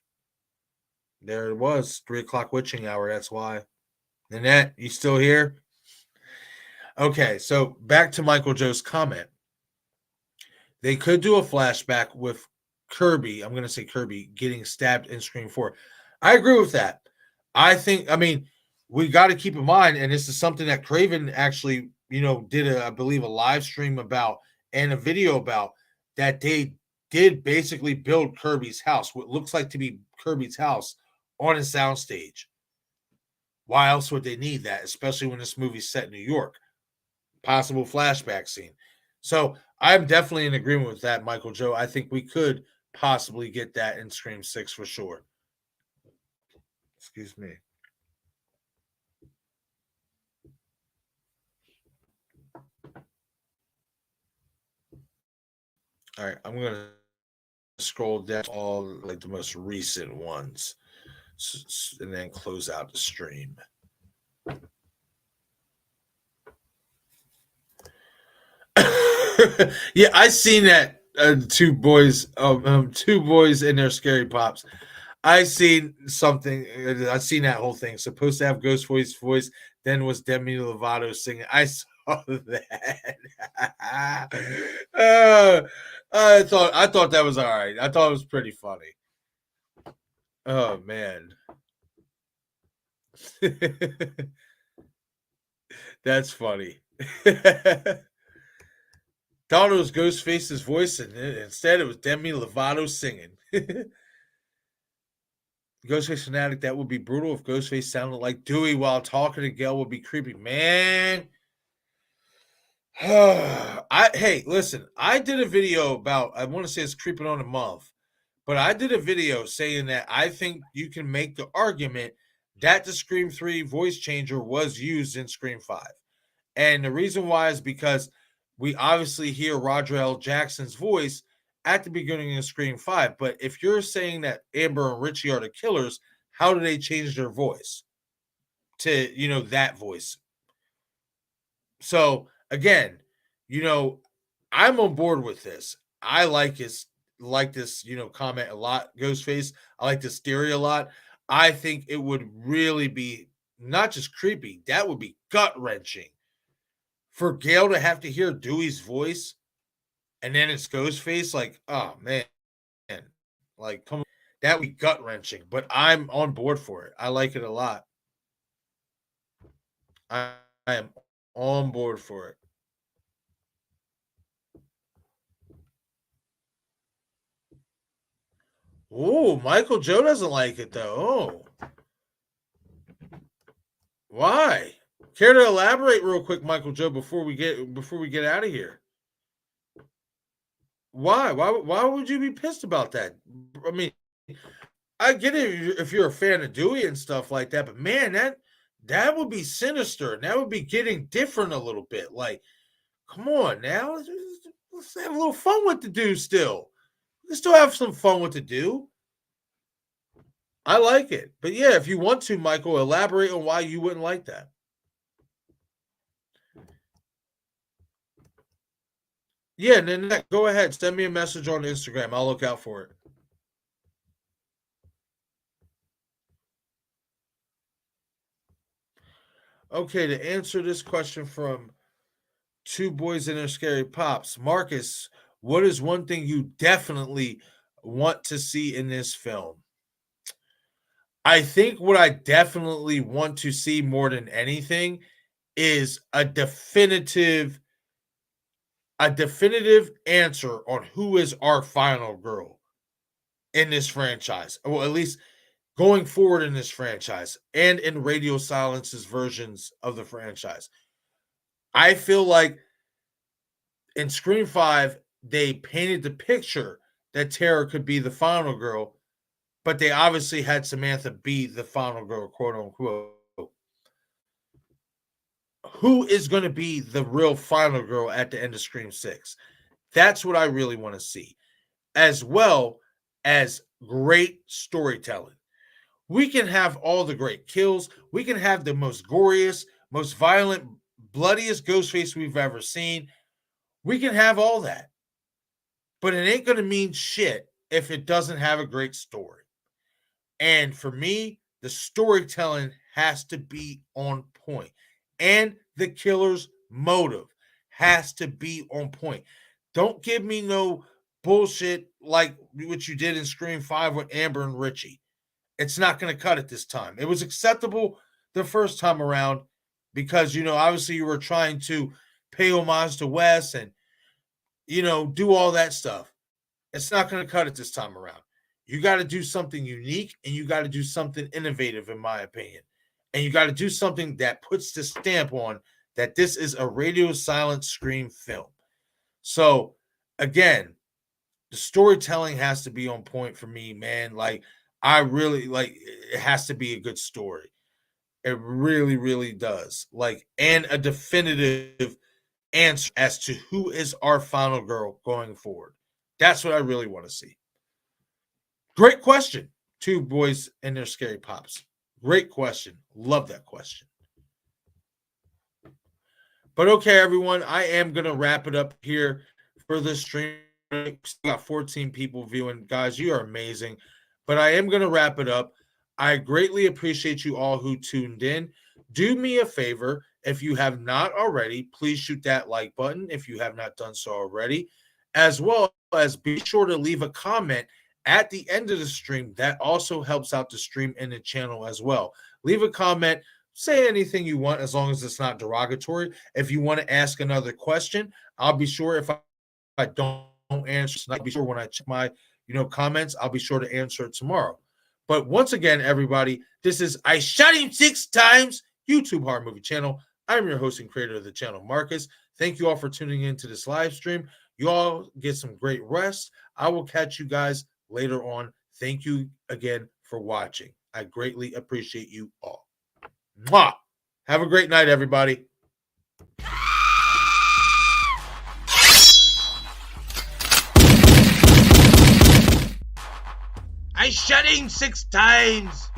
There it was. 3:00 witching hour. That's why. Nanette, you still here? Okay, so back to Michael Joe's comment. They could do a flashback with Kirby. I'm going to say Kirby getting stabbed in Scream 4. I agree with that. We got to keep in mind, and this is something that Craven actually, did I believe a live stream about and a video about that they did basically build Kirby's house, what looks like to be Kirby's house, on a soundstage. Why else would they need that, especially when this movie's set in New York? Possible flashback scene. So I'm definitely in agreement with that, Michael Joe. I think we could possibly get that in Scream 6 for sure. Excuse me. All right, I'm gonna scroll down all like the most recent ones, and then close out the stream. Yeah, I seen that. Two boys in their scary pops. I seen something. I seen that whole thing. Supposed to have Ghostface voice, then was Demi Lovato singing. I saw that. I thought that was all right. I thought it was pretty funny. Oh man, that's funny. Thought it was Ghostface's voice, and instead it was Demi Lovato singing. Ghostface fanatic, that would be brutal if Ghostface sounded like Dewey while talking to Gail. Would be creepy, man. Hey, listen, I did a video about, I want to say it's creeping on a month, but I did a video saying that I think you can make the argument that the Scream 3 voice changer was used in Scream 5. And the reason why is because we obviously hear Roger L. Jackson's voice at the beginning of Scream 5. But if you're saying that Amber and Richie are the killers, how do they change their voice to, that voice? So again, I'm on board with this. I like this, comment a lot, Ghostface. I like this theory a lot. I think it would really be not just creepy, that would be gut wrenching for Gail to have to hear Dewey's voice and then it's Ghostface. Like, oh man, like come on, that would be gut wrenching. But I'm on board for it. I like it a lot. I am on board for it. Oh, Michael Joe doesn't like it though. Oh, why? Care to elaborate real quick, Michael Joe, before we get out of here? Why? Why would you be pissed about that? I mean, I get it if you're a fan of Dewey and stuff like that, but man, that would be sinister, and that would be getting different a little bit. Like, come on now, let's have a little fun with the dude. Still, we can still have some fun with the dude. I like it, but yeah, if you want to, Michael, elaborate on why you wouldn't like that. Yeah, and then go ahead, send me a message on Instagram. I'll look out for it. Okay, to answer this question from Two Boys and Their Scary Pops, Marcus, what is one thing you definitely want to see in this film? I think what I definitely want to see more than anything is a definitive answer on who is our final girl in this franchise. Well, at least going forward in this franchise and in Radio Silence's versions of the franchise. I feel like in Scream 5, they painted the picture that Tara could be the final girl, but they obviously had Samantha be the final girl, quote unquote. Who is going to be the real final girl at the end of Scream 6? That's what I really want to see, as well as great storytelling. We can have all the great kills. We can have the most goriest, most violent, bloodiest Ghostface we've ever seen. We can have all that. But it ain't going to mean shit if it doesn't have a great story. And for me, the storytelling has to be on point. And the killer's motive has to be on point. Don't give me no bullshit like what you did in Scream 5 with Amber and Richie. It's not going to cut it this time. It was acceptable the first time around because, obviously you were trying to pay homage to Wes and, do all that stuff. It's not going to cut it this time around. You got to do something unique and you got to do something innovative, in my opinion. And you got to do something that puts the stamp on that this is a radio silent Scream film. So, again, the storytelling has to be on point for me, man. Like, I really it has to be a good story. It really, really does. Like, and a definitive answer as to who is our final girl going forward. That's what I really want to see. Great question. Two boys and their scary pops. Great question. Love that question. But okay, everyone, I am going to wrap it up here for this stream. We got 14 people viewing. Guys, you are amazing. But I am going to wrap it up. I greatly appreciate you all who tuned in. Do me a favor. If you have not already, please shoot that like button if you have not done so already, as well as be sure to leave a comment at the end of the stream. That also helps out the stream and the channel as well. Leave a comment, say anything you want as long as it's not derogatory. If you want to ask another question, I'll be sure if I don't answer, I'll be sure when I check my comments, I'll be sure to answer it tomorrow. But once again, everybody, this is I Shot Him 6 Times YouTube horror movie channel. I'm your host and creator of the channel, Marcus. Thank you all for tuning into this live stream. You all get some great rest. I will catch you guys later on. Thank you again for watching. I greatly appreciate you all. Mwah! Have a great night, everybody. I shot him 6 times.